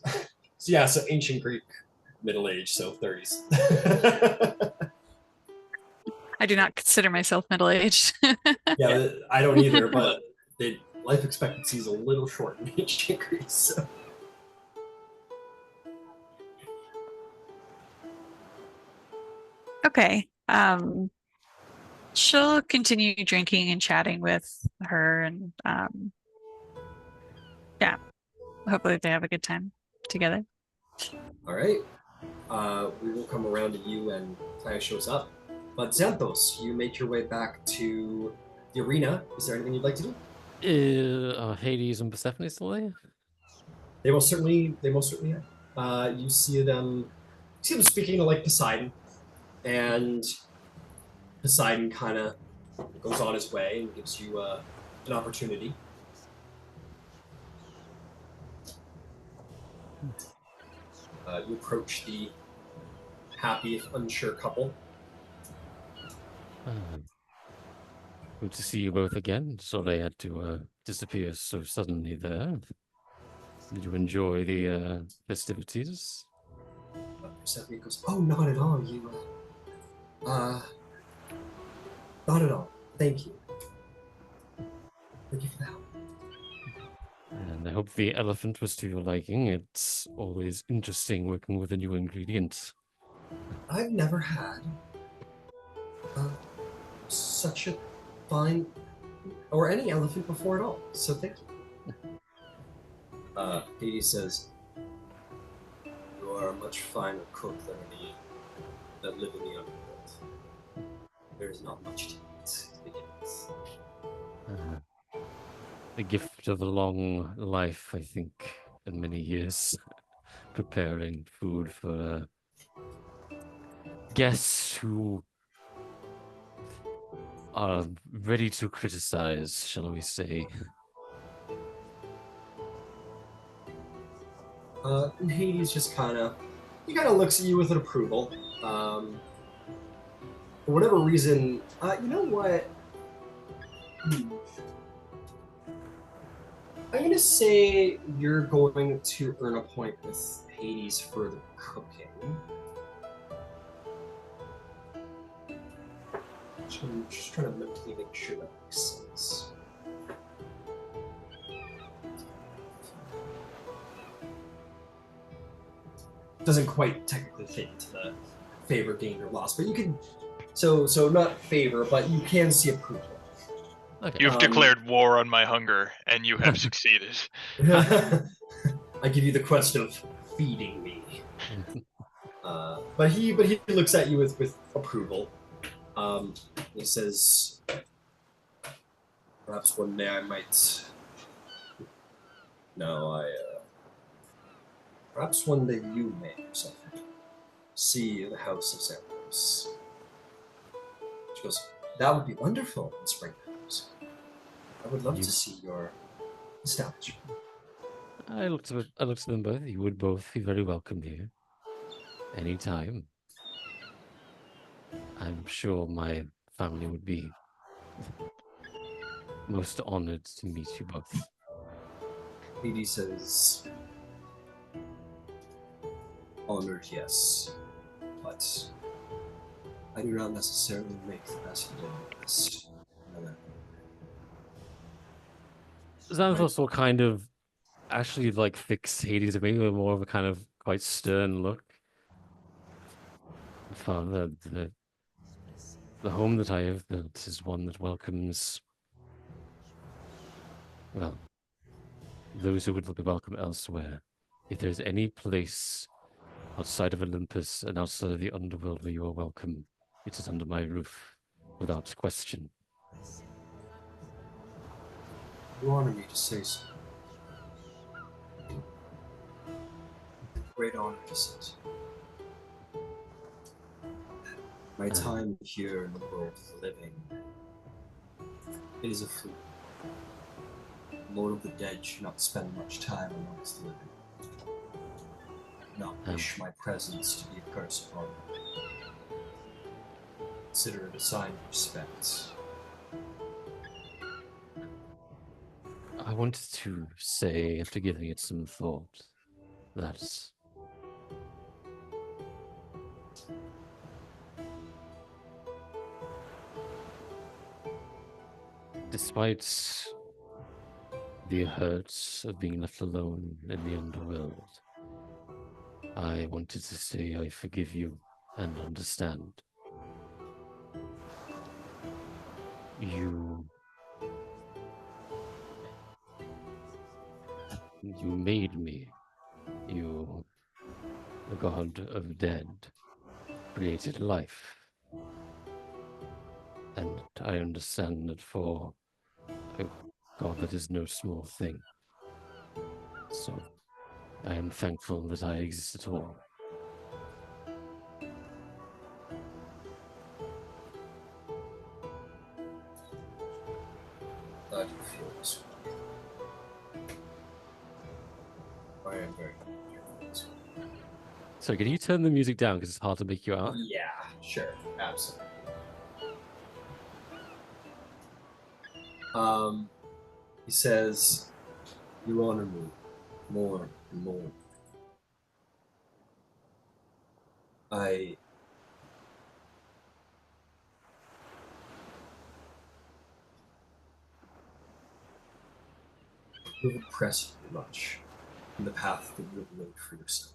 So yeah, so ancient Greek, middle age, so 30s. I do not consider myself middle-aged. Yeah, I don't either, but life expectancy is a little short in ancient Greece. So. Okay. She'll continue drinking and chatting with her, and yeah, hopefully they have a good time together. All right. We will come around to you and Thyia shows up. But Xanthos, you make your way back to the arena. Is there anything you'd like to do? Are Hades and Persephone still there? They most certainly are. You see them speaking to like Poseidon, and Poseidon kind of goes on his way and gives you an opportunity. You approach the happy, if unsure couple. Good to see you both again. Sorry I had to disappear so suddenly there. Did you enjoy the festivities? Persephone goes, "Oh, not at all. Not at all. Thank you. Thank you for the help." And I hope the elephant was to your liking. It's always interesting working with a new ingredient. I've never had such a fine or any elephant before at all. So thank you. Hades says, "You are a much finer cook than any that live in the underworld. There is not much to eat to begin with." The gift of a long life, I think, and many years preparing food for guests who are ready to criticize, shall we say. And Hades just kind of looks at you with an approval. For whatever reason, you know what? I'm going to say you're going to earn a point with Hades for the cooking. I'm just trying to mentally make sure that makes sense. Doesn't quite technically fit into the favor gained or lost, but you can. So not favor, but you can see approval. Okay. You've declared war on my hunger, and you have succeeded. I give you the quest of feeding me. But he looks at you with approval. He says, "Perhaps one day I might. No, perhaps one day you may yourself see the house of Xanthos." She goes, that would be wonderful when spring comes. I would love to see your establishment. I looked at them both. You would both be very welcome here. Anytime. I'm sure my family would be most honored to meet you both. Edie says, honored, yes, but I do not necessarily make the best of the best. Xanthos will kind of actually like fix Hades at me with more of a kind of quite stern look. Father, the home that I have built is one that welcomes, well, those who would be welcome elsewhere. If there's any place outside of Olympus and outside of the underworld where you are welcome, it is under my roof, without question. You honor me to say so. Great honor to say so. My time here in the world of the living, it is a fluke. Lord of the dead should not spend much time amongst the living. Not wish my presence to be a curse upon me. Consider it a sign of respect. I wanted to say, after giving it some thought, that despite the hurts of being left alone in the underworld, I wanted to say I forgive you and understand. You made me. You, the god of dead, created life. And I understand that for a god that is no small thing. So I am thankful that I exist at all. Glad you feel this way. I am very glad you feel this way. So can you turn the music down because it's hard to make you out? Yeah, sure, absolutely. He says, you honor me more and more. You have impressed me much in the path that you have laid for yourself.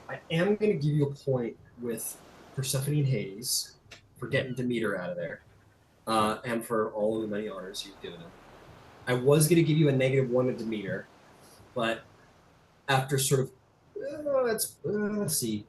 I am going to give you a point with Persephone and Hades for getting Demeter out of there, and for all of the many honors you've given him. I was going to give you a -1 to Demeter, but after sort of, let's see.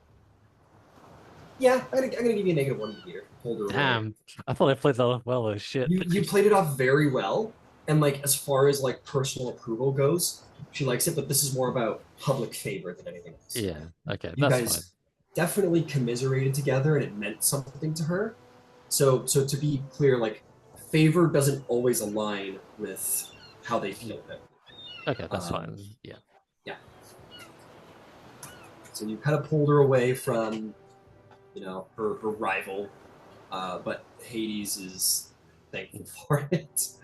Yeah, I'm gonna give you a -1 to Demeter. Hold her away. Damn, I thought I played that well as shit. You played it off very well, and like as far as like personal approval goes, she likes it, but this is more about public favor than anything else. Yeah, okay, You that's guys fine. definitely commiserated together, and it meant something to her. So to be clear, like favor doesn't always align with how they feel about it. Okay, that's fine. Yeah. Yeah. So you kind of pulled her away from, her rival, but Hades is thankful for it.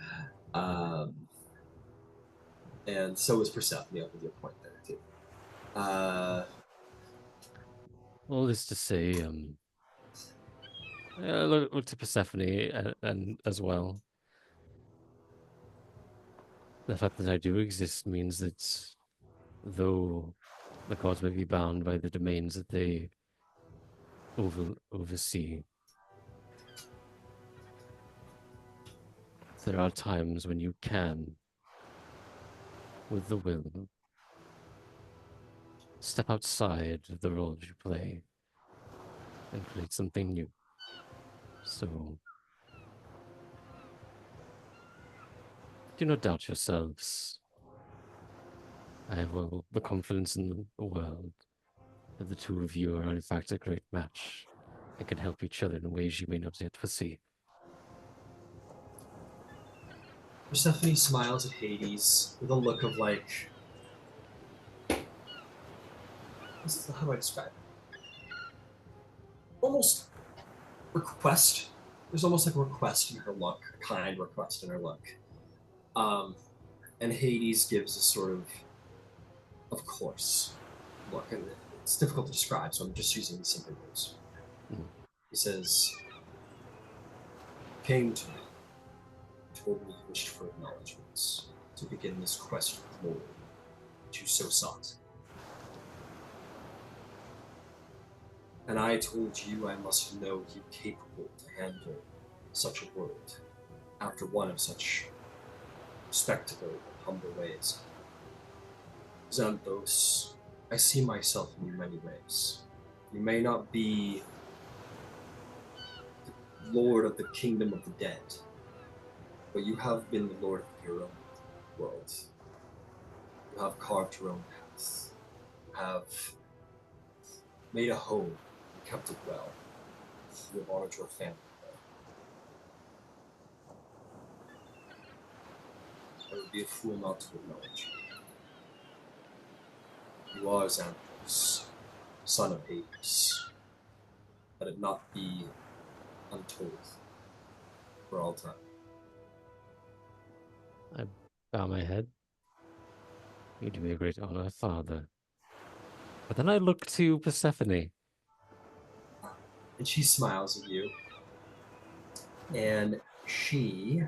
And so is Persephone. I'll give you a point there too. All this to say, look to Persephone and as well. The fact that I do exist means that though the gods may be bound by the domains that they oversee, there are times when you can, with the will, step outside of the role you play and create something new. So do not doubt yourselves. I have all the confidence in the world that the two of you are in fact a great match and can help each other in ways you may not yet foresee. Persephone smiles at Hades with a look of like, how do I describe it? Almost request. There's almost like a request in her look, a kind request in her look. And Hades gives a sort of course, look, and it's difficult to describe, so I'm just using these simple words. He says, came to me, told me he wished for acknowledgments to begin this quest of glory that you so sought. And I told you I must know you capable to handle such a world after one of such respectable and humble ways. Xanthos, I see myself in you many ways. You may not be the lord of the kingdom of the dead, but you have been the lord of your own world. You have carved your own path. You have made a home and kept it well. You have honored your family well. I would be a fool not to acknowledge you. You are Xanthos, son of Hades. Let it not be untold for all time. I bow my head. You do me a great honor, Father. But then I look to Persephone. And she smiles at you. And she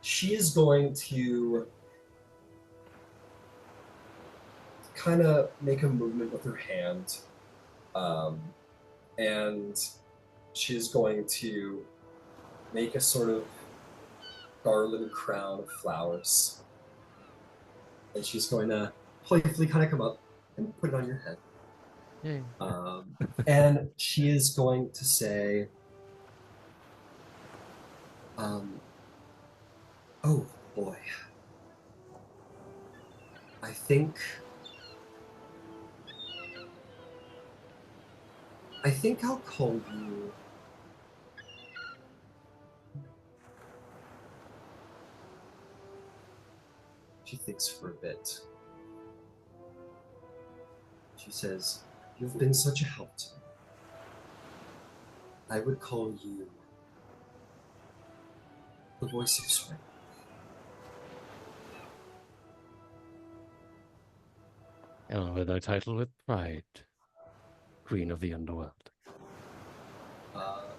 she is going to kind of make a movement with her hand, and she's going to make a sort of garland crown of flowers, and she's going to playfully kind of come up and put it on your head. Yay. And she is going to say, oh boy, I think I'll call you She thinks for a bit. She says, you've been such a help to me. I would call you the voice of spring. And with thy title with pride, Queen of the Underworld.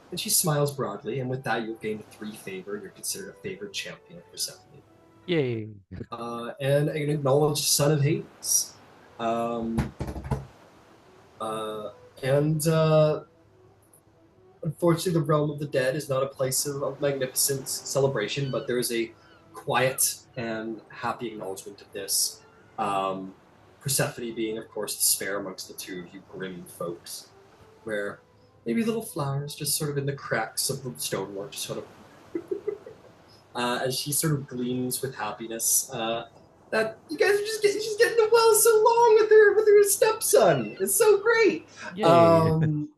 And she smiles broadly, and with that you'll gain 3 favor. You're considered a favored champion of Persephone. Yay! And an acknowledged son of Hades. Unfortunately, the realm of the dead is not a place of magnificent celebration, but there is a quiet and happy acknowledgement of this. Persephone being, of course, the spare amongst the two of you grim folks, where maybe little flowers just sort of in the cracks of the stonework, just sort of as she sort of gleams with happiness. That you guys are she's getting well so long with her stepson. It's so great. And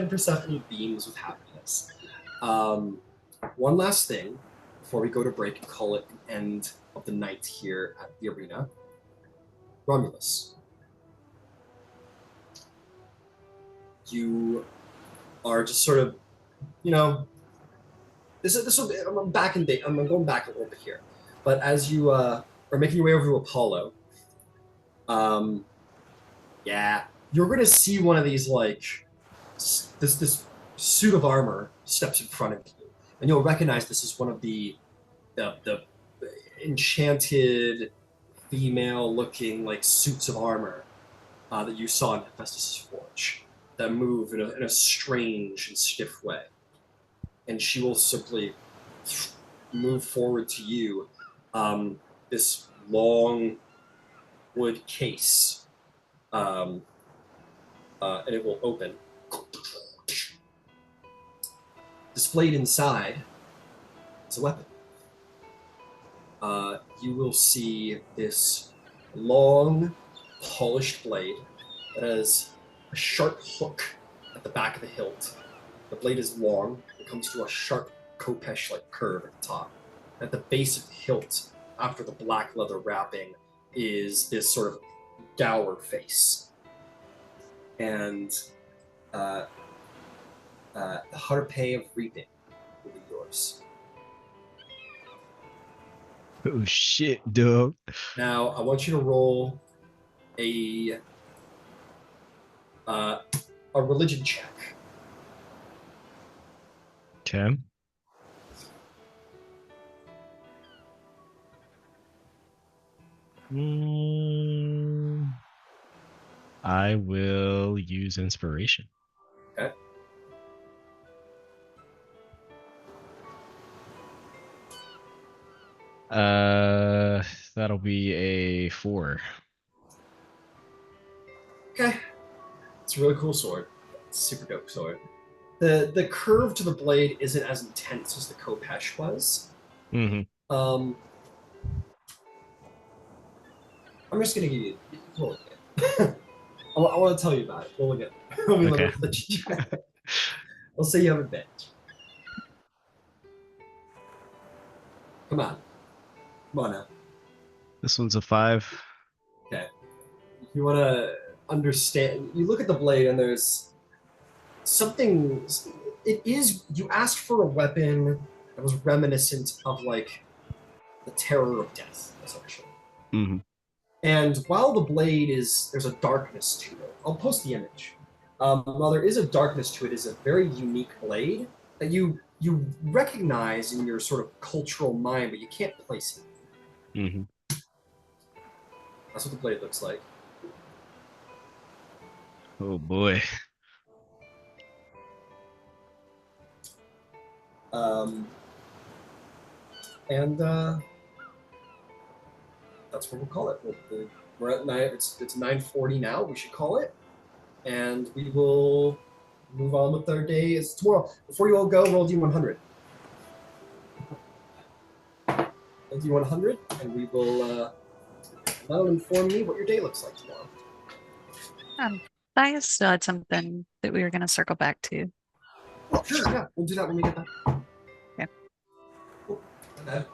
Persephone beams with happiness. One last thing before we go to break and call it the end of the night here at the arena. Romulus, you are just sort of, this will be, I'm back in date. I'm going back a little bit here, but as you are making your way over to Apollo, you're gonna see one of these this suit of armor steps in front of you, and you'll recognize this is one of the enchanted female-looking suits of armor that you saw in Hephaestus' forge that move in a strange and stiff way. And she will simply move forward to you. This long wood case and it will open. Displayed inside is a weapon. You will see this long, polished blade that has a sharp hook at the back of the hilt. The blade is long. It comes to a sharp Kopesh-like curve at the top. At the base of the hilt, after the black leather wrapping, is this sort of dour face. And the Harpe of Reaping will be yours. Oh shit, dog. Now, I want you to roll a religion check. Okay. I will use inspiration. Okay. That'll be a 4. Okay. It's a really cool sword. It's a super dope sword. The curve to the blade isn't as intense as the Kopesh was. Mm-hmm. I'm just gonna give you roll again. I want to tell you about it. Roll again. Okay. I'll say you have advantage. Come on now. This one's a 5. Okay. You want to understand. You look at the blade, and there's something. It is. You asked for a weapon that was reminiscent of like the terror of death, essentially. Mm-hmm. And while the blade there's a darkness to it. I'll post the image. While there is a darkness to it, it's a very unique blade that you recognize in your sort of cultural mind, but you can't place it. Mm-hmm. That's what the blade looks like. Oh boy. And that's what we'll call it. We're at 9. It's 9:40 now. We should call it, and we will move on with our day. It's tomorrow. Before you all go, roll D100. Roll D100, and we will. That'll inform me what your day looks like tomorrow. Thyia still had something that we were going to circle back to. Oh, sure, yeah. We'll do that when we get back. Okay. Cool. Okay.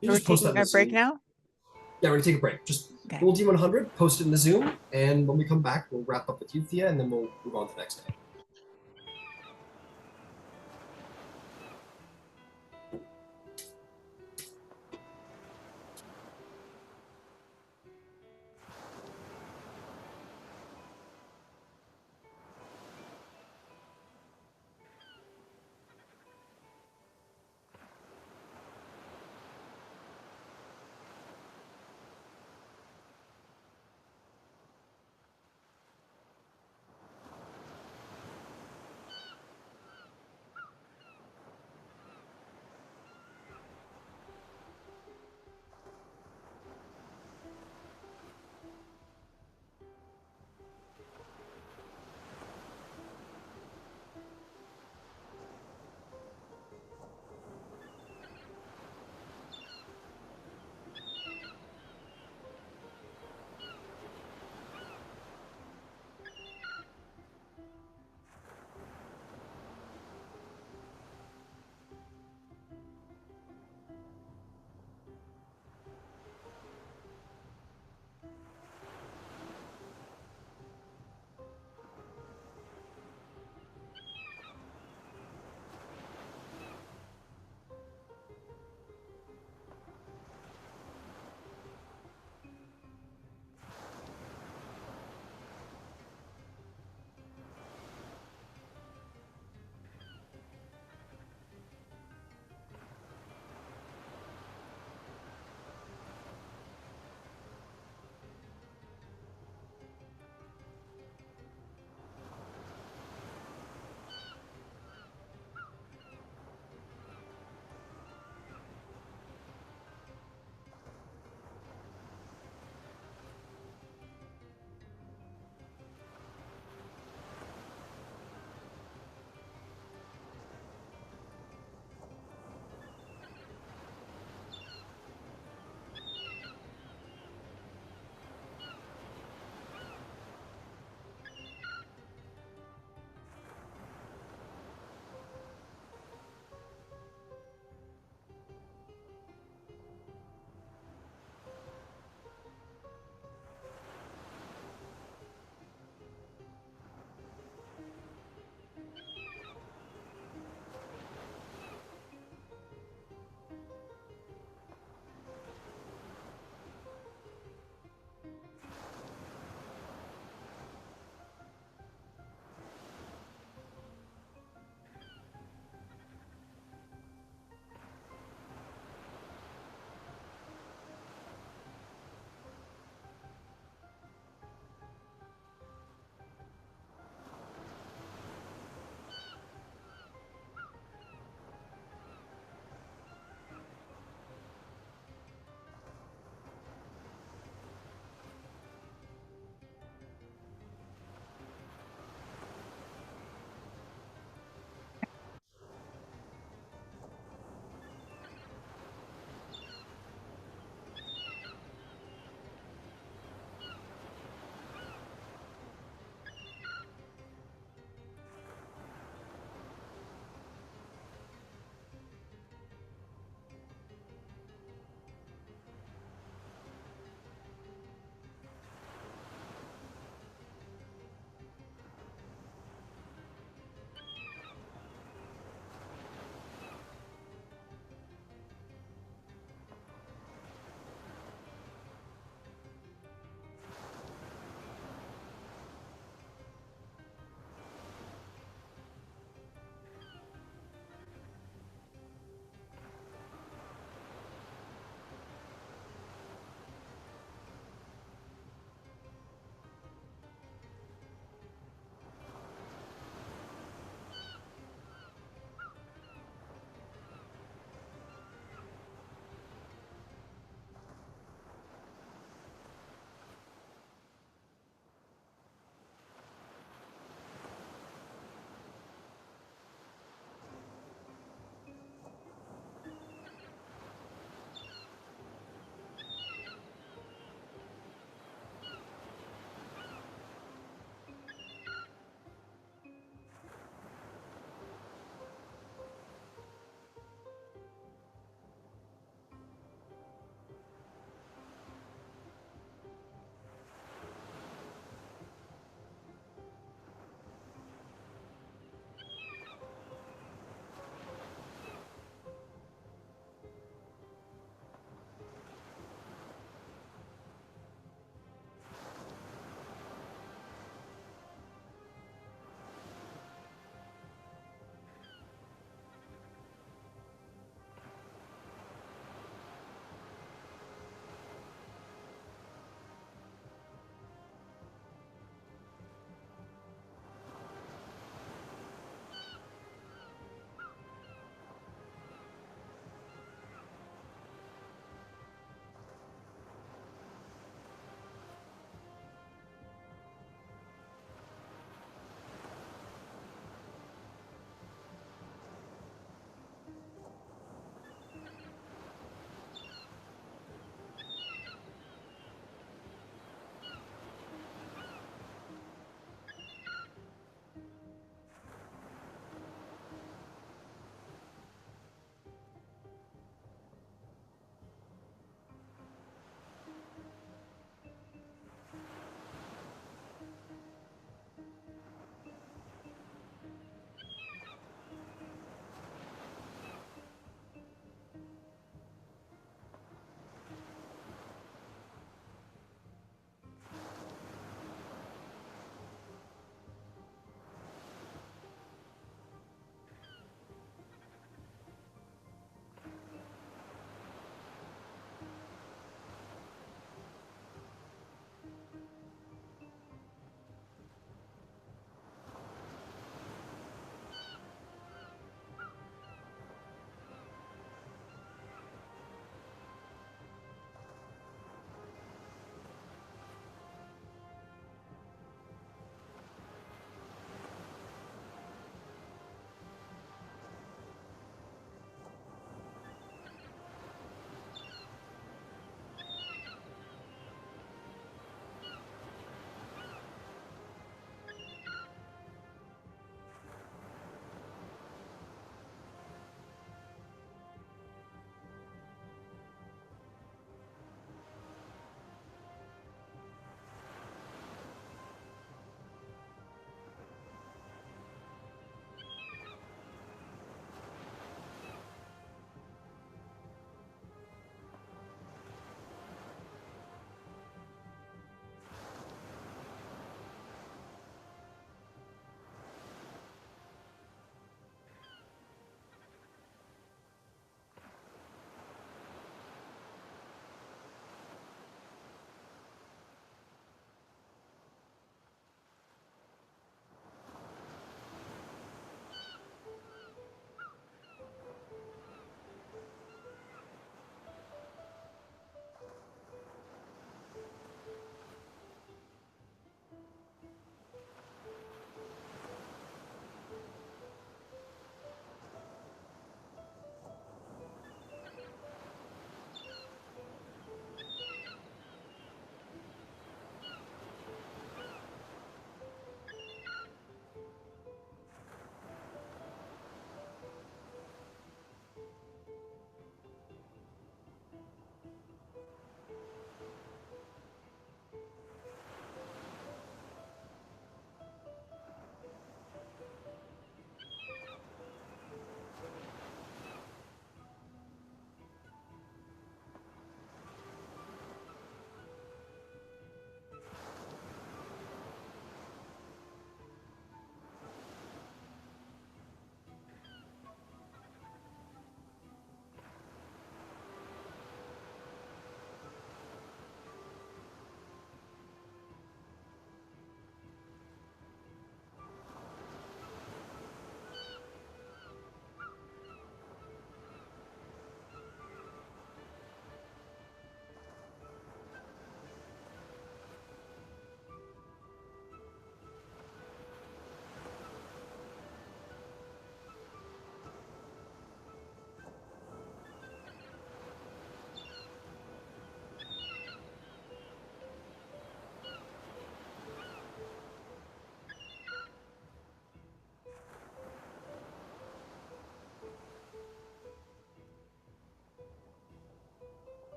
You We're just post that taking in a the break Zoom. now? Yeah, we're gonna take a break. Just Okay. roll D100, post it in the Zoom, and when we come back, we'll wrap up with you, Thyia, and then we'll move on to the next day.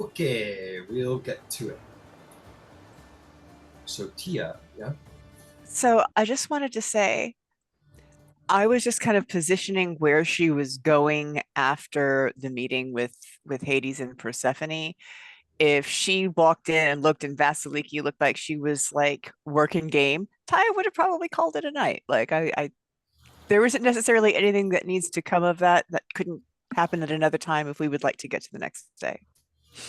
Okay, we'll get to it. So Thyia, yeah? So I just wanted to say, I was just kind of positioning where she was going after the meeting with Hades and Persephone. If she walked in and looked and Vasaliki looked like she was like working game, Thyia would have probably called it a night. Like there isn't necessarily anything that needs to come of that couldn't happen at another time if we would like to get to the next day.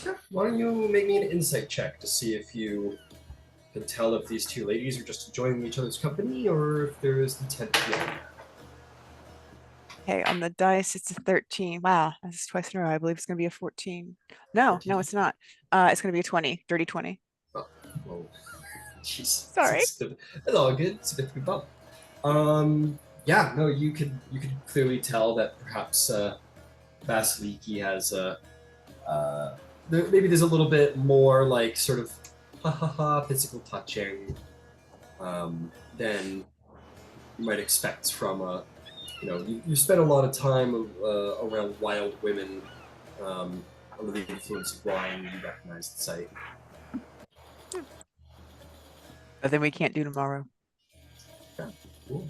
Yeah. Why don't you make me an insight check to see if you can tell if these two ladies are just enjoying each other's company or if there is intent beyond that. Okay, on the dice, it's a 13. Wow, that's twice in a row. I believe it's going to be a 14. No, 14. no, it's not. It's going to be a 20, dirty 20. Oh, well, jeez. Sorry. It's all good. It's a bit of a bump. Yeah, no, you could clearly tell that perhaps Vasiliki has maybe there's a little bit more like sort of physical touching than you might expect from a you spend a lot of time around wild women under the influence of wine. You recognize the sight. But then we can't do tomorrow. Yeah, cool.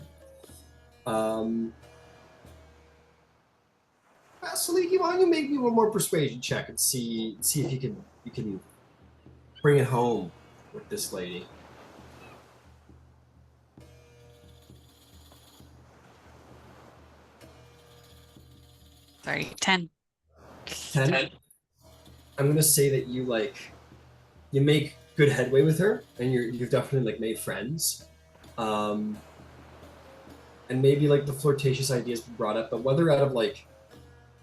Vasaliki, why don't you make me one more persuasion check and see if you can bring it home with this lady. Sorry, 10. 10. I'm gonna say that you make good headway with her, and you've definitely made friends. And maybe the flirtatious ideas been brought up, but whether out of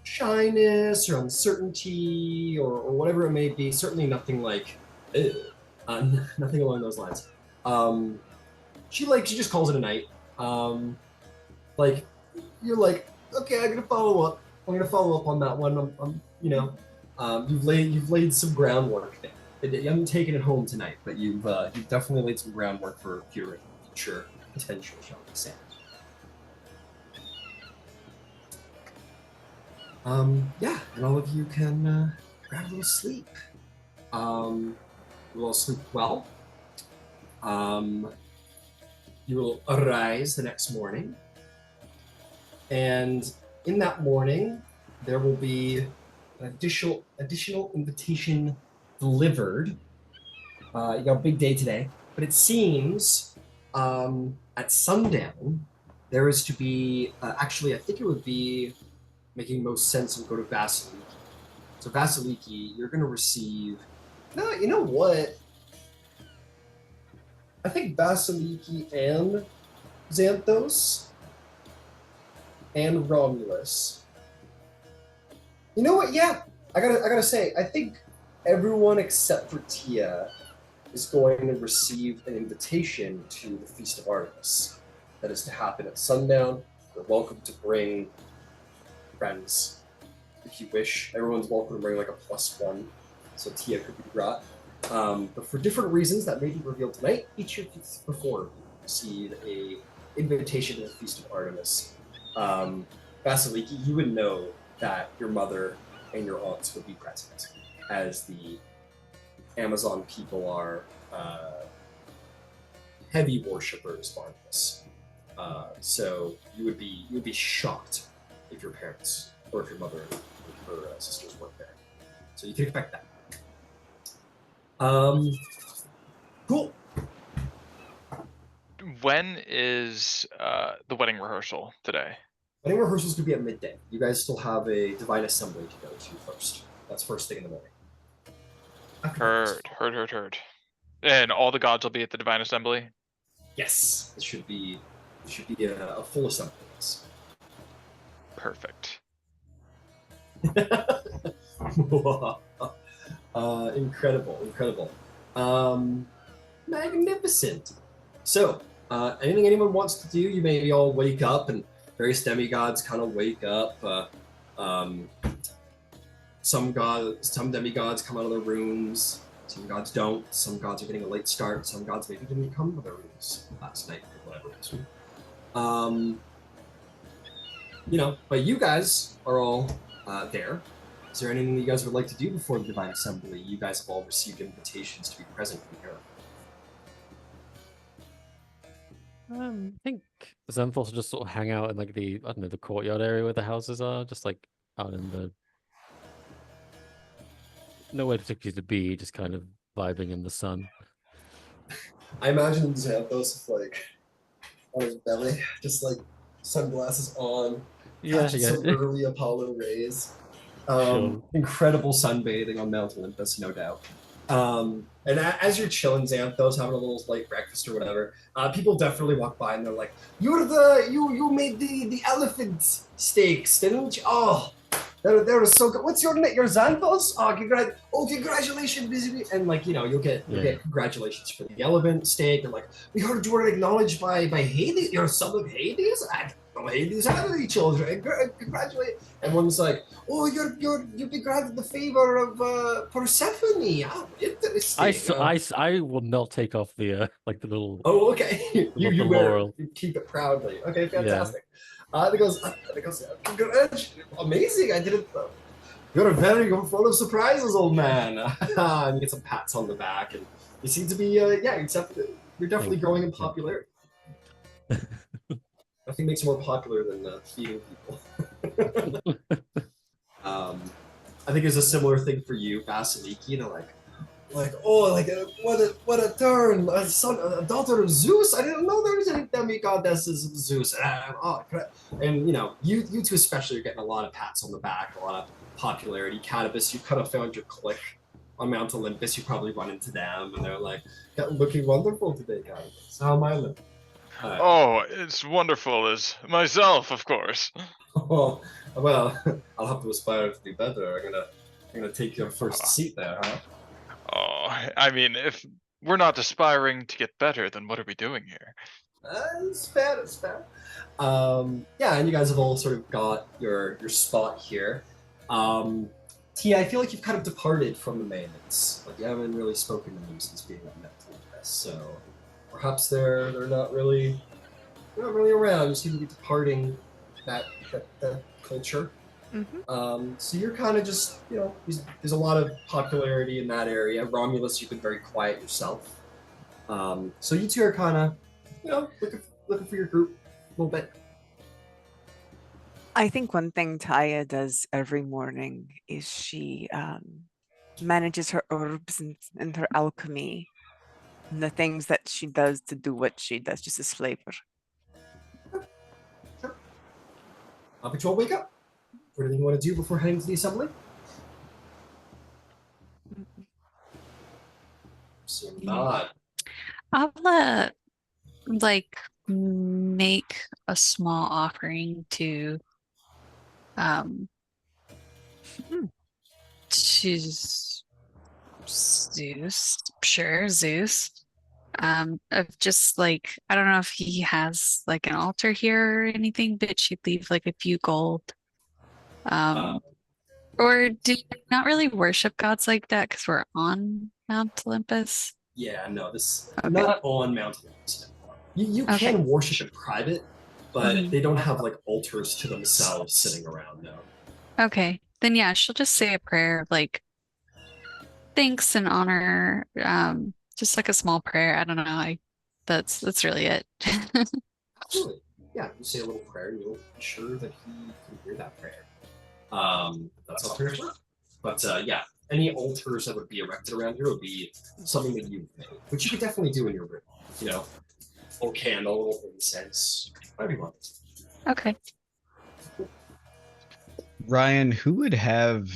shyness or uncertainty or whatever it may be, certainly nothing nothing along those lines. She just calls it a night. You're okay, I'm gonna follow up. I'm gonna follow up on that one. You've laid some groundwork there. You haven't taken it home tonight, but you've definitely laid some groundwork for future potential, shall we say. Yeah, and all of you can grab a little sleep. You will sleep well. You will arise the next morning, and in that morning, there will be an additional invitation delivered. You got a big day today, but it seems at sundown there is to be actually I think it would be making most sense to go to Vasaliki. So Vasaliki, you're going to receive. No, you know what? I think Vasaliki and Xanthos and Romulus. You know what? Yeah, I gotta say, I think everyone except for Thyia is going to receive an invitation to the Feast of Artemis. That is to happen at sundown. You're welcome to bring friends if you wish. Everyone's welcome to bring a +1, so Thyia could be brought. But for different reasons that may be revealed tonight, each of you before receive a invitation to the Feast of Artemis. Vasaliki, you would know that your mother and your aunts would be present, as the Amazon people are heavy worshippers of Artemis. So you would be shocked if your parents or if your mother or her sisters weren't there. So you can expect that. Cool. When is the wedding rehearsal today? Wedding rehearsal's gonna be at midday. You guys still have a divine assembly to go to first. That's first thing in the morning. Heard. And all the gods will be at the divine assembly? Yes. It should be a full assembly. Perfect. Incredible. Magnificent. So, anything anyone wants to do, you maybe all wake up and various demigods kind of wake up. Some demigods come out of their rooms. Some gods don't. Some gods are getting a late start. Some gods maybe didn't come to their rooms last night for whatever reason. But you guys are all there. Is there anything that you guys would like to do before the Divine Assembly? You guys have all received invitations to be present here. I think Xanthos will just sort of hang out in like the I don't know the courtyard area where the houses are, just like out in the nowhere particularly to be, just kind of vibing in the sun. I imagine Xanthos with like on his belly, just like sunglasses on, catching some early Apollo rays. Sure. Incredible sunbathing on Mount Olympus, no doubt. And as you're chilling, Xanthos, having a little light breakfast or whatever, people definitely walk by and they're like, you made the elephant steaks, didn't you? Oh, that was so good. What's your name? You're Xanthos? Oh, congratulations, busy. And like, you'll get congratulations for the elephant steak. And like, we heard you were acknowledged by Hades. You're son of Hades? I don't know Hades have any children. Congratulate. And one's like, oh, you've been granted the favor of Persephone. Oh, interesting. I will not take off the like the little. Oh, okay. you wear it, you keep it proudly. Okay, fantastic. Yeah. It goes, amazing. I didn't. You're full of surprises, old man. And you get some pats on the back, and you seem to be, you're definitely growing in popularity. Nothing makes you more popular than feeding people. I think there's a similar thing for you, Vasaliki. What a turn! A daughter of Zeus. I didn't know there was any demigoddesses of Zeus. And you two especially are getting a lot of pats on the back, a lot of popularity. Candybus, you kind of found your clique on Mount Olympus. You probably run into them, and they're like, "Looking wonderful today, Candybus. How am I looking?" Oh, it's wonderful as myself, of course. Oh, well, I'll have to aspire to do better. I'm gonna take your first seat there, huh? Oh, I mean, if we're not aspiring to get better, then what are we doing here? It's fair. Yeah, and you guys have all sort of got your spot here. Thyia, I feel like you've kind of departed from the Mayans. Like you haven't really spoken to them since being at Olympus, so perhaps they're not really around. You seem to be departing that culture. Mm-hmm. So you're kind of just, there's a lot of popularity in that area. Romulus, you've been very quiet yourself. So you two are kind of, looking for your group a little bit. I think one thing Thyia does every morning is she manages her herbs and her alchemy and the things that she does to do what she does, just as flavor. Sure. But you'll wake up. Anything you want to do before heading to the assembly? So not. I'll make a small offering to Zeus. Sure, Zeus. Of just like, I don't know if he has like an altar here or anything, but she'd leave like a few gold. Or do you not really worship gods like that because we're on Mount Olympus? Yeah, no, not on Mount Olympus. You can worship in private, but they don't have like altars to themselves sitting around, no. Okay, then yeah, she'll just say a prayer of like thanks and honor, just like a small prayer. I don't know. That's really it. Absolutely. Yeah, you say a little prayer and you'll ensure that he can hear that prayer. That's how prayers work. But yeah, any altars that would be erected around here would be something that you've made, which you could definitely do in your room. Little candle, little incense, whatever you want. Okay. Ryan, who would have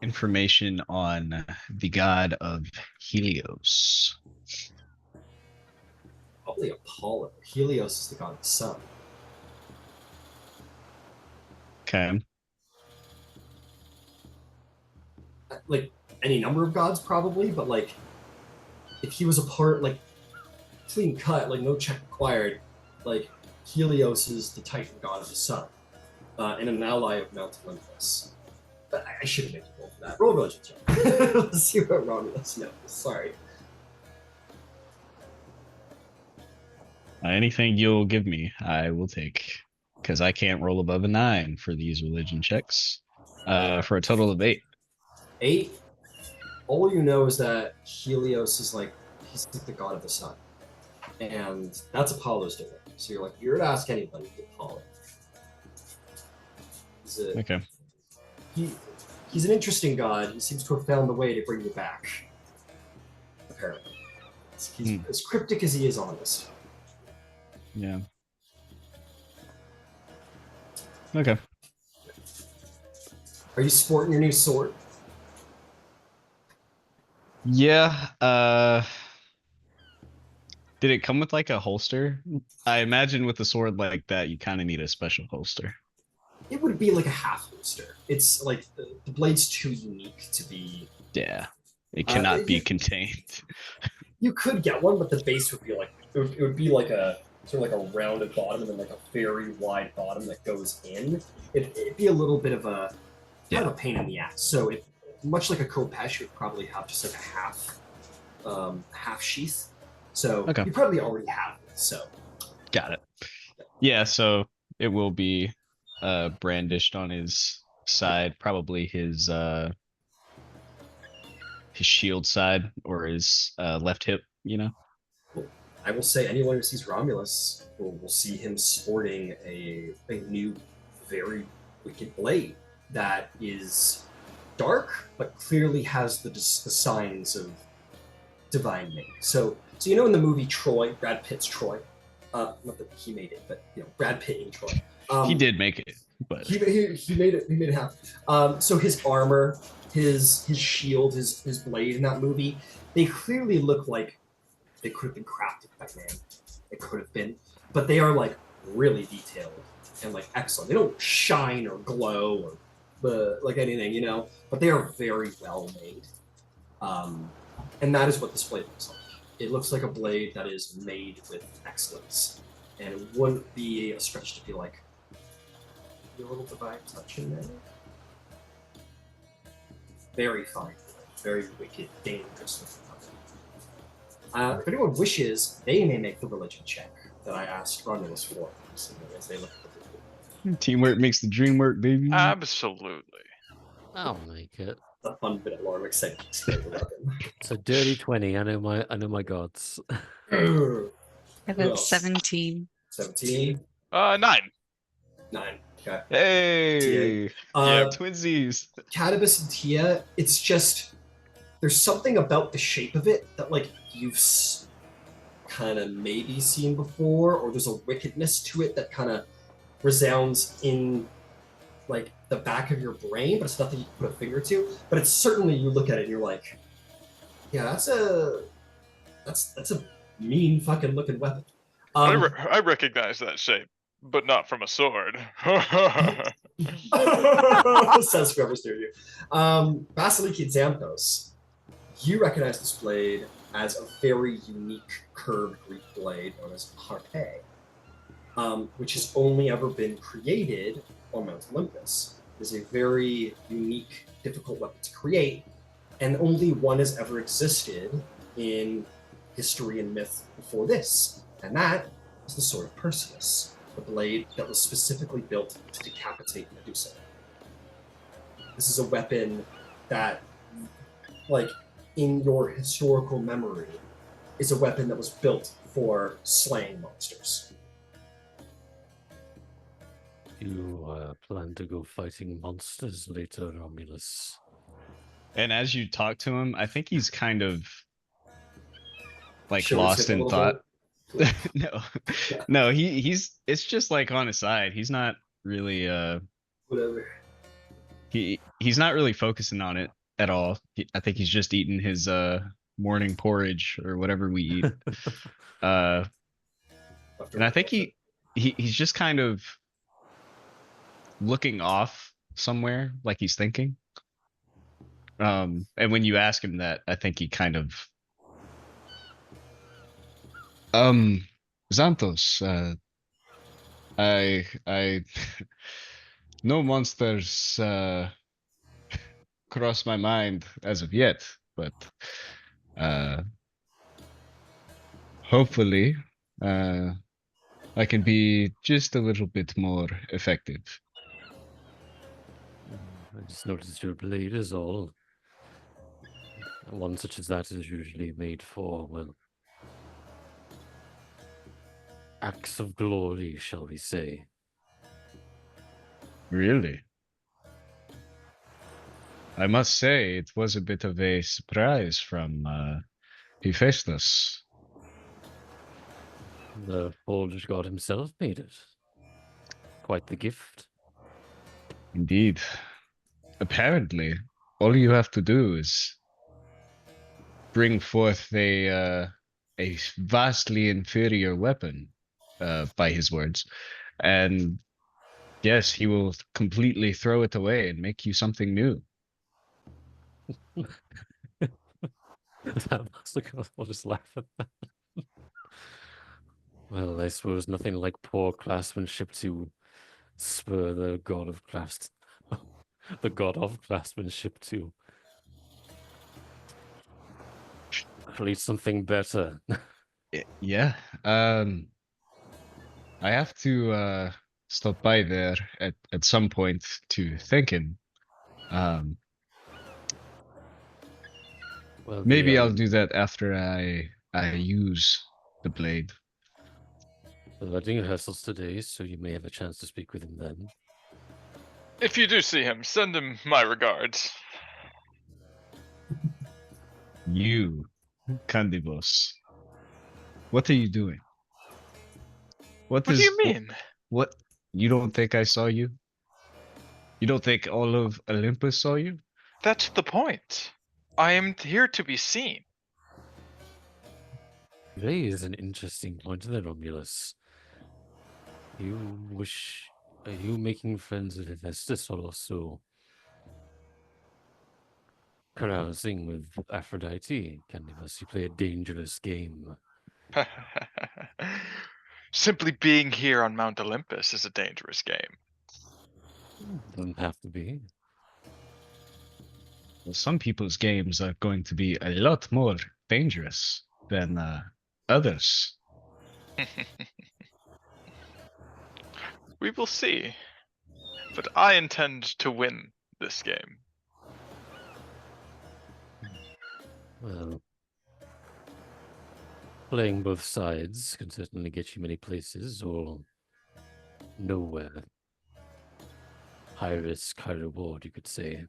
information on the god of Helios? Probably Apollo. Helios is the god of the sun. Okay. Like any number of gods, probably, but like if he was a part, like clean cut, like no check required, like Helios is the Titan god of the sun, and an ally of Mount Olympus. But I should have made you roll for that. Roll religion check. Let's see what Romulus knows. Sorry. Anything you'll give me, I will take, because I can't roll above a 9 for these religion checks. For a total of 8. 8. All you know is that Helios is like, he's like the god of the sun. And that's Apollo's doing. So you're like, you're to ask anybody, Apollo. Okay. He's an interesting god. He seems to have found the way to bring you back. Apparently. He's as cryptic as he is honest. Yeah. Okay. Are you sporting your new sword? Yeah. Did it come with like a holster? I imagine with a sword like that, you kind of need a special holster. It would be like a half holster. It's like the blade's too unique to be. Yeah. It cannot be contained. You could get one, but the base would be like it would be like a sort of like a rounded bottom and then like a very wide bottom that goes in. It'd be a little bit of a kind of a pain in the ass. So it, much like a Kopesh, you would probably have just like a half sheath. So you probably already have it. So got it. Yeah, so it will be brandished on his side, probably his shield side or his left hip, you know. I will say anyone who sees Romulus will see him sporting a new, very wicked blade that is dark, but clearly has the signs of divine made. So you know in the movie Troy, Brad Pitt's Troy, not that he made it, but you know Brad Pitt in Troy. He did make it, but he made it. He made it happen. So his armor, his shield, his blade in that movie, they clearly look like they could have been crafted by man. It could have been, but they are like really detailed and like excellent. They don't shine or glow or like anything, you know, but they are very well made. And that is what this blade looks like. It looks like a blade that is made with excellence, and it wouldn't be a stretch to be like a little divine touch in there. Very fine, very wicked, dangerous. If anyone wishes, they may make the religion check that I asked Romulus for. As they look at the teamwork makes the dream work, baby. Absolutely. I'll make it. A fun bit of lore. I'm excited to explain the weapon. So dirty 20. I know my gods. I have 17. 17. 9. 9. Okay. Hey. Yeah, twinsies. Candybus and Thyia. It's just there's something about the shape of it that like you've kind of maybe seen before, or there's a wickedness to it that kind of resounds in like the back of your brain, but it's nothing you can put a finger to. But it's certainly you look at it and you're like, yeah, that's a mean fucking looking weapon. I recognize that shape, but not from a sword. Says whoever's near you. Vasaliki and Xanthos, you recognize this blade as a very unique curved Greek blade known as harpe, which has only ever been created on Mount Olympus. It is a very unique, difficult weapon to create, and only one has ever existed in history and myth before this, and that is the Sword of Perseus, the blade that was specifically built to decapitate Medusa. This is a weapon that, like, in your historical memory, is a weapon that was built for slaying monsters. You plan to go fighting monsters later, Romulus. And as you talk to him, I think he's kind of like Sure, lost in thought. Yeah. No, he's it's just like on his side. He's not really Whatever. He's not really focusing on it at all. I think he's just eating his morning porridge or whatever we eat. And I think he's just kind of looking off somewhere, like he's thinking. And when you ask him that, I think he kind of Xanthos, I no monsters cross my mind as of yet, but hopefully I can be just a little bit more effective. I just noticed your blade is all. One such as that is usually made for, well, acts of glory, shall we say. Really? I must say, it was a bit of a surprise from Hephaestus. The forged god himself made it. Quite the gift. Indeed. Apparently, all you have to do is bring forth a vastly inferior weapon, by his words, and yes, he will completely throw it away and make you something new. I'll just laugh at that. Well, I suppose nothing like poor craftsmanship to spur the god of craftsmanship to create something better. Yeah. I have to stop by there at some point to thank him. Well, Maybe I'll do that after I use the blade. The wedding rehearsals today, so you may have a chance to speak with him then. If you do see him, send him my regards. You, Candybus, what are you doing? What do you mean? What? You don't think I saw you? You don't think all of Olympus saw you? That's the point. I am here to be seen. Raise an interesting point there, Romulus. Are you making friends with Hephaestus or also carousing with Aphrodite? Candybus, you play a dangerous game. Simply being here on Mount Olympus is a dangerous game. Doesn't have to be. Well, some people's games are going to be a lot more dangerous than others. We will see. But I intend to win this game. Well, playing both sides can certainly get you many places or nowhere. High risk, high reward, you could say.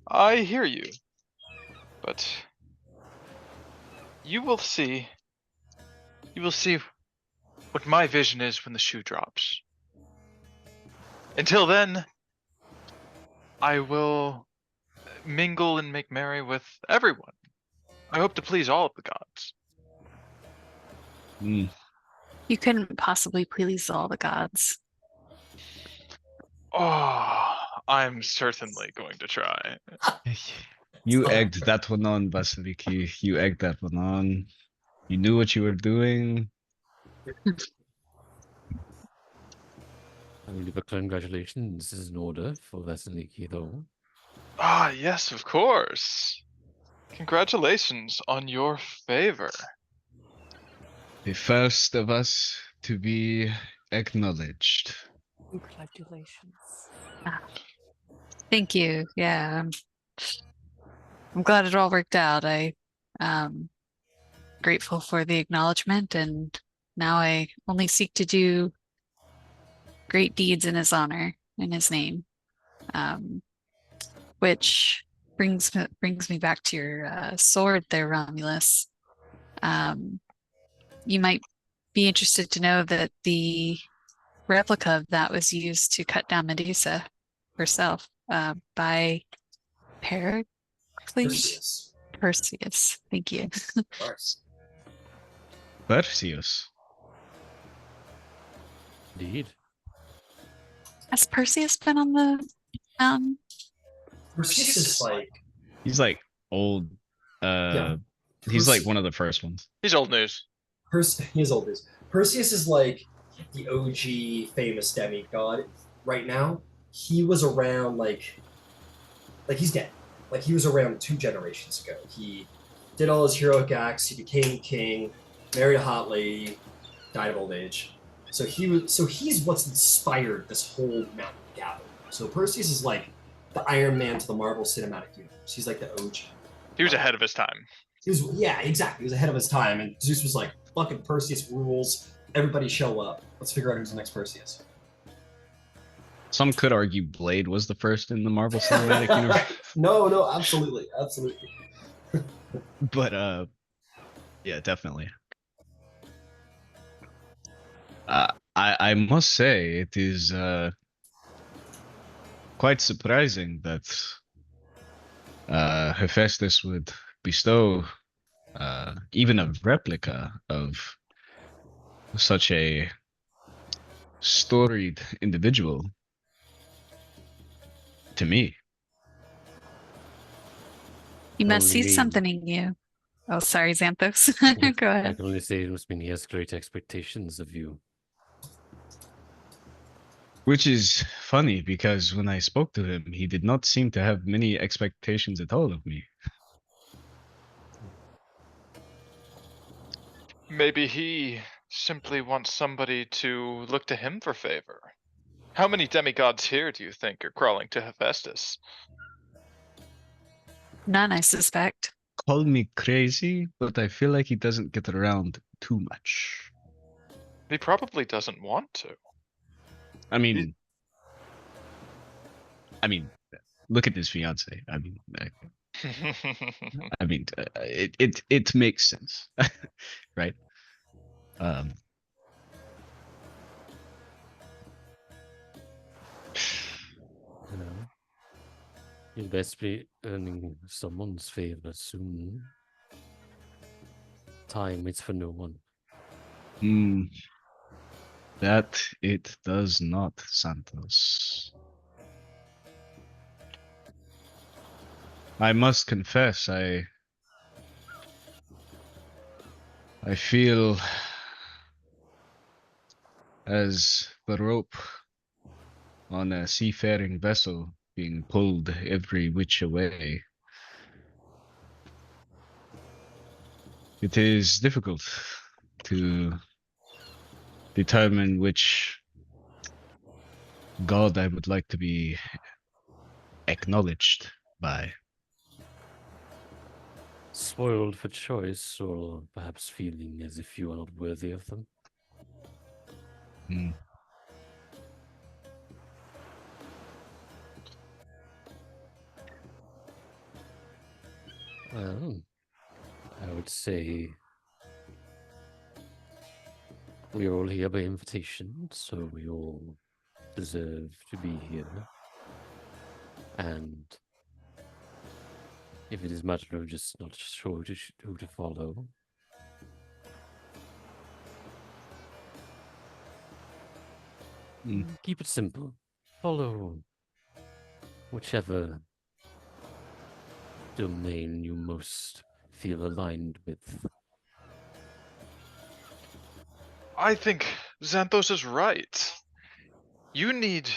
I hear you. But you will see what my vision is when the shoe drops. Until then, I will mingle and make merry with everyone. I hope to please all of the gods. You couldn't possibly please all the gods. Oh, I'm certainly going to try. You egged that one on, Vasaliki. You egged that one on. You knew what you were doing. I mean, but congratulations is in order for Vasaliki, though. Ah, yes, of course. Congratulations on your favor. The first of us to be acknowledged. Congratulations. Thank you. Yeah. I'm glad it all worked out. Grateful for the acknowledgement, and now I only seek to do great deeds in his honor, in his name. Which brings me back to your sword there, Romulus. You might be interested to know that the replica of that was used to cut down Medusa herself by Perseus. Thank you. Perseus. Indeed. Has Perseus been on the mountain? Perseus is like He's like old. He's like one of the first ones. He's old news. He's old news. Perseus is like the OG famous demigod right now. He was around like he's dead. Like he was around 2 generations ago. He did all his heroic acts. He became king, married a hot lady, died of old age. He's what's inspired this whole mountain gathering. So Perseus is like the Iron Man to the Marvel Cinematic Universe. He's like the OG. He was ahead of his time. Yeah, exactly. He was ahead of his time, and Zeus was like, "Fucking Perseus rules! Everybody show up. Let's figure out who's the next Perseus." Some could argue Blade was the first in the Marvel Cinematic Universe. No, absolutely. But yeah, definitely. I must say it is quite surprising that Hephaestus would bestow even a replica of such a storied individual to me. You must Only see me. something in you. Oh, sorry, Xanthos. Go I ahead. can only say it must mean he has great expectations of you. Which is funny because when I spoke to him, he did not seem to have many expectations at all of me. Maybe he simply wants somebody to look to him for favor. How many demigods here do you think are crawling to Hephaestus? None, I suspect. Call me crazy, but I feel like he doesn't get around too much. He probably doesn't want to. I mean, look at his fiance. It makes sense, right? You know, you'll best be earning someone's favor soon. Time waits for no one. That it does not, Xanthos. I must confess, I feel as the rope on a seafaring vessel being pulled every which way. It is difficult to determine which god I would like to be acknowledged by. Spoiled for choice, or perhaps feeling as if you are not worthy of them? Well, I would say we're all here by invitation, so we all deserve to be here. And if it is a matter of just not sure who to follow, keep it simple. Follow whichever domain you most feel aligned with. I think Xanthos is right. You need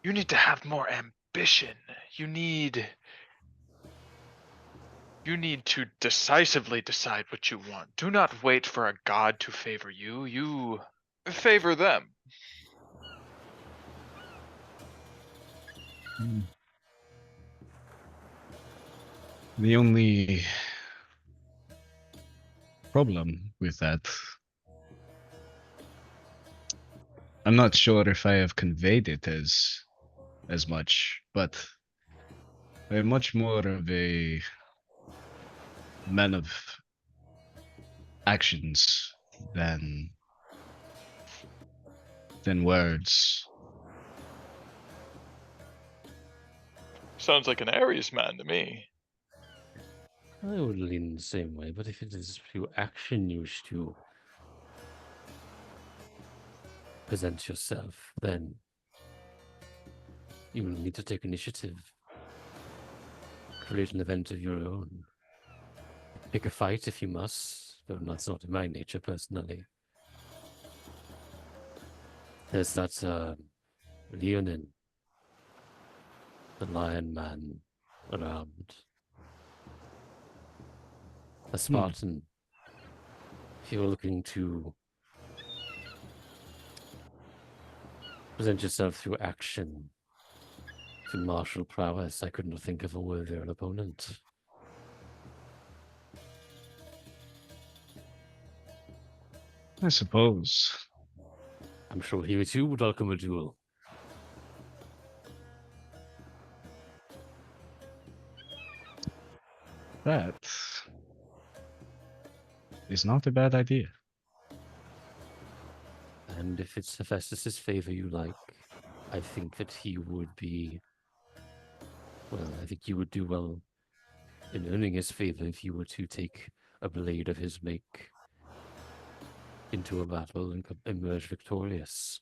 to have more ambition. You need to decisively decide what you want. Do not wait for a god to favor you. You favor them. The only problem with that, I'm not sure if I have conveyed it as much, but I'm much more of a man of actions than words. Sounds like an Aries man to me. I would lean the same way, but if it is through action you wish to present yourself, then you will need to take initiative. Create an event of your own. Pick a fight if you must, though that's not in my nature personally. There's that Leonin, the Lion Man, around. A Spartan. If you're looking to Present yourself through action. Through martial prowess, I could not think of a worthier opponent. I suppose. I'm sure he too would welcome a duel. That is not a bad idea. And if it's Hephaestus' favor you like, I think that he would be... Well, I think you would do well in earning his favor if you were to take a blade of his make into a battle and emerge victorious.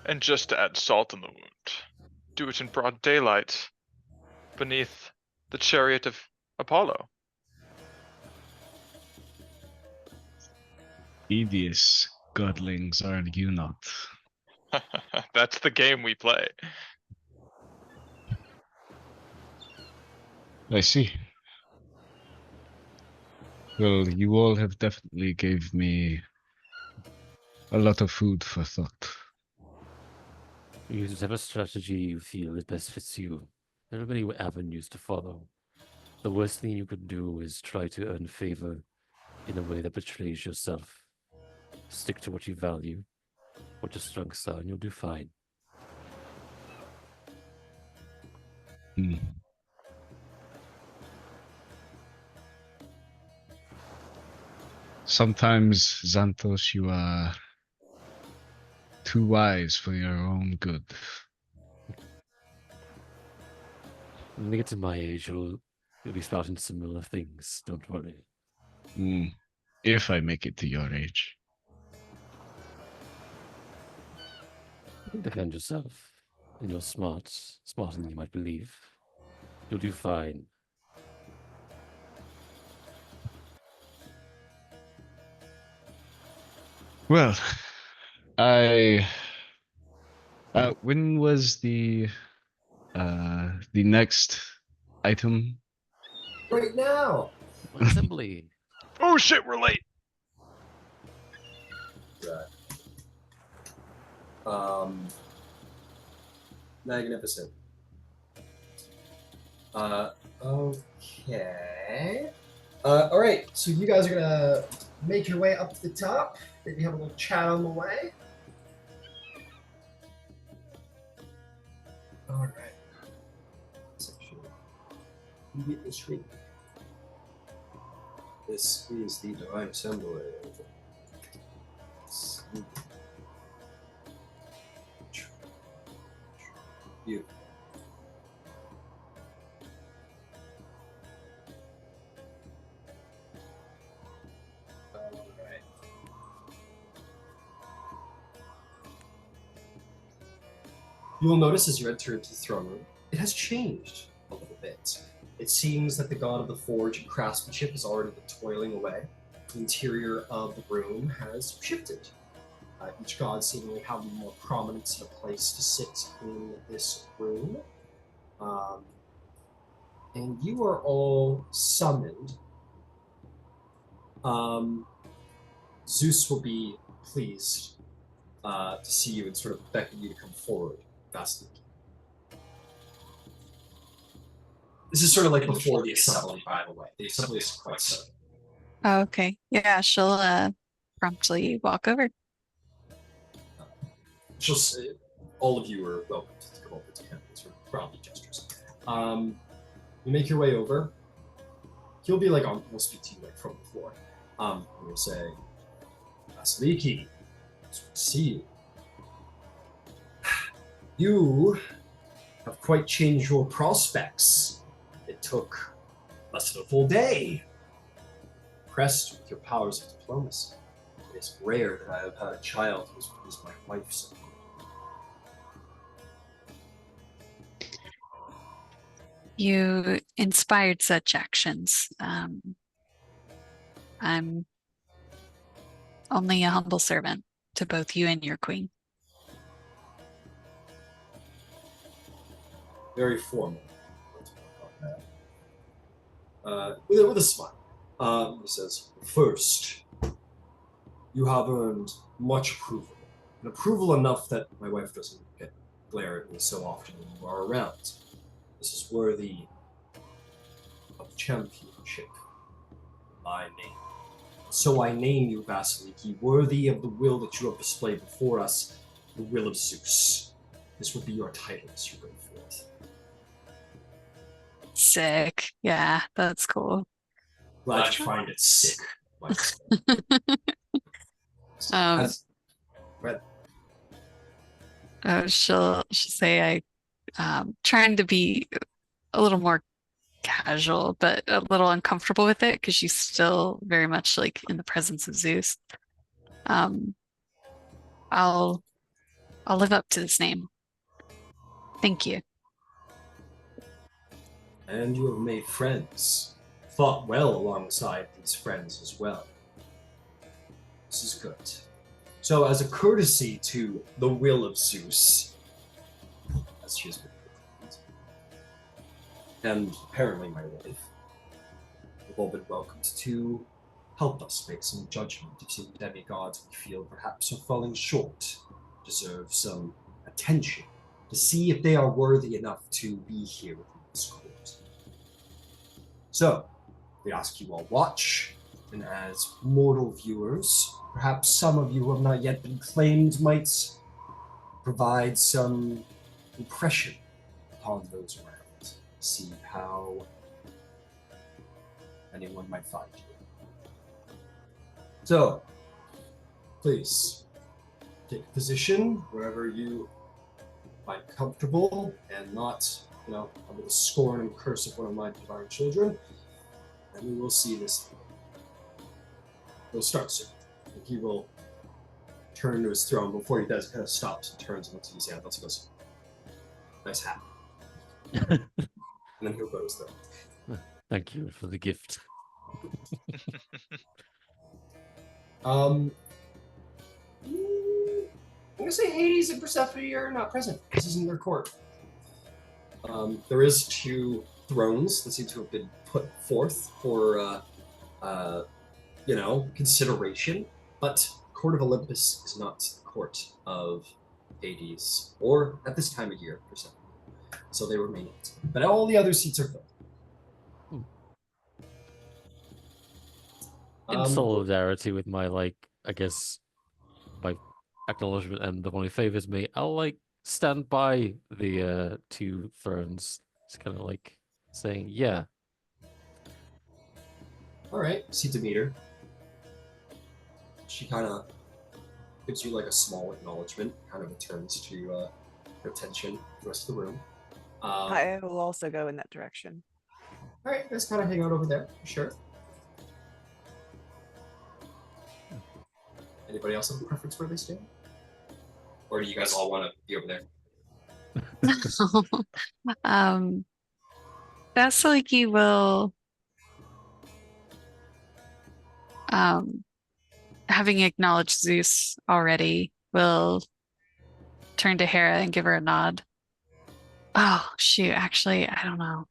And just to add salt in the wound, do it in broad daylight, beneath the chariot of Apollo. Devious godlings, are you not? That's the game we play. I see. Well, you all have definitely gave me a lot of food for thought. You just have a strategy you feel that best fits you. There are many avenues to follow. The worst thing you could do is try to earn favor in a way that betrays yourself. Stick to what you value, what your strengths are, and you'll do fine. Sometimes, Xanthos, you are too wise for your own good. When you get to my age, you'll be spouting similar things. Don't worry. If I make it to your age. Defend yourself. And you're smart. Smarter than you might believe. You'll do fine. Well, when was the next item? Right now. Assembly. Oh shit, we're late. Right. Magnificent. Okay. All right. So you guys are gonna make your way up to the top. Maybe have a little chat on the way. All right. You get this week. This is the Divine Assembly. You. Alright. You will notice as you enter into the throne room, it has changed a little bit. It seems that the god of the forge and craftsmanship has already been toiling away. The interior of the room has shifted. Each god seemingly having more prominence and a place to sit in this room. And you are all summoned. Zeus will be pleased to see you and sort of beckon you to come forward, Vasaliki. This is sort of like before the assembly, by the way. The assembly is quite sudden. Oh, okay. Yeah, she'll promptly walk over. She'll say, all of you are welcome to come over to him. Sort of broadly gestures. You make your way over. He'll be like he'll speak to you like from the floor. He'll say, Vasaliki, it's good to see you. You have quite changed your prospects. It took less than a full day. Impressed with your powers of diplomacy. It is rare that I have had a child who is my wife so far. You inspired such actions. I'm only a humble servant to both you and your queen. Very formal. With a smile. He says, first, you have earned much approval. And approval enough that my wife doesn't get glare at me so often when you are around. This is worthy of the championship in my name. So I name you, Vasaliki, worthy of the will that you have displayed before us, the will of Zeus. This will be your title as you bring forth. Sick. Yeah, that's cool. Glad you find it sick. She'll say trying to be a little more casual, but a little uncomfortable with it because she's still very much like in the presence of Zeus. I'll live up to this name. Thank you. And you have made friends. Fought well alongside these friends as well. This is good. So as a courtesy to the will of Zeus, as she has been and apparently my wife, you've all been welcomed to help us make some judgment of some demigods we feel perhaps are falling short, deserve some attention, to see if they are worthy enough to be here within this court. So, we ask you all watch, and as mortal viewers, perhaps some of you who have not yet been claimed might provide some impression upon those around. See how anyone might find you. So, please, take a position wherever you find comfortable and not, under the scorn and curse of one of my divine children. And we will see this. We'll start soon. And he will turn to his throne. Before he does, he kind of stops and turns and looks at his hand. Let's go. Nice hat. And then he'll go to his throne. Thank you for the gift. I'm gonna say Hades and Persephone are not present. This isn't their court. There is 2 thrones that seem to have been put forth for, consideration, but Court of Olympus is not the court of Hades, or at this time of year, Persephone. So they remain empty. But all the other seats are filled. In solidarity with my, my acknowledgement and the one who favors me, I'll, stand by the 2 thrones. It's kind of saying, yeah. All right, see Demeter. She kind of gives you a small acknowledgement, kind of returns to her attention, the rest of the room. I will also go in that direction. All right, let's kind of hang out over there, sure. Anybody else have a preference where they stand? Or do you guys all want to be over there? Vasaliki will, having acknowledged Zeus already, will turn to Hera and give her a nod. Oh, shoot, actually, I don't know.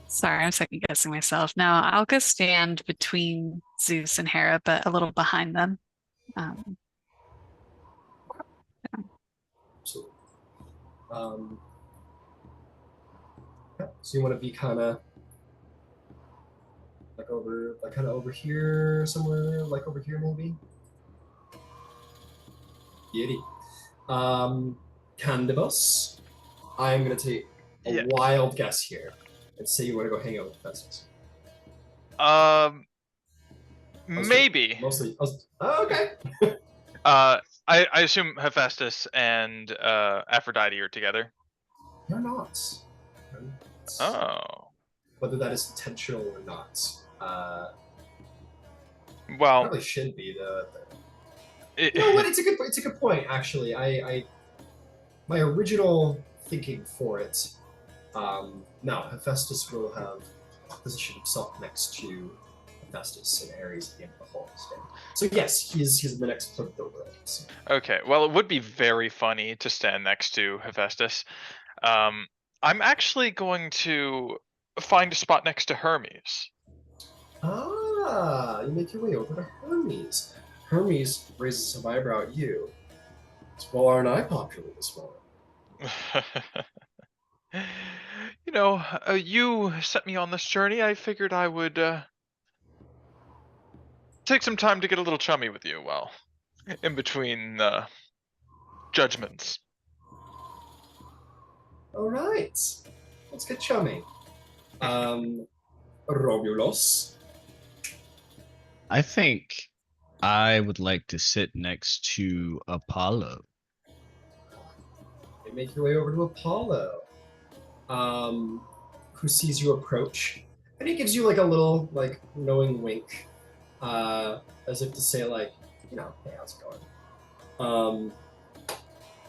Sorry, I'm second guessing myself. No, I'll go stand between Zeus and Hera, but a little behind them. Absolutely. So you want to be kind of over here somewhere, over here maybe. Beauty. Candybus, I'm gonna take a wild guess here and say you want to go hang out with Festus. Maybe. Mostly. Okay. I assume Hephaestus and Aphrodite are together. They're not. Oh. Whether that is intentional or not. Well, probably should be you know what? It's a good point. Actually, my original thinking for it. No, Hephaestus will have positioned himself next to Hephaestus and Ares at the end of the hall. So yes, he's the next cloak over it. Okay, well, it would be very funny to stand next to Hephaestus. I'm actually going to find a spot next to Hermes. Ah, you make your way over to Hermes. Hermes raises some eyebrow at you. Well, aren't I popular this morning? You know, you set me on this journey. I figured I would take some time to get a little chummy with you while in between judgments. All right, let's get chummy. Romulos. I think I would like to sit next to Apollo. You make your way over to Apollo, who sees you approach, and he gives you like a little like knowing wink, as if to say like, you know, hey, how's it going?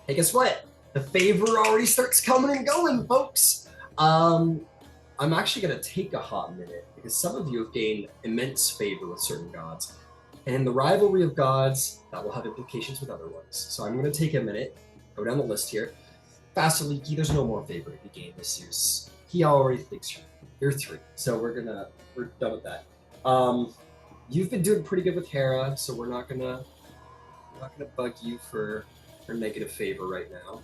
Hey, guess what? The favor already starts coming and going, folks. I'm actually gonna take a hot minute because some of you have gained immense favor with certain gods, and in the rivalry of gods, that will have implications with other ones. So I'm gonna take a minute, go down the list here. Vasaliki, there's no more favor to be gained with Zeus. He already thinks you're 3, so we're done with that. You've been doing pretty good with Hera, so we're not gonna bug you for negative favor right now.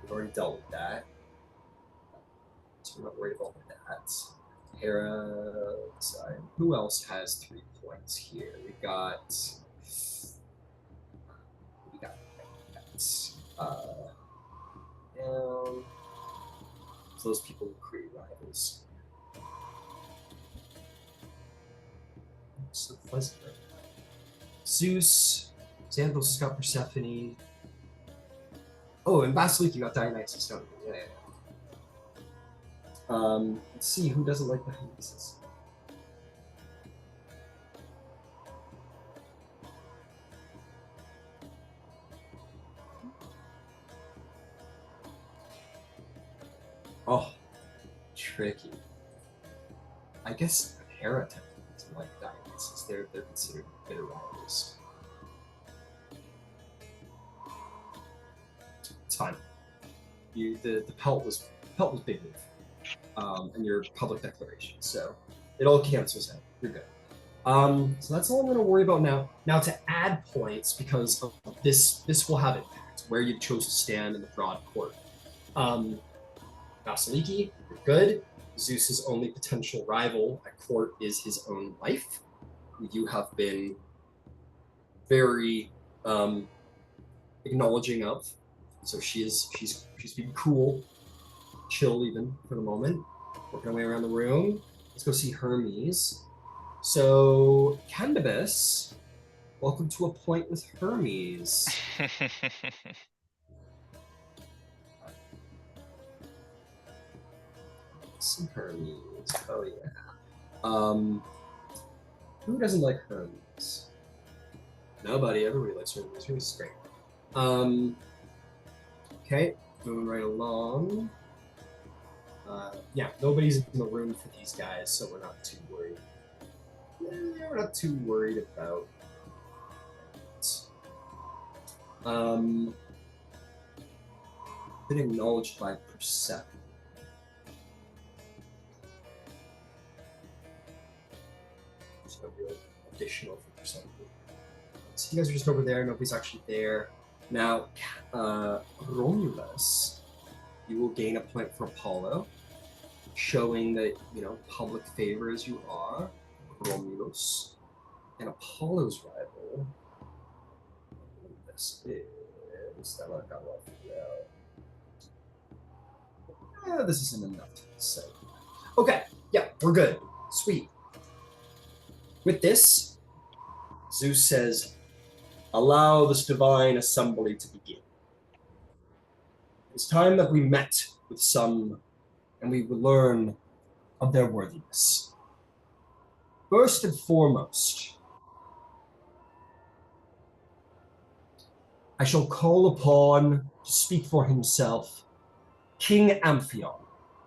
We've already dealt with that, so we're not worried about that. Hera, sorry. Who else has 3 points here? We got that. So those people will create rivals. So fuzzy right now. Zeus, Xanthos has got Persephone. Oh, and Vasaliki got Dionysus, don't you? Yeah. Let's see who doesn't like Dionysus. Oh, tricky. I guess Hera technically doesn't like Dionysus. They're considered bitter rivals. It's fine. The pelt was big move, and your public declaration, so it all cancels out. You're good. So that's all I'm going to worry about now. Now to add points, because of this will have impact where you chose to stand in the broad court. Vasaliki, you're good. Zeus's only potential rival at court is his own wife, who you have been very acknowledging of. So she's being cool, chill even for the moment. Working our way around the room. Let's go see Hermes. So Candybus, welcome to a point with Hermes. Some Hermes. Oh yeah. Who doesn't like Hermes? Nobody. Everybody likes Hermes. Hermes is great. Okay, moving right along. Yeah, nobody's in the room for these guys, so we're not too worried. We're not too worried about it. Been acknowledged by Persephone. There's no real additional for Persephone. So you guys are just over there. Nobody's actually there. Now, Romulus, you will gain a point for Apollo, showing that, you know, public favor as you are, Romulus. And Apollo's rival, this is, that one got well figured out. This isn't enough to say. Okay, yeah, we're good. Sweet. With this, Zeus says, allow this divine assembly to begin. It's time that we met with some, and we will learn of their worthiness. First and foremost, I shall call upon, to speak for himself, King Amphion,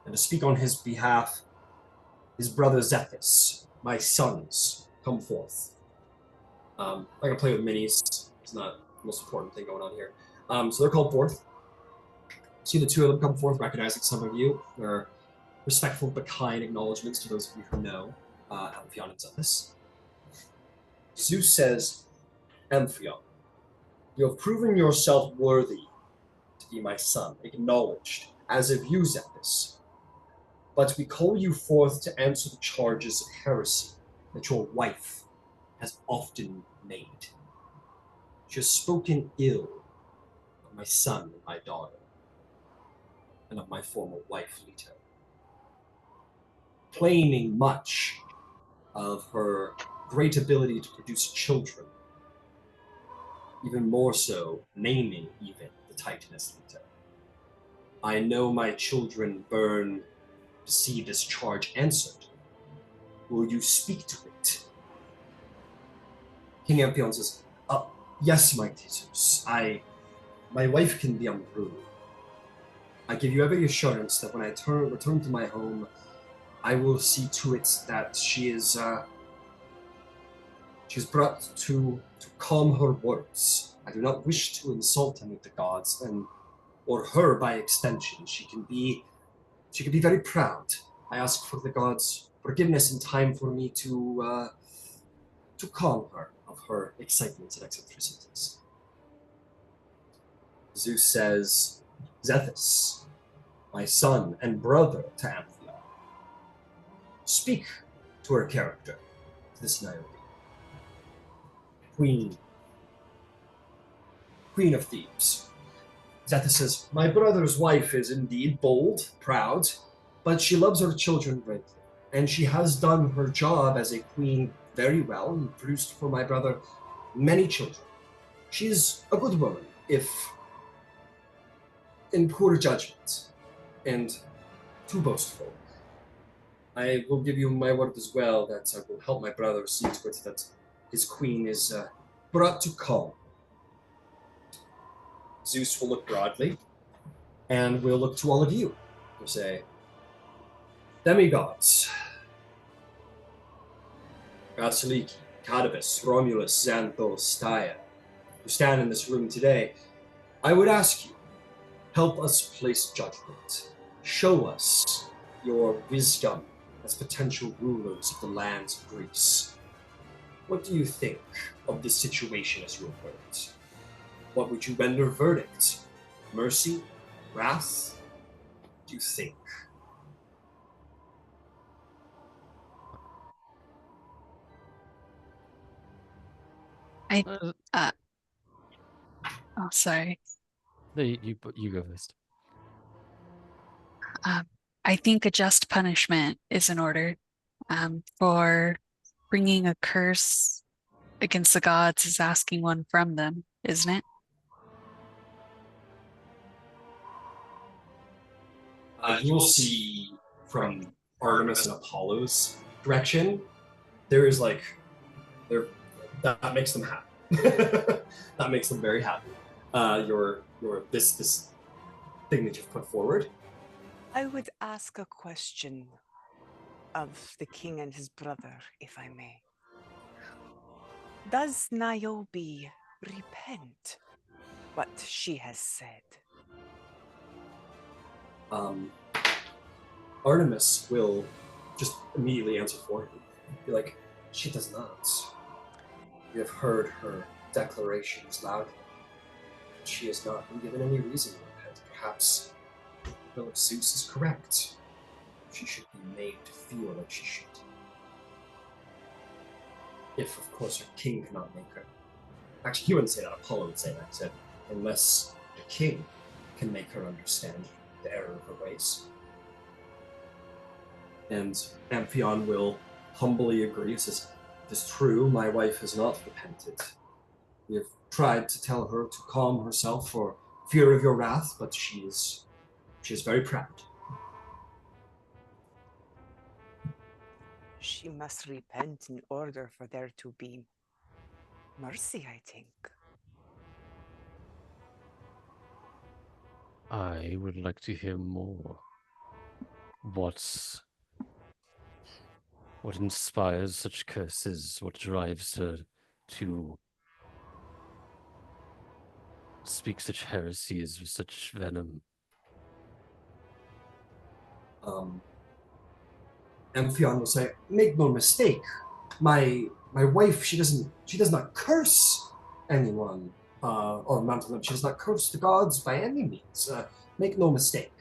and to speak on his behalf, his brother Xanthos. My sons, come forth. I can play with minis. It's not the most important thing going on here. So they're called forth. See the 2 of them come forth, recognizing some of you are respectful but kind acknowledgments to those of you who know Amphion and Xanthos. Zeus says, Amphion, you have proven yourself worthy to be my son, acknowledged as of you, Xanthos. But we call you forth to answer the charges of heresy that your wife has often made. She has spoken ill of my son and my daughter, and of my former wife, Leto, claiming much of her great ability to produce children, even more so naming even the Titaness Leto. I know my children burn to see this charge answered. Will you speak to it? King Amphion says, yes, mighty Zeus. My wife can be unruly. I give you every assurance that when I return to my home, I will see to it that she's brought to calm her words. I do not wish to insult any of the gods, or her by extension. She can be very proud. I ask for the gods' forgiveness and time for me to calm her of her excitements and eccentricities. Zeus says, Xanthos, my son and brother to Amphion, speak to her character, to this Niobe. Queen of Thebes. Xanthos says, my brother's wife is indeed bold, proud, but she loves her children greatly, and she has done her job as a queen very well and produced for my brother many children. She is a good woman, if in poor judgment, and too boastful. I will give you my word as well that I will help my brother see to it that his queen is brought to calm. Zeus will look broadly, and will look to all of you. He'll say, demigods, Vasaliki, Candybus, Romulus, Xanthos, Thyia, who stand in this room today, I would ask you, help us place judgment. Show us your wisdom as potential rulers of the lands of Greece. What do you think of this situation as you have heard? What would you render verdict? Mercy? Wrath? What do you think? Oh, sorry. No, you go first. I think a just punishment is in order. For bringing a curse against the gods is asking one from them, isn't it? You will see from Artemis and Apollo's direction, there is that makes them happy. That makes them very happy. This thing that you've put forward. I would ask a question of the king and his brother, if I may. Does Niobe repent what she has said? Artemis will just immediately answer for him. Be like, she does not. We have heard her declarations loudly. She has not been given any reason to repent. Perhaps the will of Zeus is correct. She should be made to feel like she should. If, of course, her king cannot make her. Actually, he wouldn't say that. Apollo would say that. He said, unless the king can make her understand the error of her ways. And Amphion will humbly agree. He says, it is true, my wife has not repented. We have tried to tell her to calm herself for fear of your wrath, but she is very proud. She must repent in order for there to be mercy, I think. I would like to hear more. What inspires such curses? What drives her to speak such heresies with such venom? Amphion will say, "Make no mistake, my wife, she does not curse anyone, or Mount Olympia. She does not curse the gods by any means. Make no mistake.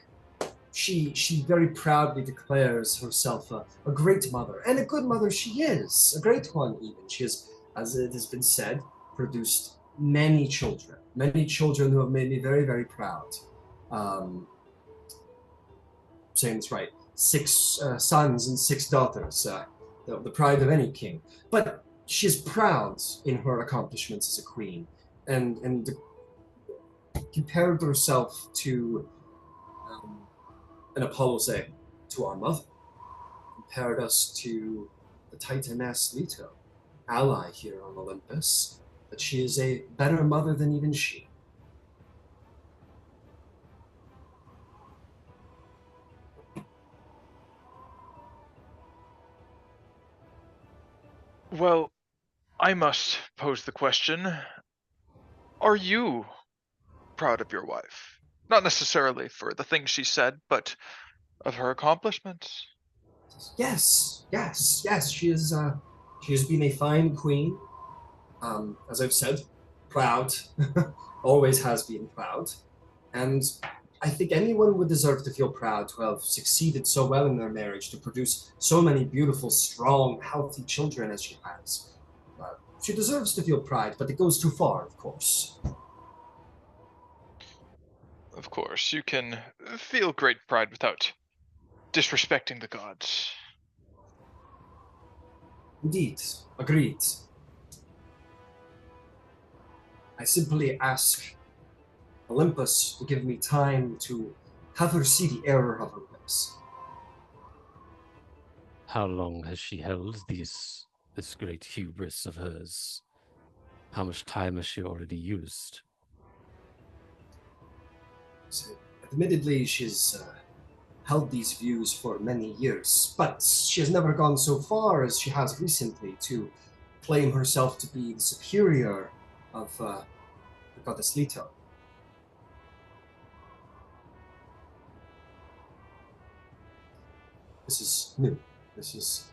She very proudly declares herself a great mother, and a good mother she is, a great one even. She has, as it has been said, produced many children who have made me very, very proud. Saying this right, 6 sons and 6 daughters, the pride of any king. But she is proud in her accomplishments as a queen, and compared herself to, and Apollo say, to our mother, compared us to the Titaness Leto, ally here on Olympus, that she is a better mother than even she. Well, I must pose the question. Are you proud of your wife? Not necessarily for the things she said, but of her accomplishments. Yes. She has been a fine queen. As I've said, proud. Always has been proud. And I think anyone would deserve to feel proud to have succeeded so well in their marriage, to produce so many beautiful, strong, healthy children as she has. She deserves to feel pride, but it goes too far, of course. Of course, you can feel great pride without disrespecting the gods. Indeed. Agreed. I simply ask Olympus to give me time to have her see the error of her ways. How long has she held this great hubris of hers? How much time has she already used? So, admittedly, she's held these views for many years, but she has never gone so far as she has recently to claim herself to be the superior of the goddess Leto. This is new. This is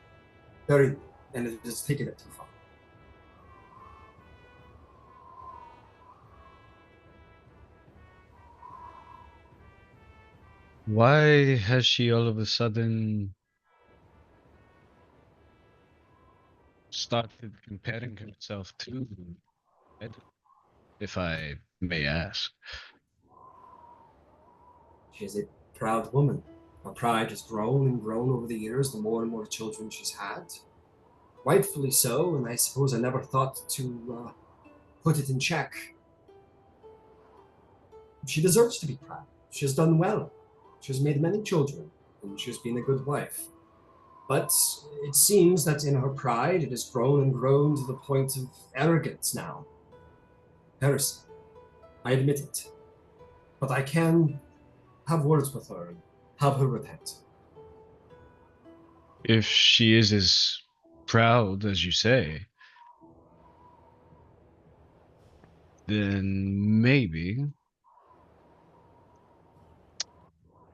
very new, and it has taken it too far. Why has she all of a sudden started comparing herself to Ed, if I may ask? She is a proud woman. Her pride has grown and grown over the years, the more and more children she's had. Rightfully so, and I suppose I never thought to put it in check. She deserves to be proud. She has done well. She has made many children, and she has been a good wife. But it seems that in her pride, it has grown and grown to the point of arrogance now. Heresy. I admit it. But I can have words with her and have her repent. If she is as proud as you say, then maybe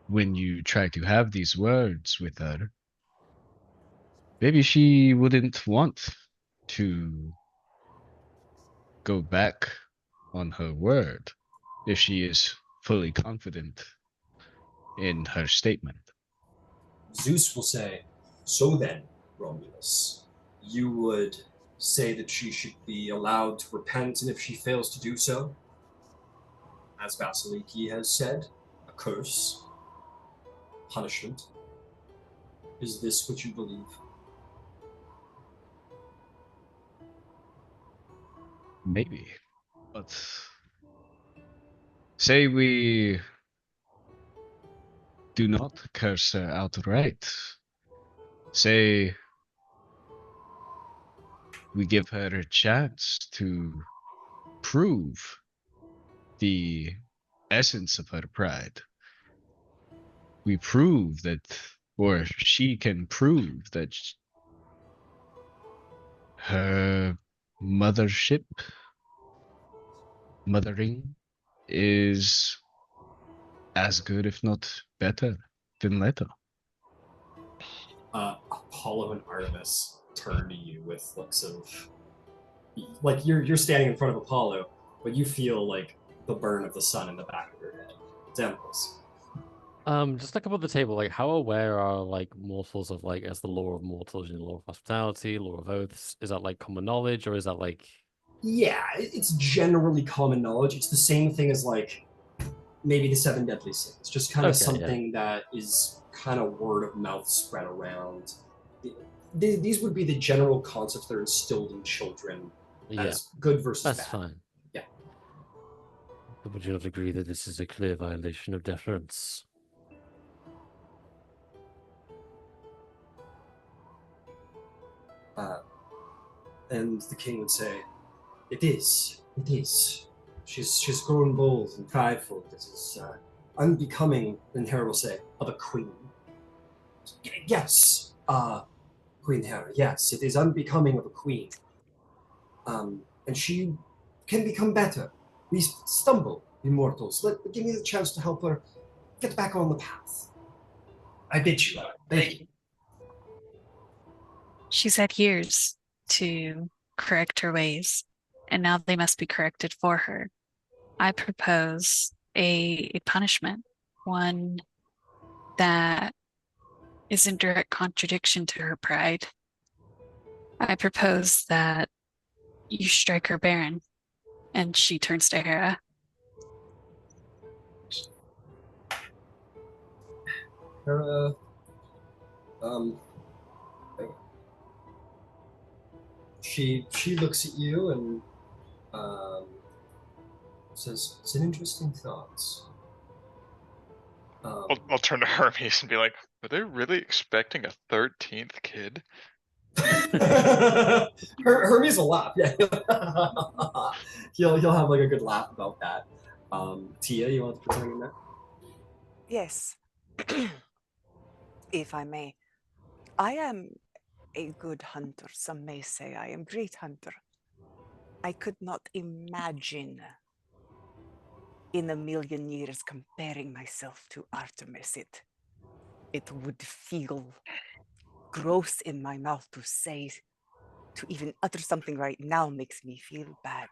when you try to have these words with her, maybe she wouldn't want to go back on her word if she is fully confident in her statement. Zeus will say, "So then, Romulus, you would say that she should be allowed to repent, and if she fails to do so, as Vasaliki has said, a curse, punishment. Is this what you believe?" Maybe. But say we do not curse her outright. Say we give her a chance to prove the essence of her pride. We prove that, or she can prove that her mothering is as good, if not better, than Leto. Apollo and Artemis turn to you with looks of, like you're standing in front of Apollo, but you feel like the burn of the sun in the back of your head. Xanthos. Just like above the table, like how aware are like mortals of like as the law of mortals, law of hospitality, law of oaths? Is that like common knowledge, or is that like? Yeah, it's generally common knowledge. It's the same thing as like maybe the 7 deadly sins. Just kind of something that is kind of word of mouth spread around. These would be the general concepts that are instilled in children as good versus bad. That's fine. Yeah. But would you not agree that this is a clear violation of deference? And the king would say, it is. She's grown bold and prideful. This is unbecoming, and Hera will say, of a queen. Yes, Queen Hera, yes, it is unbecoming of a queen. And she can become better. We stumble, immortals. Give me the chance to help her get back on the path. I bid you. Thank you. She's had years to correct her ways, and now they must be corrected for her. I propose a punishment, one that is in direct contradiction to her pride. I propose that you strike her barren, and she turns to Hera. Hera, she looks at you and says, "It's an interesting thought." I'll turn to Hermes and be like, "Were they really expecting a 13th kid?" Hermes will laugh. Yeah, he'll have like a good laugh about that. Thyia, you want to put something in there? Yes. If I may. I am a good hunter. Some may say I am a great hunter. I could not imagine in a million years comparing myself to Artemis. It would feel gross in my mouth to say, to even utter something right now makes me feel bad.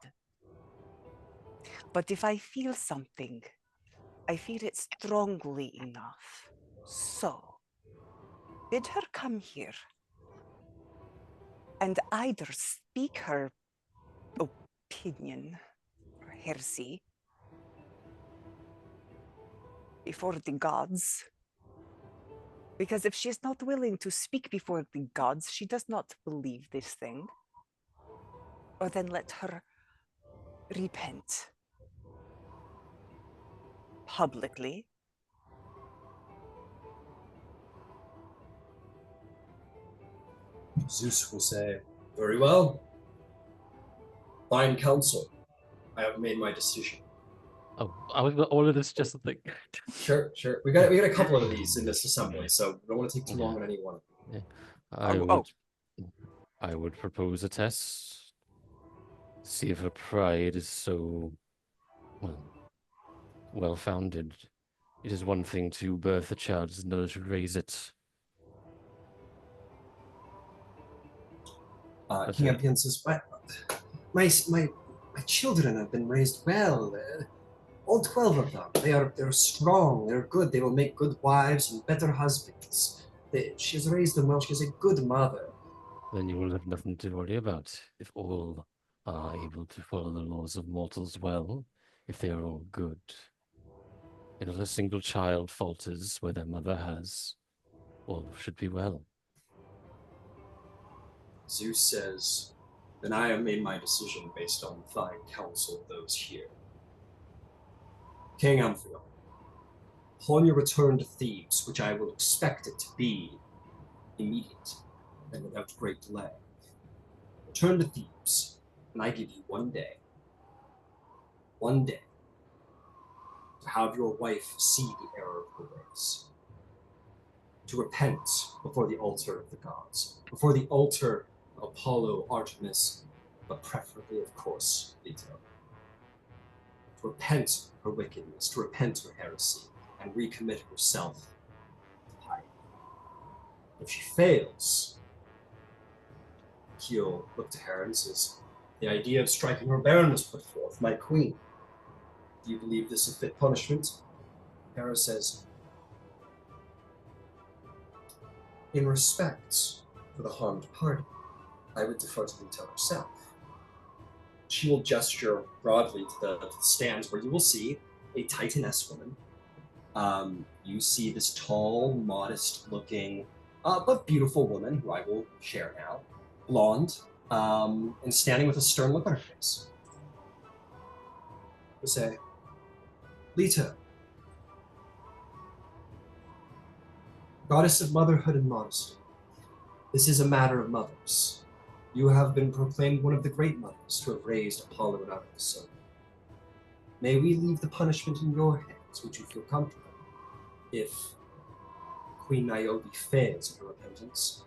But if I feel something, I feel it strongly enough. So, bid her come here and either speak her opinion or heresy before the gods. Because if she is not willing to speak before the gods, she does not believe this thing. Or then let her repent publicly. Zeus will say, "Very well. Fine counsel. I have made my decision." Oh, I was all of this just a thing. Sure. We got a couple of these in this assembly, so we don't want to take too long on any one. Yeah. I would propose a test. See if her pride is so well founded. It is one thing to birth a child, it's another to raise it. King Ampion says, my children have been raised well. All 12 of them. They're strong. They're good. They will make good wives and better husbands. She's raised them well. She's a good mother. Then you will have nothing to worry about if all are able to follow the laws of mortals well, if they are all good. If not a single child falters where their mother has, all should be well. Zeus says, "Then I have made my decision based on the fine counsel of those here. King Amphion, upon your return to Thebes, which I will expect it to be immediate and without great delay, return to Thebes, and I give you 1 day, to have your wife see the error of her ways, to repent before the altar of the gods, before the altar of Apollo, Artemis, but preferably, of course, Leto. To repent her wickedness, to repent her heresy, and recommit herself to piety. If she fails, he'll look to her and says, the idea of striking her baron was put forth, my queen. Do you believe this a fit punishment? Hera says, in respect for the harmed party, I would defer to Leto herself. She will gesture broadly to the stands where you will see a Titaness woman. You see this tall, modest-looking, but beautiful woman who I will share now, blonde, and standing with a stern look on her face. Will say, Leto, goddess of motherhood and modesty, this is a matter of mothers. You have been proclaimed one of the great mothers to have raised Apollo and Artemis. So may we leave the punishment in your hands? Would you feel comfortable if Queen Niobe fails in her repentance?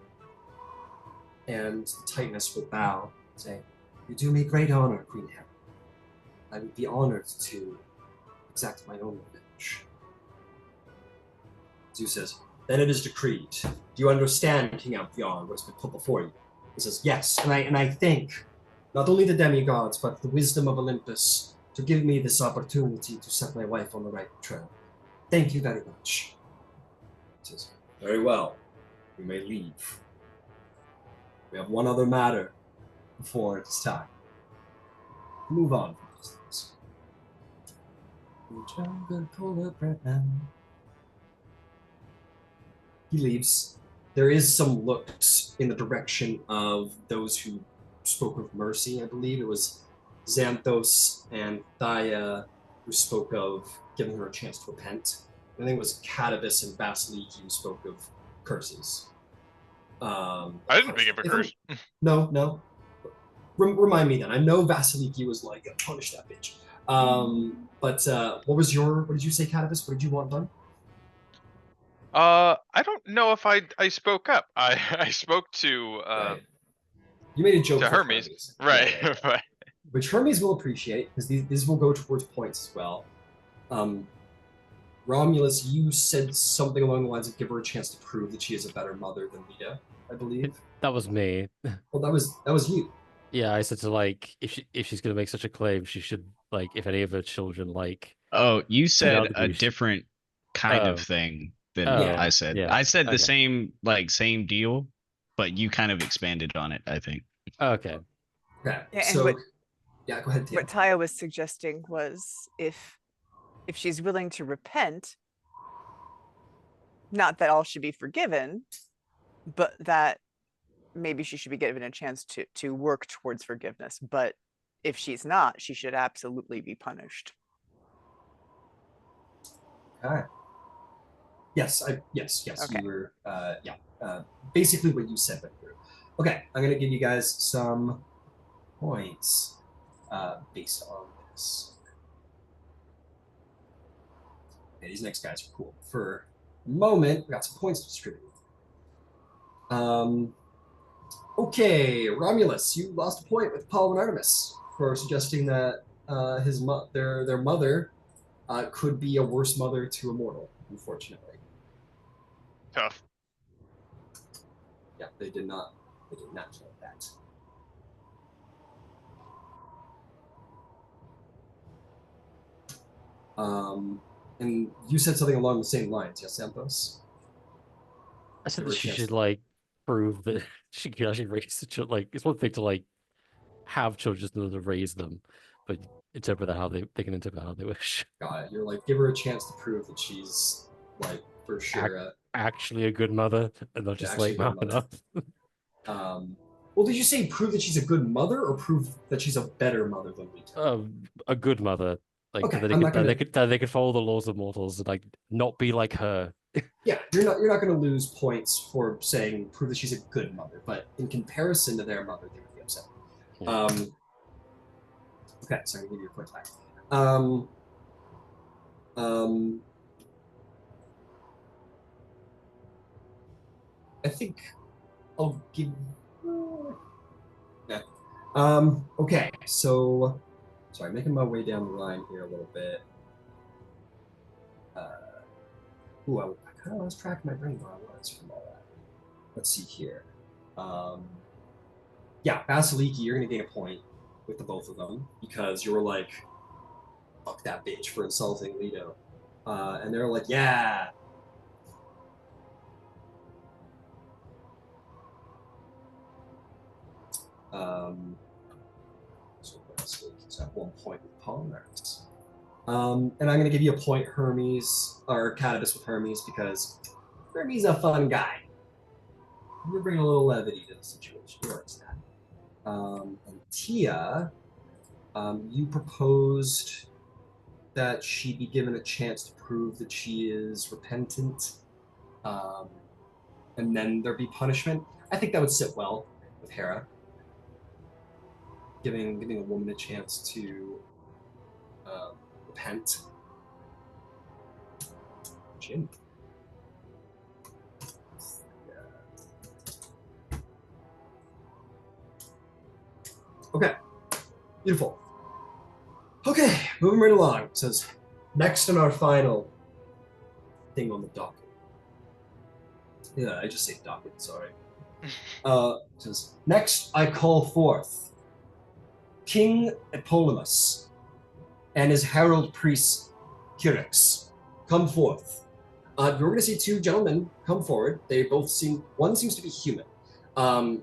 And the Titaness will bow and say, you do me great honor, Queen Hera. I would be honored to exact my own revenge. Zeus says, then it is decreed. Do you understand, King Amphion, what has been put before you? He says, yes, and I thank not only the demigods, but the wisdom of Olympus to give me this opportunity to set my wife on the right trail. Thank you very much. He says, very well. You may leave. We have one other matter before it's time. Move on from these things. He leaves. There is some looks in the direction of those who spoke of mercy, I believe. It was Xanthos and Thyia who spoke of giving her a chance to repent. I think it was Candybus and Vasaliki who spoke of curses. I didn't think of a curse. No. Remind me then. I know Vasaliki was like, punish that bitch. But what did you say, Candybus? What did you want done? I don't know if I spoke up. I spoke to Right. You made a joke to Hermes. Right. Yeah. Right. Which Hermes will appreciate, because these will go towards points as well. Romulus, you said something along the lines of give her a chance to prove that she is a better mother than Lita, I believe. That was me. Well, that was you. Yeah, I said to like if she's gonna make such a claim, she should like if any of her children like. Oh, you said out a the different kind of Oh. thing than Oh, I said. yeah. I said the Okay. same deal, but you kind of expanded on it, I think. Okay. Okay. Yeah, and So, what- yeah, go ahead, Thyia. What Thyia was suggesting was if she's willing to repent, not that all should be forgiven, but that maybe she should be given a chance to work towards forgiveness. But if she's not, she should absolutely be punished. Okay. Yes, yes. Okay. You were, basically what you said went through. Okay, I'm gonna give you guys some points based on this. Okay, these next guys are cool. For a moment, we got some points to distribute. Okay, Romulus, you lost a point with Apollo and Artemis for suggesting that their mother could be a worse mother to a mortal, unfortunately. Tough. Yeah, they did not kill that. And you said something along the same lines, yes, Xanthos? I said that she should like prove that she can actually raise the children. Like it's one thing to like have children, just know to raise them, but interpret that how they can interpret how they wish. Got it. You're like, give her a chance to prove that she's like for sure actually a good mother and not just like mouthing up. Well, did you say prove that she's a good mother or prove that she's a better mother than Lita? A good mother. Like okay, that they could follow the laws of mortals and like not be like her. Yeah, you're not gonna lose points for saying prove that she's a good mother, but in comparison to their mother, they would be upset. Okay, so I'm gonna give you a quick back. I think I'll give. Yeah. Okay, so sorry, making my way down the line here a little bit. I kind of lost track of my brain where I was from all let's see here. Yeah, Vasaliki, you're going to gain a point with the both of them because you were like, fuck that bitch for insulting Leto. And they're like, yeah. So Vasaliki's at 1 point with Palmer's. And I'm going to give you a point, Hermes, or Candybus with Hermes, because Hermes a fun guy. We're bringing a little levity to the situation. He likes that. And Thyia, you proposed that she be given a chance to prove that she is repentant, and then there be punishment. I think that would sit well with Hera. Giving a woman a chance to repent. Jim. Okay, beautiful. Okay, moving right along. It says, next on our final thing on the docket. Yeah, I just say docket, sorry. It says, next I call forth King Eponymus and his herald priest Kyrix. Come forth. You're going to see two gentlemen come forward. They both seem, one seems to be human,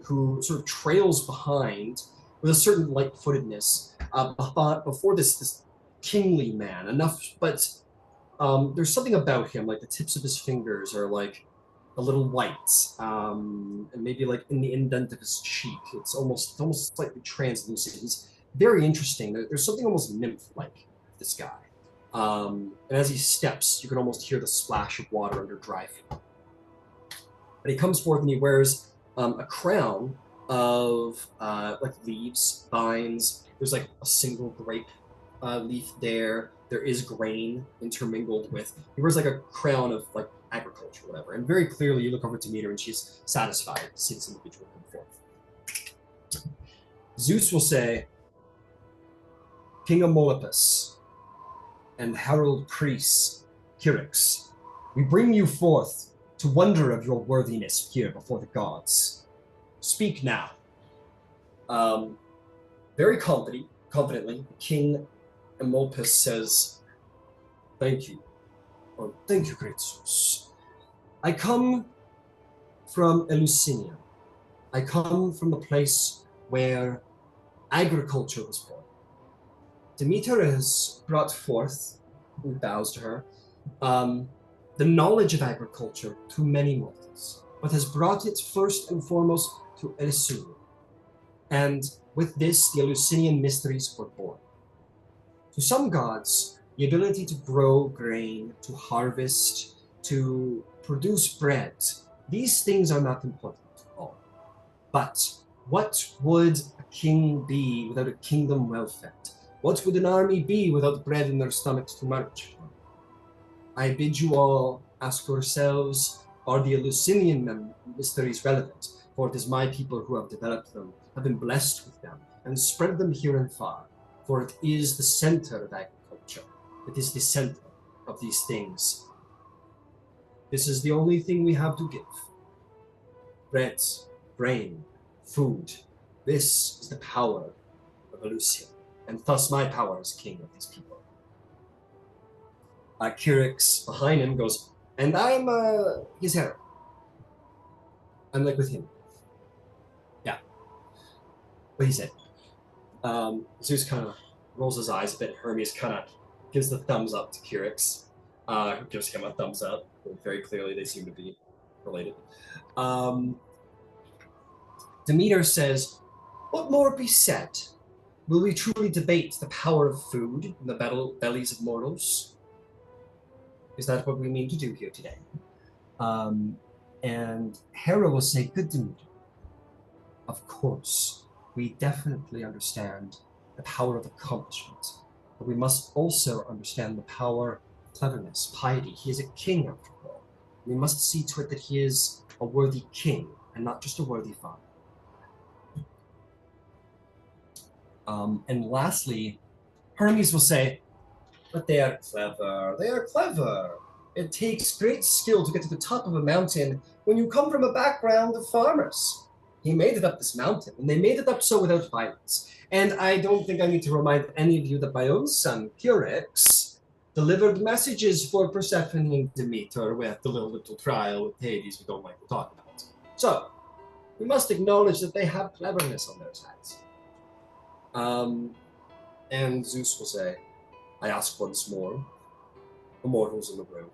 who sort of trails behind with a certain light-footedness before this kingly man. Enough, but there's something about him, like the tips of his fingers are like a little white, and maybe like in the indent of his cheek, it's almost slightly translucent. He's very interesting. There's something almost nymph-like this guy. And as he steps, you can almost hear the splash of water under dry feet. And he comes forth and he wears a crown of like leaves, vines. There's like a single grape leaf there. There is grain intermingled with. He wears like a crown of like agriculture, whatever. And very clearly, you look over to meet her, and she's satisfied to see this individual come forth. Zeus will say, King Olympus and herald priest Kyrix, we bring you forth to wonder of your worthiness here before the gods. Speak now. Very confidently, King Olympus says, thank you. Oh, thank you, great Zeus. I come from Eleusinium. I come from the place where agriculture was born. Demeter has brought forth, and bows to her, the knowledge of agriculture to many mortals, but has brought it first and foremost to Eleusinium. And with this, the Eleusinian mysteries were born. To some gods, the ability to grow grain, to harvest, to produce bread, these things are not important at all. But what would a king be without a kingdom well fed? What would an army be without bread in their stomachs to march? I bid you all ask yourselves, are the Eleusinian mysteries relevant? For it is my people who have developed them, have been blessed with them, and spread them here and far. For it is the center of agriculture. It is the center of these things. This is the only thing we have to give. Bread, grain, food. This is the power of Eleusia, and thus my power as king of these people. Kyrix behind him goes, and I'm his herald. I'm like with him. Yeah. What he said. Zeus kind of rolls his eyes a bit. Hermes kind of gives the thumbs up to Kyrix, who gives him a thumbs up. Very clearly, they seem to be related. Demeter says, what more be said? Will we truly debate the power of food in the bellies of mortals? Is that what we mean to do here today? And Hera will say, good Demeter. Of course, we definitely understand the power of accomplishment, but we must also understand the power of cleverness, piety. He is a king, after all. We must see to it that he is a worthy king and not just a worthy father. And lastly, Hermes will say, but they are clever. They are clever. It takes great skill to get to the top of a mountain when you come from a background of farmers. He made it up this mountain, and they made it up so without violence. And I don't think I need to remind any of you that my own son, Purex, delivered messages for Persephone and Demeter with the little trial with Hades we don't like to talk about. So, we must acknowledge that they have cleverness on their sides. And Zeus will say, I ask once more, the mortals in the room.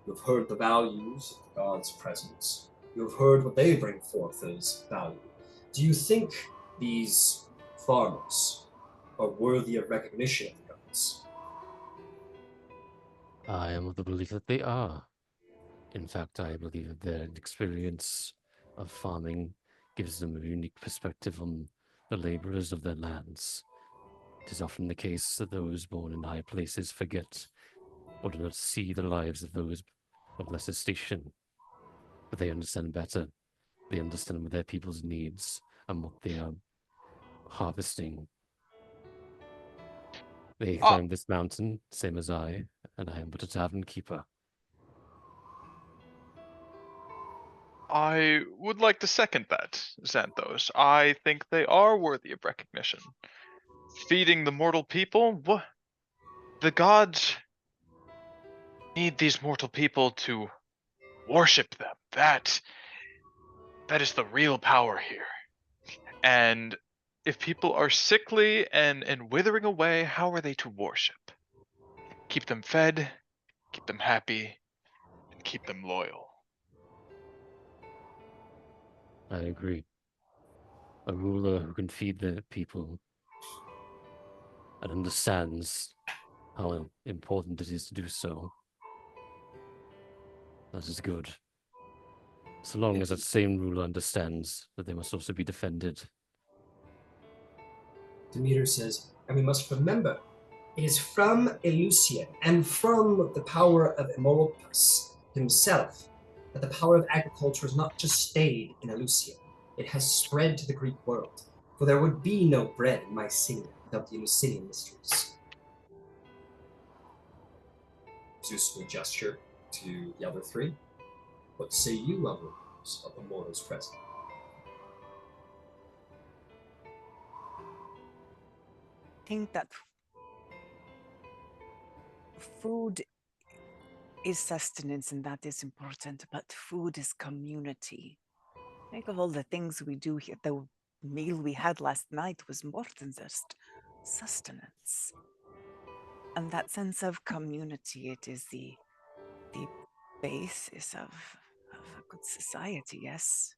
You've heard the values of the gods' presence. You've heard what they bring forth as value. Do you think these farmers are worthy of recognition of the gods? I am of the belief that they are. In fact, I believe that their experience of farming gives them a unique perspective on the laborers of their lands. It is often the case that those born in high places forget or do not see the lives of those of lesser station. But they understand better. They understand their people's needs and what they are harvesting. They climbed this mountain, same as I, and I am but a tavern keeper. I would like to second that, Xanthos. I think they are worthy of recognition. Feeding the mortal people? What? The gods need these mortal people to worship them. That is the real power here. And if people are sickly and withering away, how are they to worship? Keep them fed, keep them happy, and keep them loyal. I agree. A ruler who can feed the people and understands how important it is to do so. That is good. So long as that same ruler understands that they must also be defended. Demeter says, and we must remember, it is from Eleusian and from the power of Olympus himself that the power of agriculture has not just stayed in Eleusian, it has spread to the Greek world. For there would be no bread in Mycenae without the Eleusinian mysteries. Zeus will gesture to the other three. What say you, Romulos, of the mortals present? I think that food is sustenance and that is important, but food is community. Think of all the things we do here. The meal we had last night was more than just sustenance. And that sense of community, it is the basis of a good society, yes.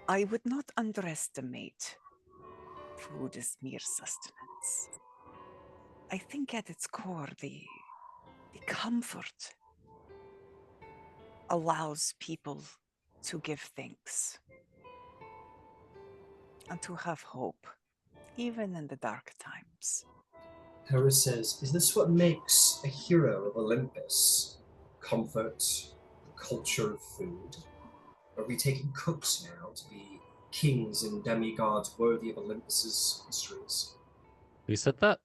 I would not underestimate food as mere sustenance. I think at its core, the comfort allows people to give thanks and to have hope, even in the dark times. Hera says, is this what makes a hero of Olympus? Comfort, the culture of food? Are we taking cooks now to be kings and demigods worthy of Olympus's mysteries? Who said that?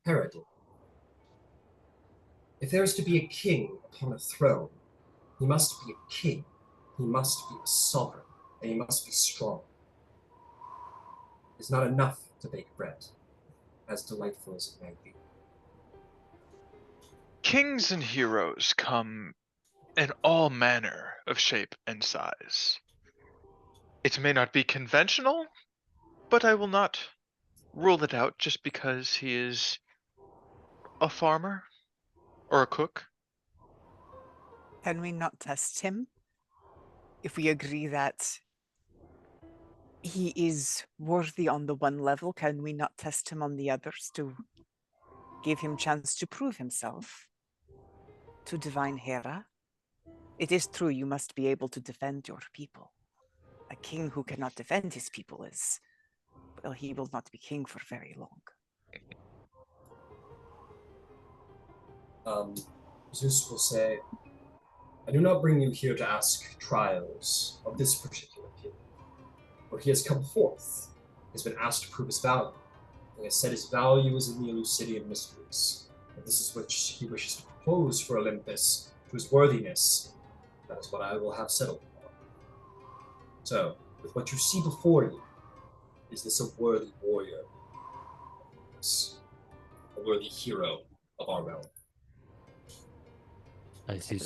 Hera did. If there is to be a king upon a throne, he must be a king, he must be a sovereign, and he must be strong. It's not enough to bake bread, as delightful as it may be. Kings and heroes come in all manner of shape and size. It may not be conventional, but I will not rule it out just because he is a farmer or a cook. Can we not test him? If we agree that he is worthy on the one level, can we not test him on the others to give him chance to prove himself to divine Hera? It is true you must be able to defend your people. A king who cannot defend his people is, well, he will not be king for very long. Zeus will say, I do not bring you here to ask trials of this particular king. For he has come forth, he has been asked to prove his value. Like I said, his value is in the Eleusinian mysteries. But this is what he wishes to propose for Olympus to his worthiness. That is what I will have settled upon. So, with what you see before you, is this a worthy warrior? A worthy hero of our realm? I see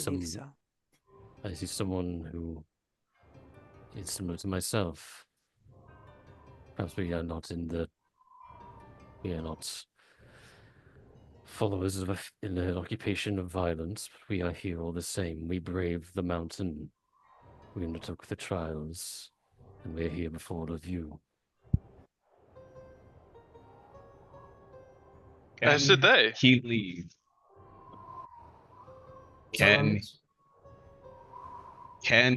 someone who is similar to myself. Perhaps we are not followers of in an occupation of violence, but we are here all the same. We braved the mountain. We undertook the trials, and we're here before all of you. As did they. He leave? Can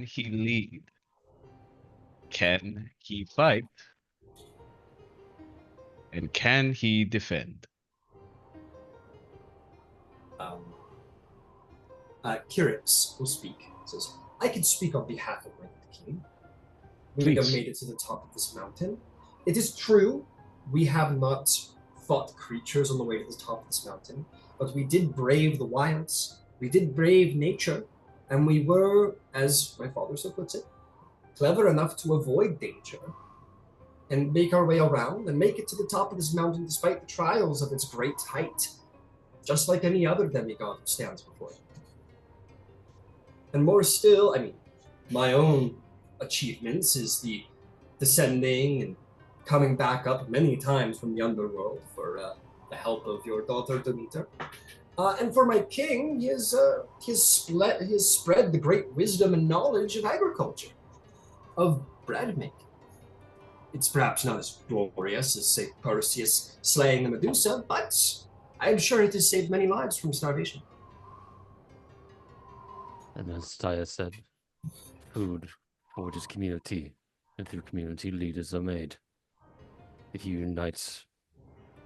he lead? Can he fight? And can he defend? Kyrix will speak. Says, I can speak on behalf of my king. We Please. have made it to the top of this mountain. It is true, we have not fought creatures on the way to the top of this mountain, but we did brave the wilds. We did brave nature, and we were, as my father so puts it, clever enough to avoid danger and make our way around and make it to the top of this mountain despite the trials of its great height, just like any other demigod who stands before it. And more still, I mean, my own achievements is the descending and coming back up many times from the underworld for the help of your daughter Demeter. And for my king, he has spread the great wisdom and knowledge of agriculture, of bread making. It's perhaps not as glorious as, say, Perseus slaying the Medusa, but I am sure it has saved many lives from starvation. And as Thyia said, food forges community, and through community, leaders are made. If you unite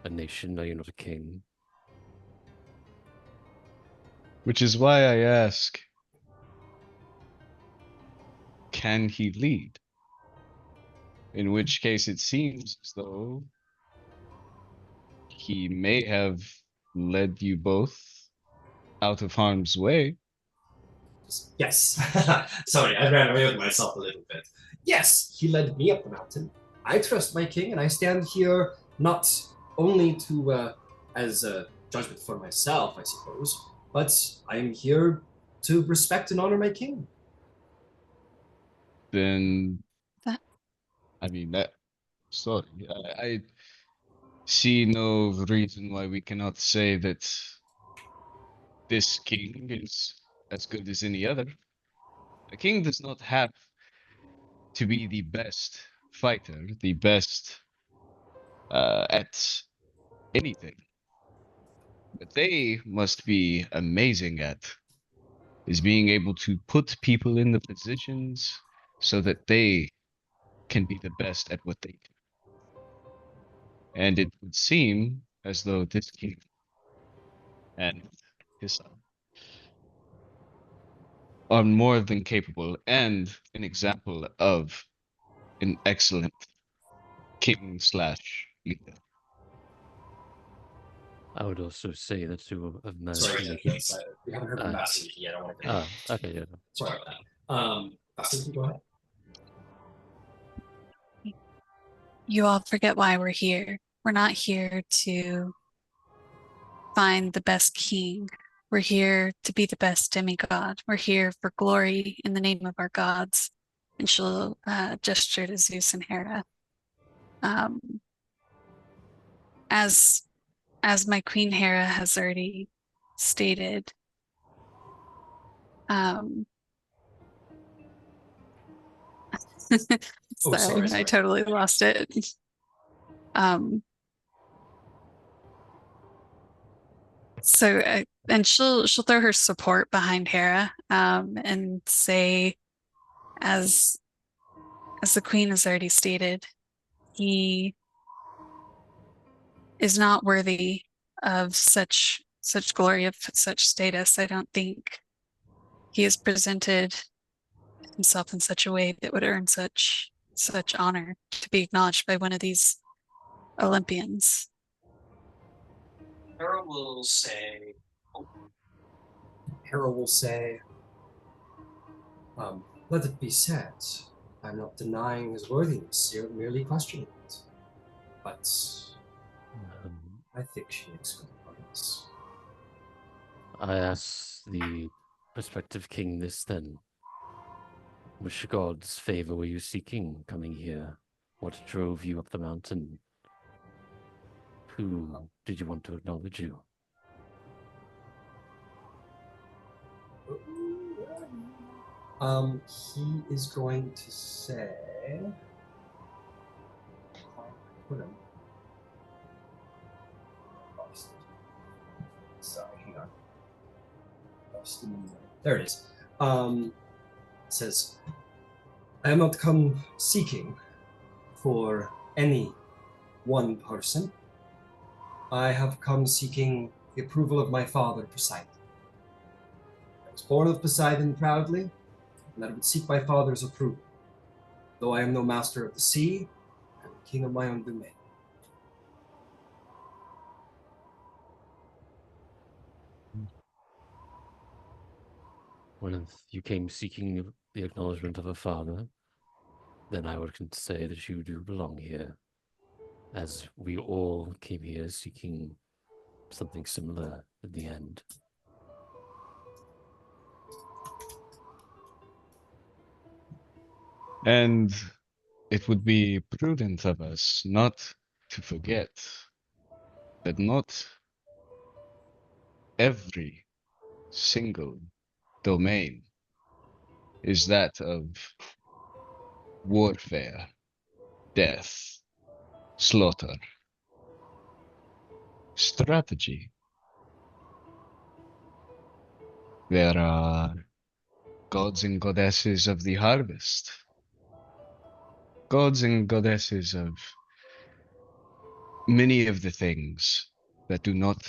a nation, now you're not a king. Which is why I ask, can he lead? In which case it seems as though he may have led you both out of harm's way. Yes. Sorry, I ran away with myself a little bit. Yes, he led me up the mountain. I trust my king, and I stand here not only to as a judgment for myself, I suppose, but I am here to respect and honor my king. Then, sorry, I see no reason why we cannot say that this king is as good as any other. A king does not have to be the best fighter, the best at anything. What they must be amazing at is being able to put people in the positions so that they can be the best at what they do. And it would seem as though this king and his son are more than capable and an example of an excellent king / leader. I would also say that to have managed Sorry, to make yes, we haven't heard from Vasaliki yet. I don't want to get okay, yeah. Sorry about that. Vasaliki, go ahead. You all forget why we're here. We're not here to find the best king. We're here to be the best demigod. We're here for glory in the name of our gods. And she'll gesture to Zeus and Hera. As my Queen Hera has already stated, sorry, I totally lost it. And she'll throw her support behind Hera, and say, as the Queen has already stated, he is not worthy of such glory, of such status. I don't think he has presented himself in such a way that would earn such honor to be acknowledged by one of these Olympians. Hera will say, Hera will say, let it be said, I'm not denying his worthiness, you're merely questioning it. But I think she makes good points. I ask the prospective king this then. Which god's favor were you seeking coming here? What drove you up the mountain? Who did you want to acknowledge you? He is going to say, put him. Sorry, hang on. There it is. It says, I am not come seeking for any one person. I have come seeking the approval of my father, Poseidon. I was born of Poseidon proudly, and I would seek my father's approval. Though I am no master of the sea, I am king of my own domain. Well, if you came seeking the acknowledgement of a father, then I would say that you do belong here, as we all came here seeking something similar in the end. And it would be prudent of us not to forget that not every single domain is that of warfare, death, slaughter, strategy. There are gods and goddesses of the harvest, gods and goddesses of many of the things that do not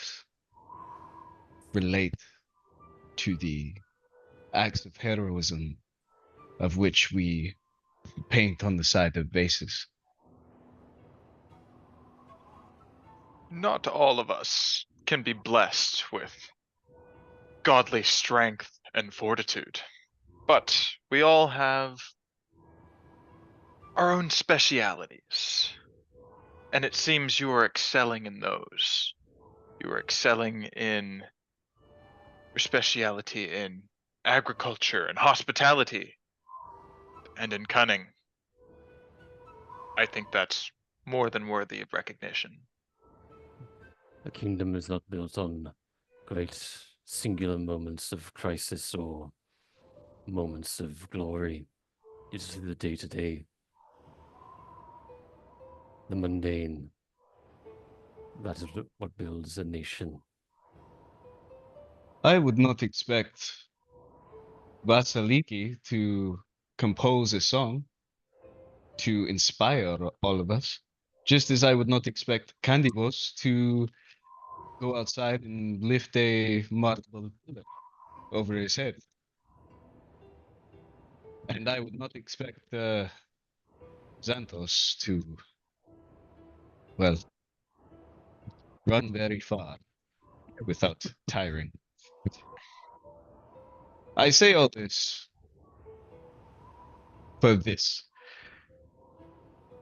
relate to the acts of heroism of which we paint on the side of bases. Not all of us can be blessed with godly strength and fortitude, but we all have our own specialities, and it seems you are excelling in those. You are excelling in your speciality in agriculture and hospitality and in cunning. I think that's more than worthy of recognition. A kingdom is not built on great singular moments of crisis or moments of glory. It's the day-to-day, the mundane. That is what builds a nation. I would not expect Vasaliki to compose a song to inspire all of us, just as I would not expect Candybus to go outside and lift a marble pillar over his head. And I would not expect Xanthos to, well, run very far without tiring. I say all this for this.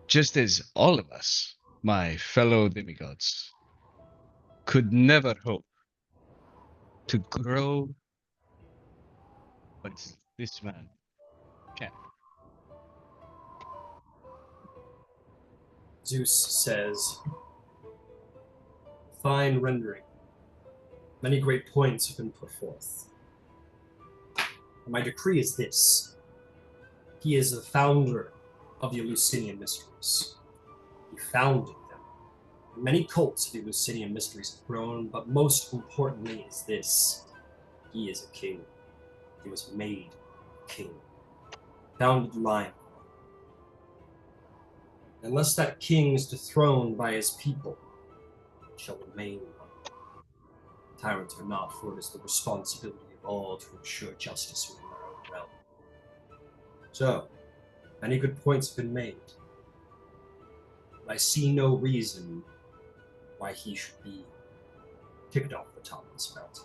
Just as all of us, my fellow demigods, could never hope to grow, but this man can. Zeus says, fine rendering. Many great points have been put forth. My decree is this. He is the founder of the Eleusinian Mysteries. He founded them. Many cults of the Eleusinian Mysteries have grown, but most importantly is this. He is a king. He was made king. Founded the line. Unless that king is dethroned by his people, he shall remain one. Tyrants are not, for it is the responsibility of all to ensure justice within their own realm. So, many good points have been made. But I see no reason why he should be kicked off the top of this mountain.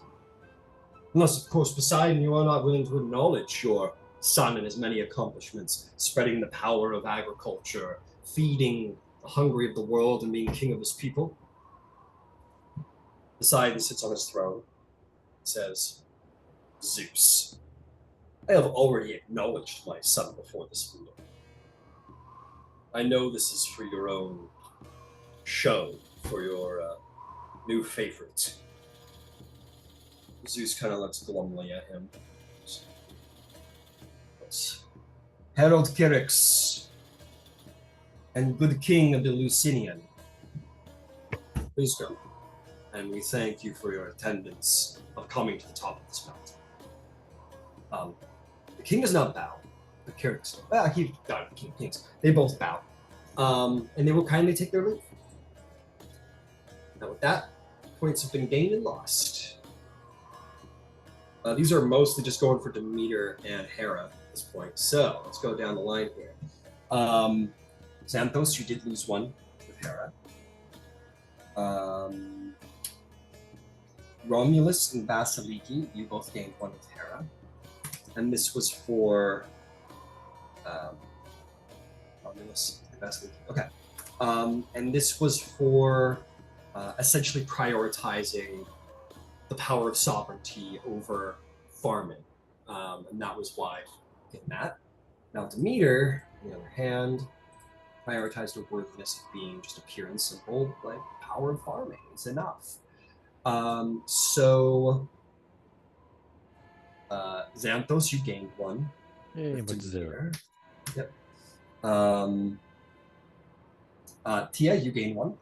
Unless, of course, Poseidon, you are not willing to acknowledge your son and his many accomplishments, spreading the power of agriculture, feeding the hungry of the world, and being king of his people. Poseidon sits on his throne, says, Zeus, I have already acknowledged my son before this meeting. I know this is for your own show, for your new favorite. Zeus kind of looks glumly at him. But Herald Kyrix and good king of the Lucinian, please go. And we thank you for your attendance of coming to the top of this mountain. The king does not bow. The Kyrix, he got it, kings. They both bow. And they will kindly take their leave. Now with that, points have been gained and lost. These are mostly just going for Demeter and Hera at this point. So let's go down the line here. Xanthos, you did lose one with Hera. Romulus and Vasaliki, you both gained one with Hera. And this was for Romulus and Vasaliki. Okay. And this was for essentially prioritizing the power of sovereignty over farming. And that was why in that. Now Demeter, on the other hand, prioritized the worthiness of being just a pure and simple like power of farming. It's enough. Xanthos, you gained one. Hey, but 0. Yep. Thyia, you gained one.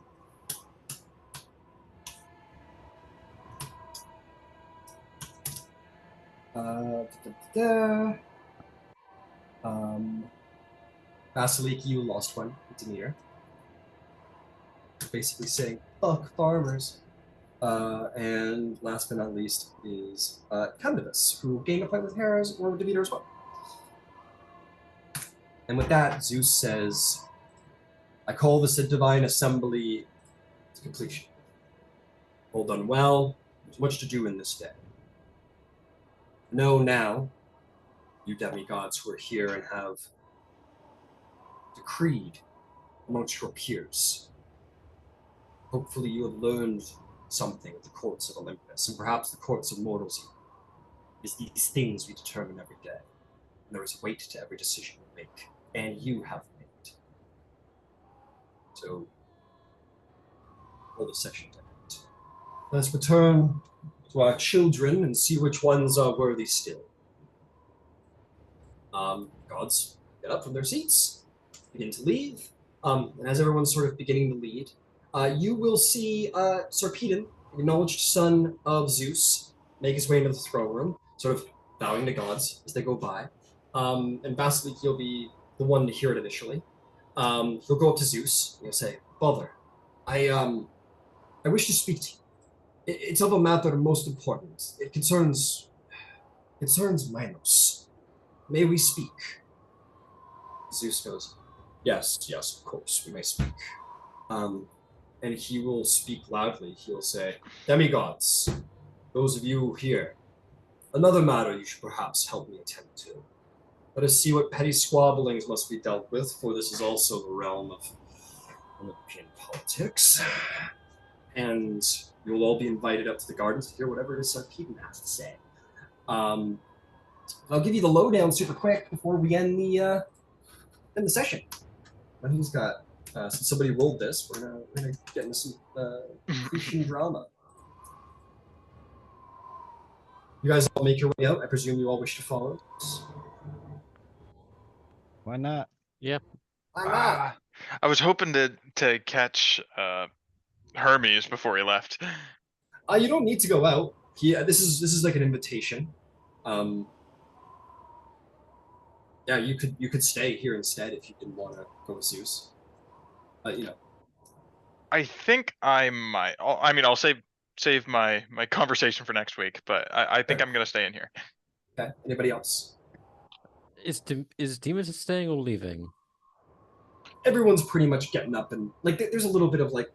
Vasaliki, you lost one with Demeter. Basically saying, fuck farmers. And last but not least is Candybus, who gained a point with Hera's or Demeter as well. And with that, Zeus says, I call this a divine assembly to completion. All done well, there's much to do in this day. Know now, you demigods who are here and have decreed amongst your peers. Hopefully you have learned something at the courts of Olympus, and perhaps the courts of mortals. Is these things we determine every day. And there is weight to every decision we make, and you have made. So, hold the session to end. Let's return to our children and see which ones are worthy still. Gods get up from their seats, begin to leave, and as everyone's sort of beginning to lead, you will see Sarpedon, acknowledged son of Zeus, make his way into the throne room, sort of bowing to gods as they go by. And Vasaliki, you'll be the one to hear it initially. He'll go up to Zeus and he'll say, Father, I wish to speak to you. It's of a matter most important. It concerns Minos. May we speak? Zeus goes, yes, of course, we may speak. And he will speak loudly. He'll say, Demigods, those of you here, another matter you should perhaps help me attend to. Let us see what petty squabblings must be dealt with, for this is also the realm of Olympian politics. And you'll all be invited up to the gardens to hear whatever it is Sarpedon has to say. I'll give you the lowdown super quick before we end the session. And he's got, since somebody rolled this, we're gonna get into some Grecian drama. You guys all make your way out. I presume you all wish to follow. Why not? Yep. Why not? I was hoping to catch Hermes before he left. You don't need to go out. This is like an invitation. Yeah, you could stay here instead if you didn't want to go with Zeus. You know. I think I might. I'll save my conversation for next week, but I think I'm gonna stay in here. Okay. Anybody else? Is Demas staying or leaving? Everyone's pretty much getting up and like there's a little bit of like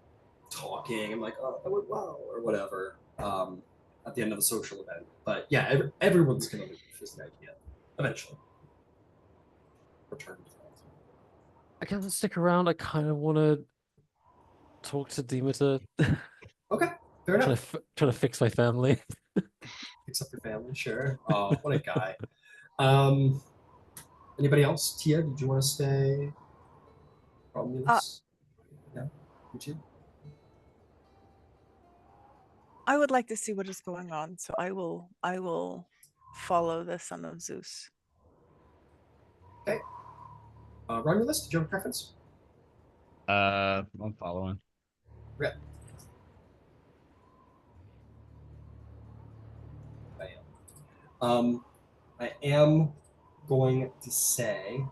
talking and like, oh, that went well or whatever. at the end of the social event. But yeah, everyone's gonna leave is the idea eventually. Return to that. I can stick around. I kind of want to talk to Demeter. Okay, fair enough. Trying to fix my family. Fix up your family, sure. Oh, what a guy. Anybody else? Tia, did you want to stay? Romulus? Yeah, you too. I would like to see what is going on, so I will follow the son of Zeus. Okay. Romulus, did you have a preference? I'm following. Yeah. I am going to say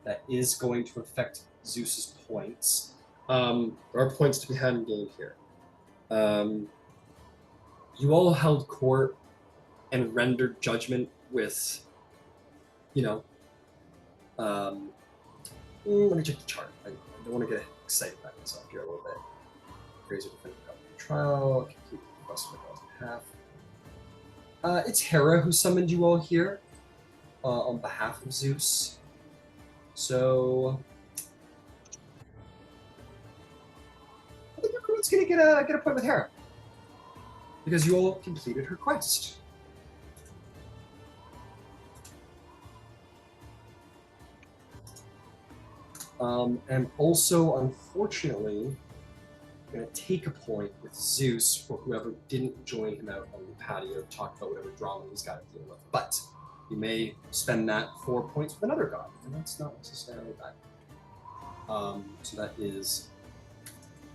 that is going to affect Zeus's points. There are points to be had in game here. You all held court and rendered judgment with, let me check the chart. I don't want to get excited about myself here a little bit. Fraser defended the trial, complete the quest on behalf. It's Hera who summoned you all here on behalf of Zeus. So I think everyone's gonna get a point with Hera because you all completed her quest. And also, unfortunately, I'm going to take a point with Zeus for whoever didn't join him out on the patio to talk about whatever drama he's got to deal with. But you may spend that 4 points with another god, and that's not necessarily bad. So that is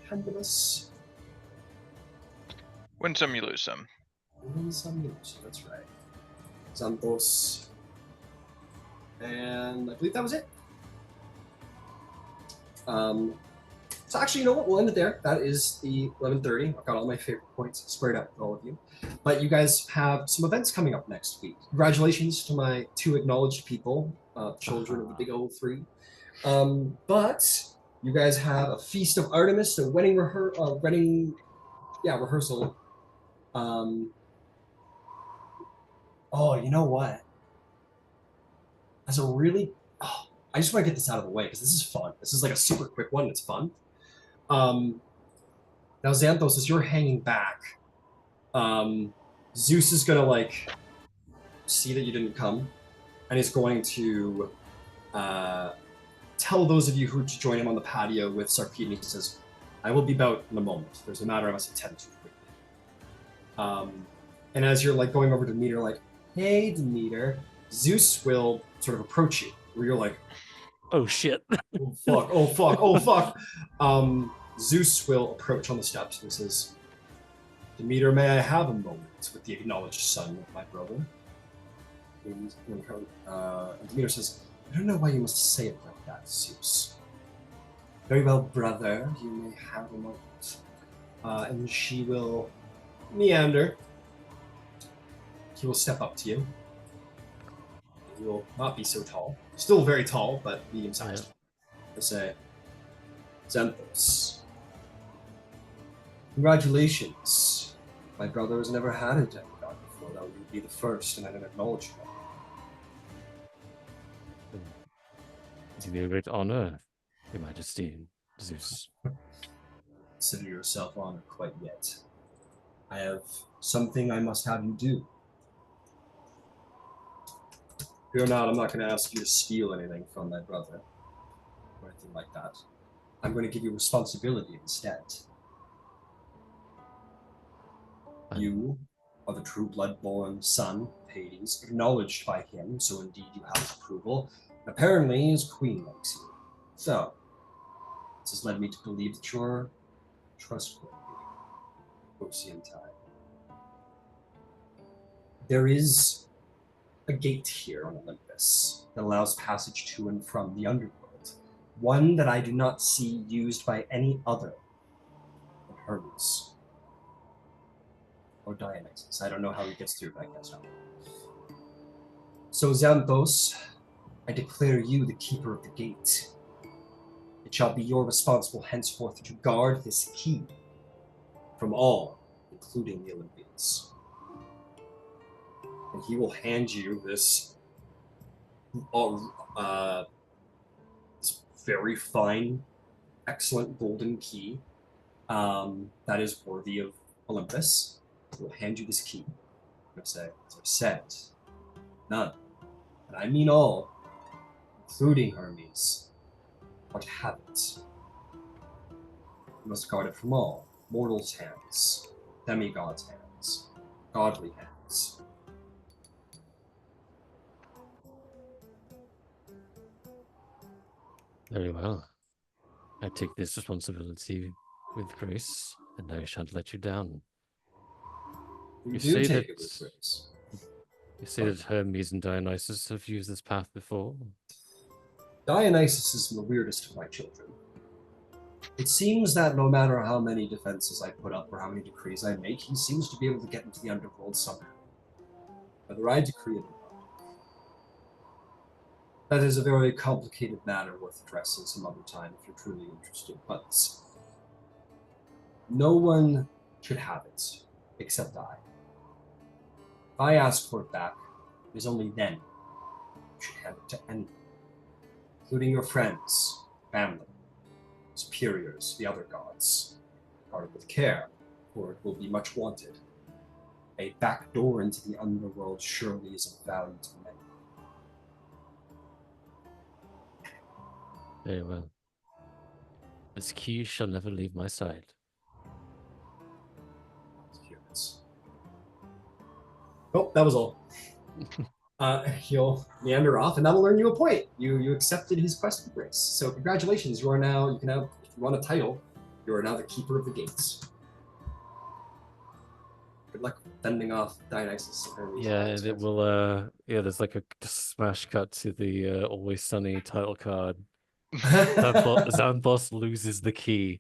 Candybus. Win some, you lose some. Win some, you lose some, that's right. Xanthos. And I believe that was it. So actually, you know what? We'll end it there. That is the 11:30. I've got all my favorite points squared up with all of you. But you guys have some events coming up next week. Congratulations to my 2 acknowledged people, children of the big O3. But you guys have a Feast of Artemis, a wedding rehearsal. Oh, you know what? As a really... I just want to get this out of the way because this is fun. This is like a super quick one. It's fun. Now, Xanthos, as you're hanging back, Zeus is going to see that you didn't come, and he's going to tell those of you who join him on the patio with Sarpedon. He says, I will be about in a moment. There's a matter I must attend to quickly. And as you're going over to Demeter, hey, Demeter, Zeus will sort of approach you, where you're like, oh shit. Oh fuck. Zeus will approach on the steps and says, Demeter, may I have a moment with the acknowledged son of my brother? And Demeter says, I don't know why you must say it like that, Zeus. Very well, brother, you may have a moment. And she will meander. He will step up to you. He will not be so tall. Still very tall, but medium-sized. He'll say, Xanthos, congratulations. My brother has never had a demigod before. That would be the first, and I don't acknowledge that. It's a great honor, Your Majesty, Zeus. Consider yourself honored quite yet. I have something I must have you do. Fear not, I'm not going to ask you to steal anything from my brother, or anything like that. I'm going to give you responsibility instead. You are the true blood-born son of Hades, acknowledged by him, so indeed you have his approval. Apparently his queen likes you. So, this has led me to believe that you're trustworthy. Oceantai. There is a gate here on Olympus that allows passage to and from the underworld. One that I do not see used by any other than Hermes. Or Dionysus. I don't know how he gets through, but I guess not. So, Xanthos, I declare you the keeper of the gate. It shall be your responsible henceforth to guard this key from all including the Olympians. And he will hand you this very fine, excellent golden key that is worthy of Olympus. He will hand you this key. He'll say, as I've said, none, and I mean all, including Hermes, are to have it. You must guard it from all mortals' hands, demigods' hands, godly hands. Very well. I take this responsibility with grace, and I shan't let you down. You do take it with grace. You say that Hermes and Dionysus have used this path before? Dionysus is the weirdest of my children. It seems that no matter how many defenses I put up or how many decrees I make, he seems to be able to get into the underworld somehow. Whether I decree it or not. That is a very complicated matter worth addressing some other time if you're truly interested, but no one should have it except I. If I ask for it back, it is only then you should hand it to anyone, including your friends, family, superiors, the other gods. Guard it with care, for it will be much wanted. A back door into the underworld surely is of value to many. Very well. This key shall never leave my side. Oh, that was all. He'll meander off, and that'll earn you a point. You accepted his quest with grace. So congratulations, you can have, if you want a title, you are now the keeper of the gates. Good luck fending off Dionysus. Yeah, and it will, there's like a smash cut to the Always Sunny title card. Xanthos loses the key.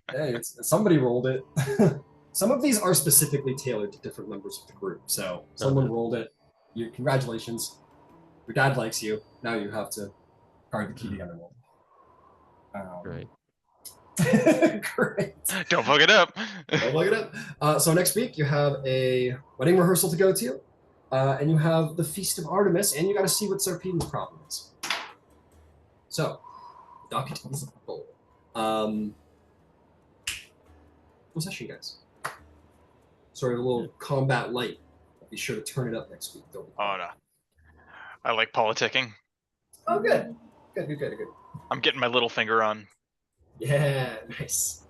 Hey, somebody rolled it. Some of these are specifically tailored to different members of the group, so someone rolled it. Congratulations. Your dad likes you. Now you have to guard the key to the underworld. Great. Great. Don't fuck it up. Don't fuck it up. So next week you have a wedding rehearsal to go to, and you have the Feast of Artemis, and you got to see what Sarpedon's problem is. So, docket is full. Full session, guys. Sorry, a little combat light. Be sure to turn it up next week. Oh no, I like politicking. Oh, good. Good. I'm getting my little finger on. Yeah, nice.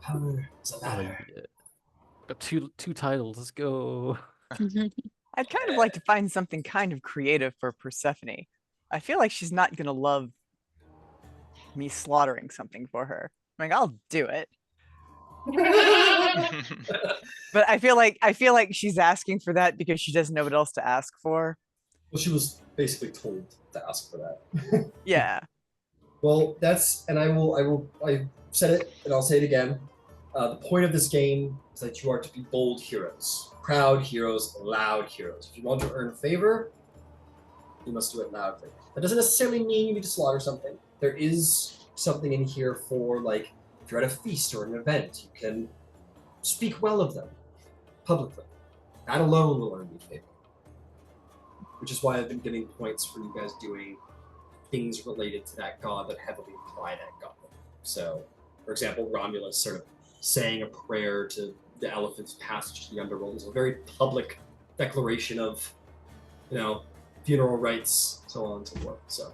Power is a ladder. Got two titles. Let's go. I'd kind of like to find something kind of creative for Persephone. I feel like she's not gonna love me slaughtering something for her. I'm like, I'll do it. But I feel like she's asking for that because she doesn't know what else to ask for. Well, she was basically told to ask for that. Yeah. Well, I said it and I'll say it again. The point of this game is that you are to be bold heroes, proud heroes, loud heroes. If you want to earn favor, you must do it loudly. That doesn't necessarily mean you need to slaughter something. There is something in here for, like, if you're at a feast or an event, you can speak well of them publicly. That alone will earn you favor. Which is why I've been getting points for you guys doing things related to that god that heavily imply that god. So, for example, Romulus sort of saying a prayer to the elephant's passage to the underworld is a very public declaration of, funeral rites, so on and so forth. So,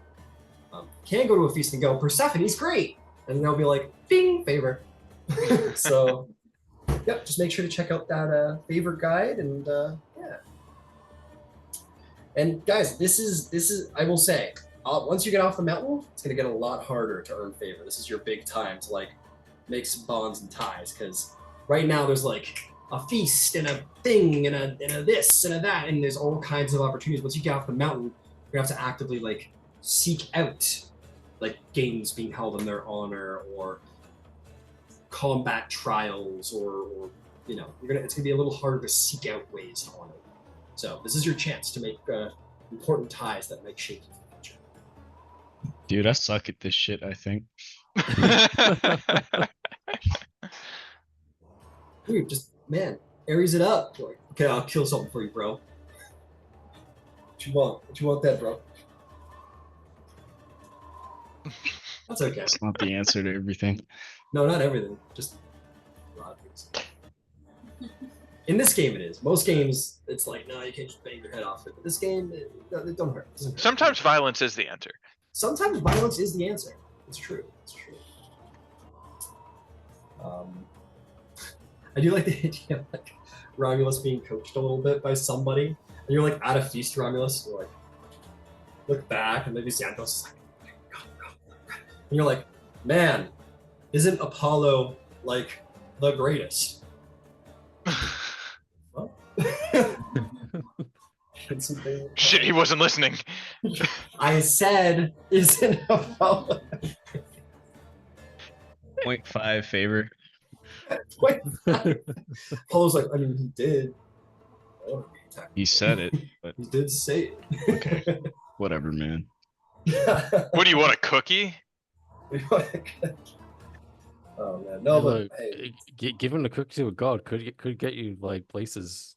can go to a feast and go, Persephone's great! And they'll be like, bing, favor. So, yep, just make sure to check out that favor guide, and yeah. And guys, this is I will say, once you get off the mountain, it's gonna get a lot harder to earn favor. This is your big time to make some bonds and ties, because right now there's a feast and a thing and a this and a that, and there's all kinds of opportunities. Once you get off the mountain, you're gonna have to actively seek out games being held in their honor, or combat trials, or it's gonna be a little harder to seek out ways to honor them. So this is your chance to make important ties that make shape in the future. Dude, I suck at this shit, I think. Dude, just man, Aries it up. You're like, okay, I'll kill something for you, bro. What you want? What you want, that, bro? That's okay. It's not the answer to everything. No, not everything. Just a lot of things. In this game, it is. Most games, it's like, no, you can't just bang your head off it. But this game, it don't hurt. It doesn't hurt. Sometimes violence is the answer. Sometimes violence is the answer. It's true. It's true. I do like the idea of like Romulus being coached a little bit by somebody, and you're like at a feast, Romulus. You're like, look back, and maybe Xanthos is like, go. And you're like, man, isn't Apollo like the greatest? Well, Shit, he wasn't listening. I said, isn't Apollo 0.5 favor. Apollo's like, I mean, he did. He said it, but He did say it. okay. Whatever, man. What do you want, a cookie? Oh man, no, but Look, hey, giving a cookie to a god could get you like places.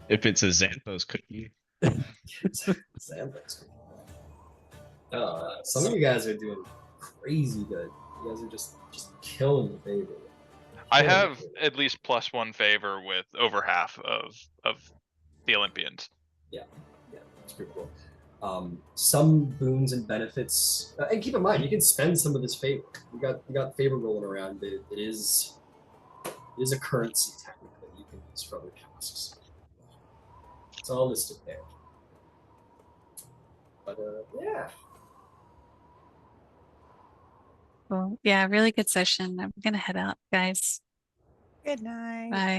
If it's a Xanthos cookie. Xanthos. Some of you guys are doing crazy good. You guys are just killing the favor. I have at least +1 favor with over half of the Olympians. Yeah, it's pretty cool. Some boons and benefits, and keep in mind you can spend some of this favor. We got favor rolling around. It is a currency technically you can use for other tasks. It's all listed there. But yeah. Well, yeah, really good session. I'm gonna head out, guys. Good night. Bye.